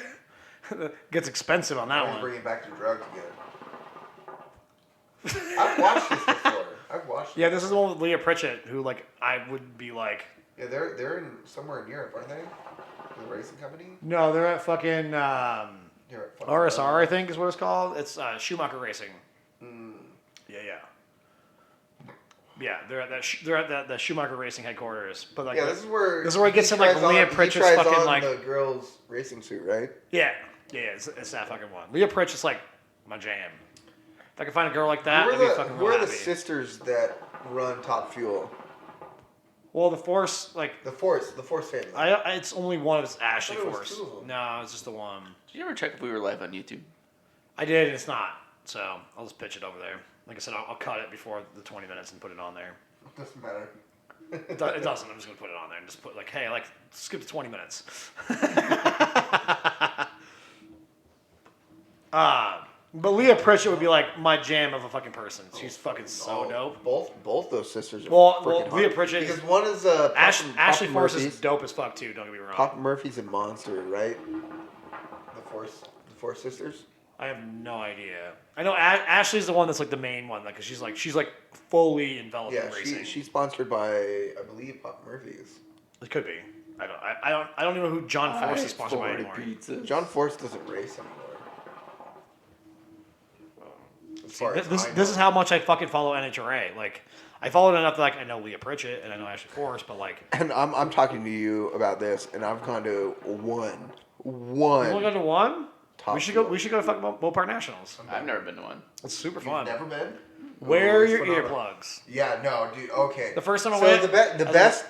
it gets expensive on that Always one. bringing back to drugs again. I've watched this before. I've watched Yeah, it. this is the one with Leah Pritchett, who, like, I would be like, Yeah, they're in somewhere in Europe, aren't they? The racing company? no, they're at fucking They're at fucking RSR, I think is what it's called. It's Schumacher Racing. Mm. Yeah, yeah. Yeah, they're at the Schumacher Racing headquarters. But like, Yeah, this is where he gets in like tries Leah on- he Pritchett's tries fucking on like, the girl's racing suit, right? yeah, it's that fucking one. Leah Pritchett's like my jam. If I could find a girl like that, I'd be fucking Who real are the happy. sisters that run Top Fuel? Well, the Force, like, The Force family. it's only one of it's Ashley I thought it was Force. two of them. No, it's just the one. Did you ever check if we were live on YouTube? I did, and it's not. So I'll just pitch it over there. Like I said, I'll cut it before the 20 minutes and put it on there. Doesn't matter. It doesn't. I'm just gonna put it on there and just put like, hey, like skip the 20 minutes. But Leah Pritchett would be like my jam of a fucking person. She's fucking so dope. Both those sisters are Well, freaking Leah hot. Pritchett because is- one is Ashley Papa Force is Murphy's. dope as fuck too. Don't get me wrong. Papa Murphy's a monster, right? The Force sisters. I have no idea. I know Ashley's the one that's like the main one, like, cause she's like fully enveloped Yeah, in racing. she's sponsored by, I believe, Papa Murphy's. It could be. I don't even know who John Force is sponsored by anymore. John Force doesn't race anymore. As far as I This is know. how much I fucking follow NHRA. Like, I followed enough that like I know Leah Pritchett and I know Ashley Force, but like, And I'm talking to you about this, and I've gone to one you only got to one. top. We should go. We should go to fucking Mopar Nationals. I've never been to one. It's super You've fun. never been? Wear Oh, it's your phenomenal. earplugs. Yeah, no, dude. Okay. The first time I So went,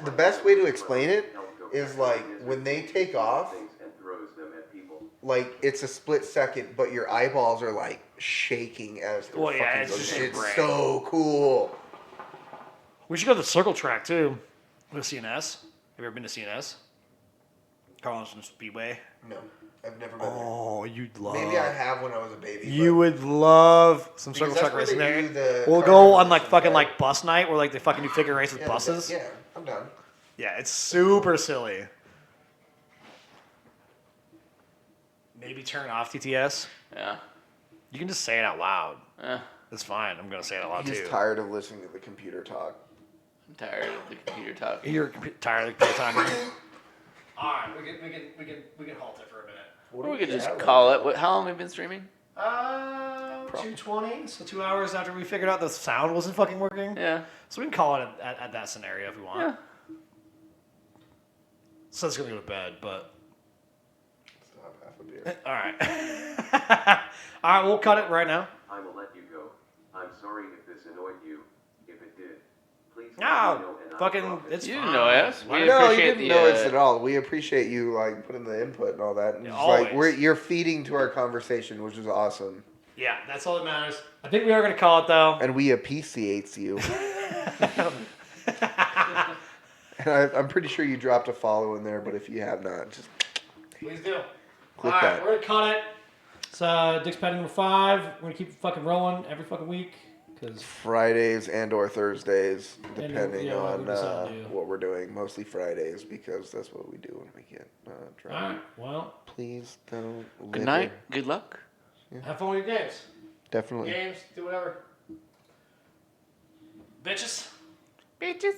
the best way to explain it is like when they take off, And throws them at people. like it's a split second, but your eyeballs are like shaking as they're Well, yeah, fucking it's going. just It's great. so cool. we should go to the circle track too. With CNS. Have you ever been to CNS? Carlson Speedway. No, I've never been Oh, you'd love. there. Maybe I have when I was a baby. You but- would love some Because circle that's track where racing they there. do the We'll car go on like demolitions, fucking right? like bus night where like they fucking do figure race with Yeah, buses. Yeah, I'm done. Yeah, it's super silly. Maybe turn off TTS. Yeah. You can just say it out loud. Eh, It's fine. I'm gonna say it out loud He's too. tired of listening to the computer talk. I'm tired of the computer talk. You're tired of the time. All right, we can halt it for a minute. Or we could just call it. How long have we been streaming? 2:20. So 2 hours after we figured out the sound wasn't fucking working. Yeah. So we can call it at that scenario if we want. Yeah. So it's gonna go to bed, but Stop half a beer. all right. All right, we'll cut it right now. I will let you go. I'm sorry if this annoyed you. If it did, please let me No, know and I'll fucking, drop it. it's You fine. didn't know us. We No, you appreciate didn't the, know us at all. We appreciate you like putting the input and all that. And Yeah, it's like always. you're feeding to our conversation, which is awesome. Yeah, that's all that matters. I think we are gonna call it though. And we appreciate you. And I'm pretty sure you dropped a follow in there, but if you have not, just Please do. click All right, that. we're gonna cut it. It's Dick's Petty number 5. We're gonna keep fucking rolling every fucking week because Fridays and or Thursdays, And, depending yeah, what on we decide to do. what we're doing. Mostly Fridays because that's what we do when we get drunk. all right. Well, Please don't. Good litter. night. Good luck. have fun with your games. Definitely. Games, do whatever. Bitches. Bitches.